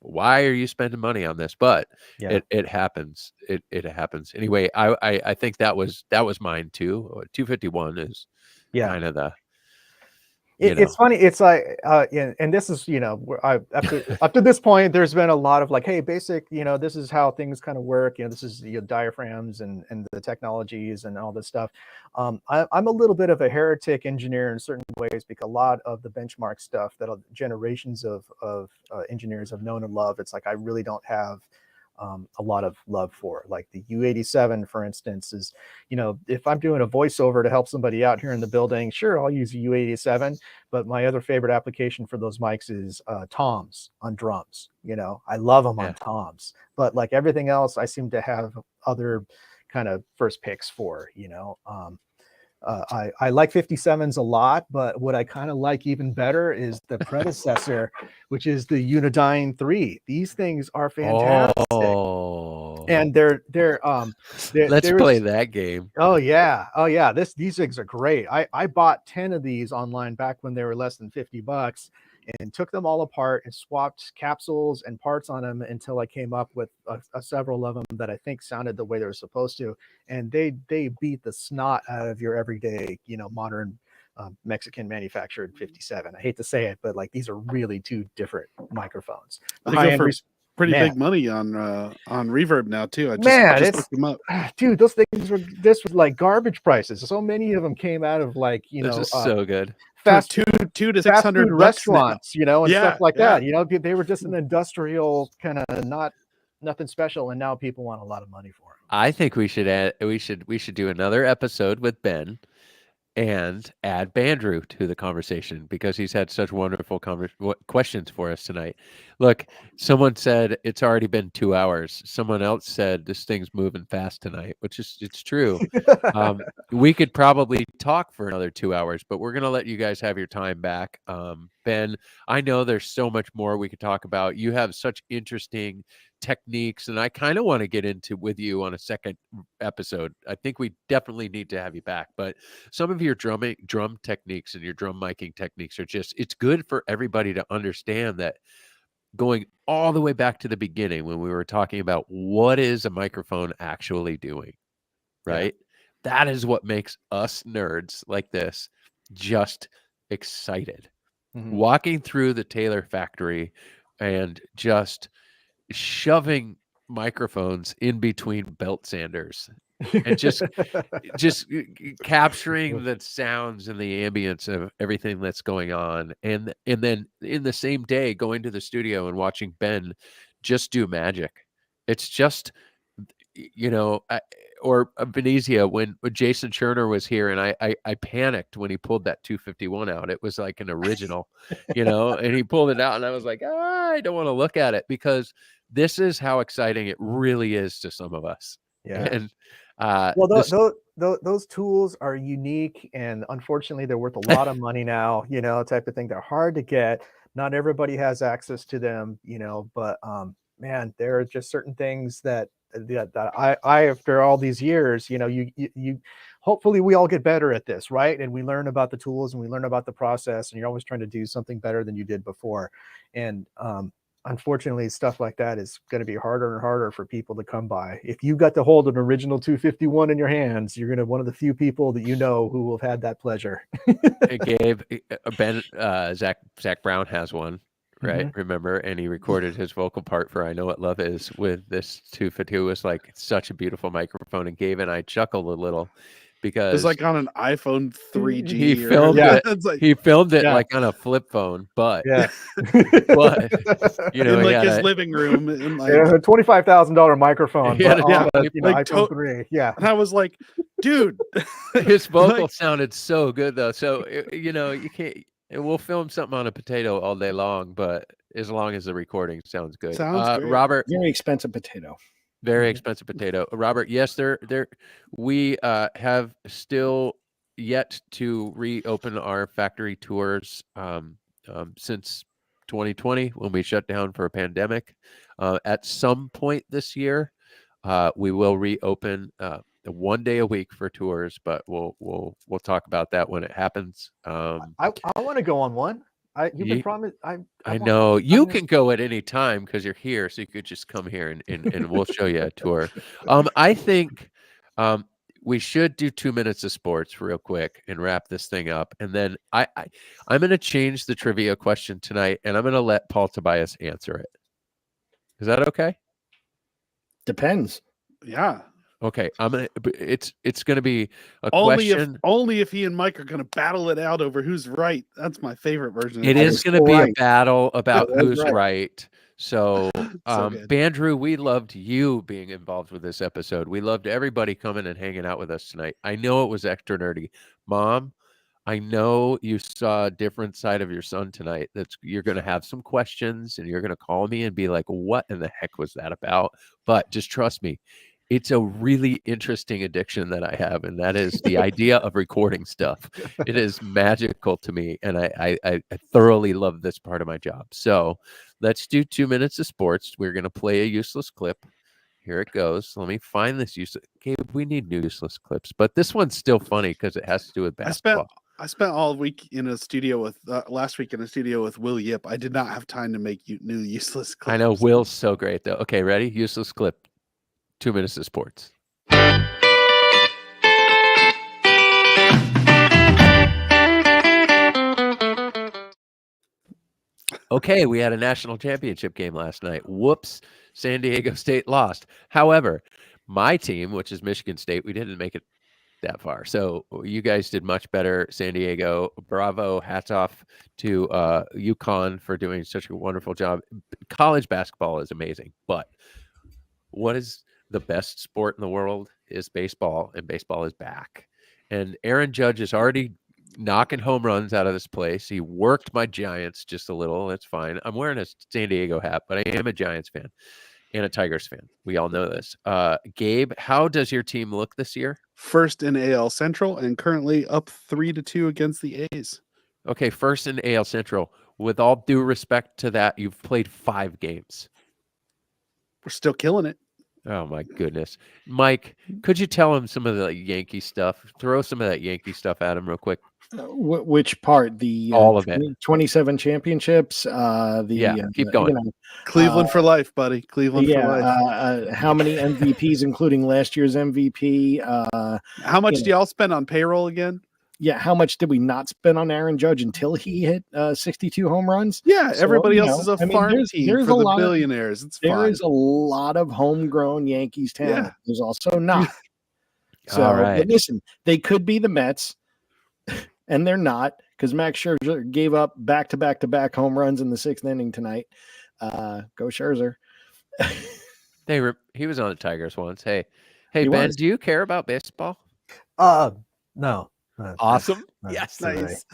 why are you spending money on this? But it happens. It happens. Anyway, I think that was mine too. 251 is kind of the it's funny. It's like and this is up to this point, there's been a lot of like, hey, basic, this is how things kind of work. This is diaphragms and the technologies and all this stuff. I'm a little bit of a heretic engineer in certain ways because a lot of the benchmark stuff that generations of engineers have known and loved, it's like I really don't have a lot of love for. Like the U87, for instance, is, if I'm doing a voiceover to help somebody out here in the building, sure, I'll use a U87. But my other favorite application for those mics is toms on drums. I love them on toms. But like everything else, I seem to have other kind of first picks for. I like 57s a lot, but what I kind of like even better is the predecessor, which is the Unidyne 3. These things are fantastic. And they're let's play that game. Oh yeah. These things are great. I bought 10 of these online back when they were less than $50 and took them all apart and swapped capsules and parts on them until I came up with several of them that I think sounded the way they were supposed to. And they beat the snot out of your everyday, modern Mexican manufactured 57. I hate to say it, but like these are really two different microphones. Pretty big money on Reverb now too. I just looked them up. Dude, those things this was like garbage prices. So many of them came out of like, this is so good. Fast $200 to $600 restaurants, and stuff like that. They were just an industrial kind of nothing special, and now people want a lot of money for them. I think we should do another episode with Ben and add Bandrew to the conversation because he's had such wonderful questions for us tonight. Look, someone said it's already been 2 hours. Someone else said this thing's moving fast tonight, which is it's true. We could probably talk for another 2 hours, but we're going to let you guys have your time back. Ben, I know there's so much more we could talk about. You have such interesting techniques, and I kind of want to get into with you on a second episode. I think we definitely need to have you back, but some of your drum techniques and your drum miking techniques are it's good for everybody to understand that, going all the way back to the beginning when we were talking about what is a microphone actually doing, right? That is what makes us nerds like this just excited. Walking through the Taylor factory and just shoving microphones in between belt sanders and just capturing the sounds and the ambience of everything that's going on, and then in the same day going to the studio and watching Ben just do magic. It's just, or Venezia, when Jason Cherner was here, and I panicked when he pulled that 251 out. It was like an original, and he pulled it out, and I was like, I don't want to look at it, because this is how exciting it really is to some of us. Yeah. And those tools are unique, and unfortunately they're worth a lot of money now, type of thing. They're hard to get. Not everybody has access to them, but man, there are just certain things that I after all these years, you hopefully we all get better at this, right? And we learn about the tools and we learn about the process, and you're always trying to do something better than you did before. And unfortunately, stuff like that is going to be harder and harder for people to come by. If you got to hold an original 251 in your hands, you're going to one of the few people that who will have had that pleasure. Gabe, Ben, Zach Brown has one, right? Mm-hmm. Remember? And he recorded his vocal part for "I Know What Love Is" with this 252. It was like such a beautiful microphone, and Gabe and I chuckled a little, because it's like on an iPhone 3G. He filmed it. He filmed it like on a flip phone, but but in like his living room, in like a $25,000 microphone. iPhone 3. Yeah, and I was like, dude, his vocal sounded so good though. So you can't. We'll film something on a potato all day long, but as long as the recording sounds good. Sounds great. Robert, very expensive potato. Very expensive potato. Robert, yes, we have still yet to reopen our factory tours since 2020, when we shut down for a pandemic. At some point this year, we will reopen 1 day a week for tours, but we'll talk about that when it happens. I want to go on one. You've been promised. I know you can go at any time because you're here, so you could just come here and we'll show you a tour. I think we should do 2 minutes of sports real quick and wrap this thing up, and then I'm going to change the trivia question tonight, and I'm going to let Paul Tobias answer it. Is that okay? Depends. Yeah. Okay, it's gonna be a question. Only if he and Mike are gonna battle it out over who's right. That's my favorite version. It is gonna be a battle about who's right. So, Bandrew, we loved you being involved with this episode. We loved everybody coming and hanging out with us tonight. I know it was extra nerdy. Mom, I know you saw a different side of your son tonight. You're gonna have some questions, and you're gonna call me and be like, "What in the heck was that about?" But just trust me. It's a really interesting addiction that I have, and that is the idea of recording stuff. It is magical to me, and I thoroughly love this part of my job. So let's do 2 minutes of sports. We're going to play a useless clip. Here it goes. Let me find this useless. Okay, we need new useless clips, but this one's still funny because it has to do with basketball. I spent all week in a studio with last week in a studio with Will Yip. I did not have time to make new useless clips. I know Will's so great though. Okay, ready? Useless clip. 2 minutes of sports. Okay, we had a national championship game last night. Whoops, San Diego State lost. However, my team, which is Michigan State, we didn't make it that far. So you guys did much better, San Diego. Bravo, hats off to UConn for doing such a wonderful job. College basketball is amazing, but what is the best sport in the world is baseball, and baseball is back. And Aaron Judge is already knocking home runs out of this place. He worked my Giants just a little. That's fine. I'm wearing a San Diego hat, but I am a Giants fan and a Tigers fan. We all know this. Gabe, how does your team look this year? First in AL Central and currently up 3-2 against the A's. Okay, first in AL Central. With all due respect to that, you've played 5 games. We're still killing it. Oh my goodness. Mike, could you tell him some of the Yankee stuff? Throw some of that Yankee stuff at him real quick. Which part? The all of it. 27 championships. Keep going. Cleveland for life, buddy. Cleveland for life. How many MVPs, including last year's MVP? How much do y'all spend on payroll again? Yeah, how much did we not spend on Aaron Judge until he hit 62 home runs? Yeah, everybody else is a farm team for the billionaires. There is a lot of homegrown Yankees talent. Yeah. There's also not. So, All right. but listen, they could be the Mets, and they're not, because Max Scherzer gave up back-to-back-to-back home runs in the 6th inning tonight. Go Scherzer. He was on the Tigers once. Hey, He Ben, was. do you care about baseball? No. Awesome. No, Yes. Nice.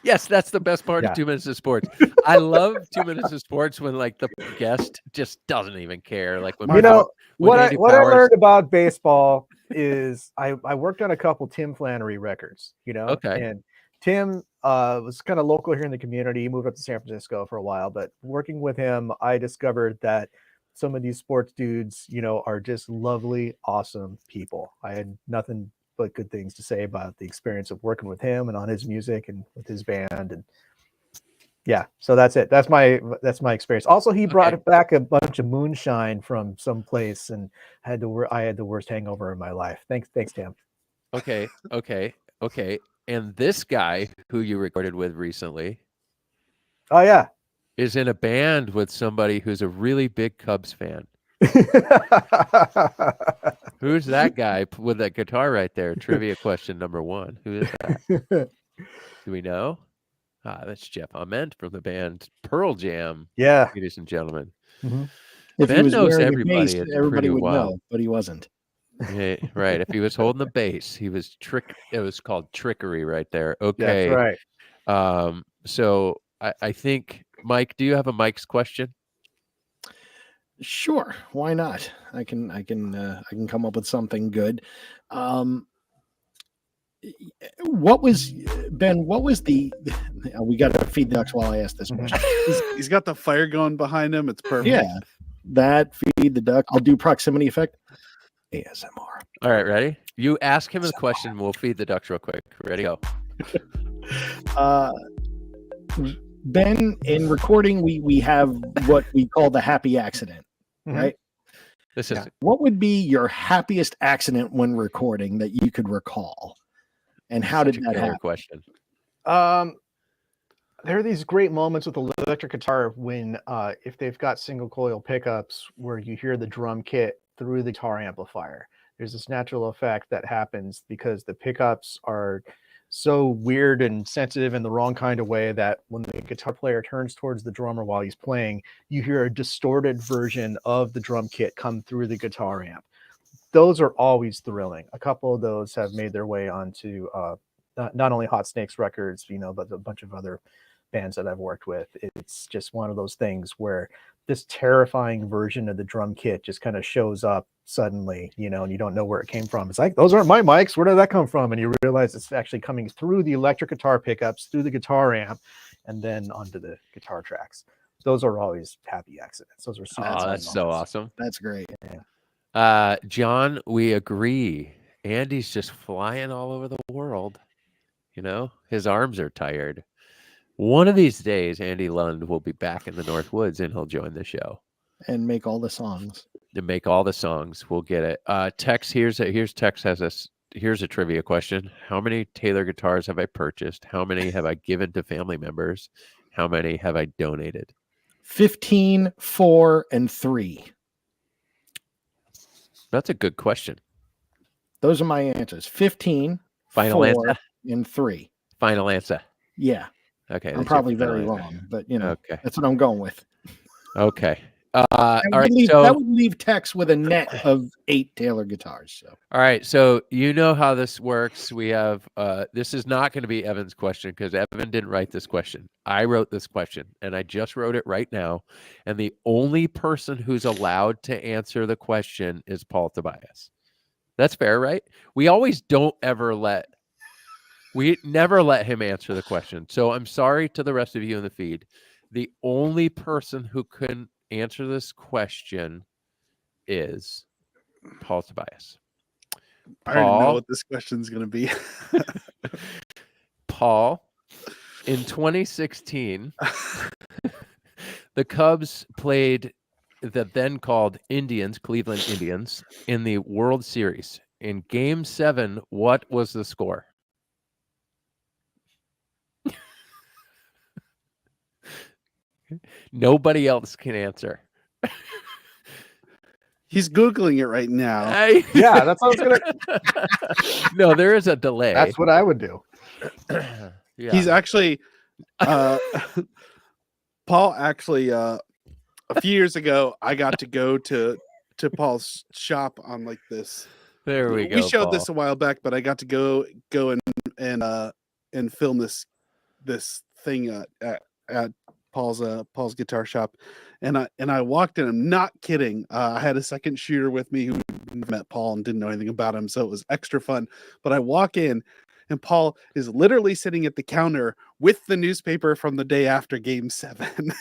Yes, that's the best part Yeah. of 2 Minutes of Sports. I love 2 Minutes of Sports when like the guest just doesn't even care. Like when You know when what? Andy What I Powers- learned about baseball is I worked on a couple Tim Flannery records. Okay. And Tim was kind of local here in the community. He moved up to San Francisco for a while, but working with him, I discovered that some of these sports dudes, are just lovely, awesome people. I had nothing but good things to say about the experience of working with him and on his music and with his band. And yeah, so that's it. That's my experience. Also, he brought back a bunch of moonshine from someplace, and I had the worst hangover in my life. Thanks, Tim. Okay. And this guy who you recorded with recently Oh yeah. is in a band with somebody who's a really big Cubs fan. Who's that guy with that guitar right there? Trivia question number 1. Who is that? Do we know? That's Jeff Ament from the band Pearl Jam. Yeah. Ladies and gentlemen. Mm-hmm. If Ben he was knows wearing everybody. a bass, It's everybody pretty would wild. know, but he wasn't. Yeah, right. If he was holding the bass, it was called trickery right there. Okay. That's right. So I think, Mike, do you have a Mike's question? Sure, why not? I can come up with something good. What was the we got to feed the ducks while I ask this question. He's got the fire going behind him. It's perfect. Yeah, that feed the duck. I'll do proximity effect. ASMR. All right, ready? You ask him a question. We'll feed the ducks real quick. Ready? Go. Ben, in recording, we have what we call the happy accident, right? This is What would be your happiest accident when recording that you could recall, and how did that happen? Question. There are these great moments with the electric guitar when if they've got single coil pickups where you hear the drum kit through the guitar amplifier. There's this natural effect that happens because the pickups are so weird and sensitive in the wrong kind of way that when the guitar player turns towards the drummer while he's playing, you hear a distorted version of the drum kit come through the guitar amp. Those are always thrilling. A couple of those have made their way onto not only Hot Snakes records, but a bunch of other bands that I've worked with. It's just one of those things where this terrifying version of the drum kit just kind of shows up suddenly, and you don't know where it came from. It's like, those aren't my mics. Where did that come from? And you realize it's actually coming through the electric guitar pickups, through the guitar amp, and then onto the guitar tracks. Those are always happy accidents. Those are super that's so awesome. That's great. Yeah. John, we agree. Andy's just flying all over the world. His arms are tired. One of these days, Andy Lund will be back in the North Woods and he'll join the show. And make all the songs. We'll get it. Tex, here's Tex here's a trivia question. How many Taylor guitars have I purchased? How many have I given to family members? How many have I donated? 15, 4, and 3. That's a good question. Those are my answers. 15, Final 4, answer, and 3. Final answer. Yeah. Okay. I'm probably very wrong, but okay. That's what I'm going with. Okay. That would leave Tex with a net of 8 Taylor guitars. So. All right. So you know how this works. We have this is not going to be Evan's question because Evan didn't write this question. I wrote this question and I just wrote it right now. And the only person who's allowed to answer the question is Paul Tobias. That's fair, right? We never let him answer the question. So I'm sorry to the rest of you in the feed. The only person who can answer this question is Paul Tobias. I already know what this question is going to be. Paul, in 2016, the Cubs played the then called Cleveland Indians, in the World Series. In Game 7, what was the score? Nobody else can answer. He's Googling it right now. Yeah, that's what I was gonna. No, there is a delay. That's what I would do. Yeah. He's actually Paul actually a few years ago I got to go to Paul's shop on like this. There we go. We showed Paul. this a while back, but I got to go and film this thing at Paul's guitar shop, and I walked in. I'm not kidding. I had a second shooter with me who met Paul and didn't know anything about him, so it was extra fun. But I walk in, and Paul is literally sitting at the counter with the newspaper from the day after Game 7.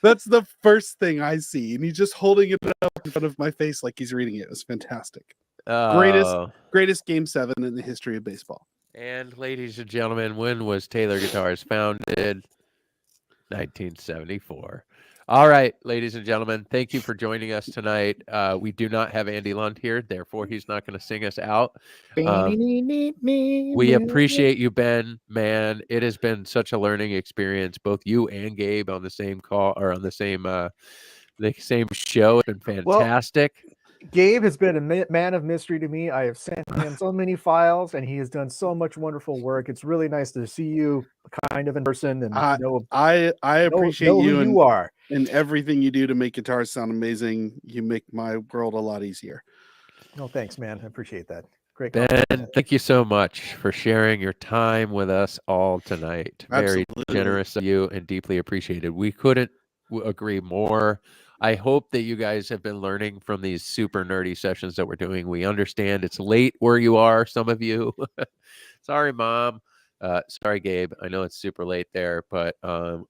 That's the first thing I see, and he's just holding it up in front of my face like he's reading it. It was fantastic. Greatest Game 7 in the history of baseball. And ladies and gentlemen, when was Taylor Guitars founded? 1974. All right, ladies and gentlemen, thank you for joining us tonight. We do not have Andy Lund here, therefore he's not going to sing us out. We appreciate you, Ben. Man, it has been such a learning experience. Both you and Gabe on the same call or on the same show. It's been fantastic. Well, Gabe has been a man of mystery to me. I have sent him so many files, and he has done so much wonderful work. It's really nice to see you kind of in person, and I appreciate know you who you are and everything you do to make guitars sound amazing. You make my world a lot easier. No, thanks, man. I appreciate that. Great. Ben, thank you so much for sharing your time with us all tonight. Very generous of you and deeply appreciated. We couldn't agree more. I hope that you guys have been learning from these super nerdy sessions that we're doing. We understand it's late where you are, some of you. Sorry, Mom. Sorry, Gabe. I know it's super late there, but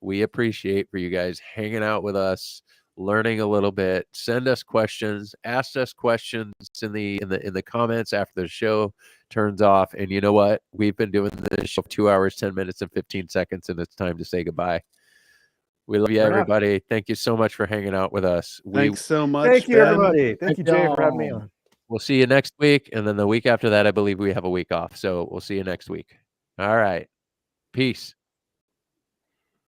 we appreciate for you guys hanging out with us, learning a little bit. Send us questions. Ask us questions in the comments after the show turns off. And you know what? We've been doing this show 2 hours, 10 minutes, and 15 seconds, and it's time to say goodbye. We love you, everybody. Thank you so much for hanging out with us. Thanks so much. Thank you, everybody. Thank you, Jay, for having me on. We'll see you next week. And then the week after that, I believe we have a week off. So we'll see you next week. All right. Peace.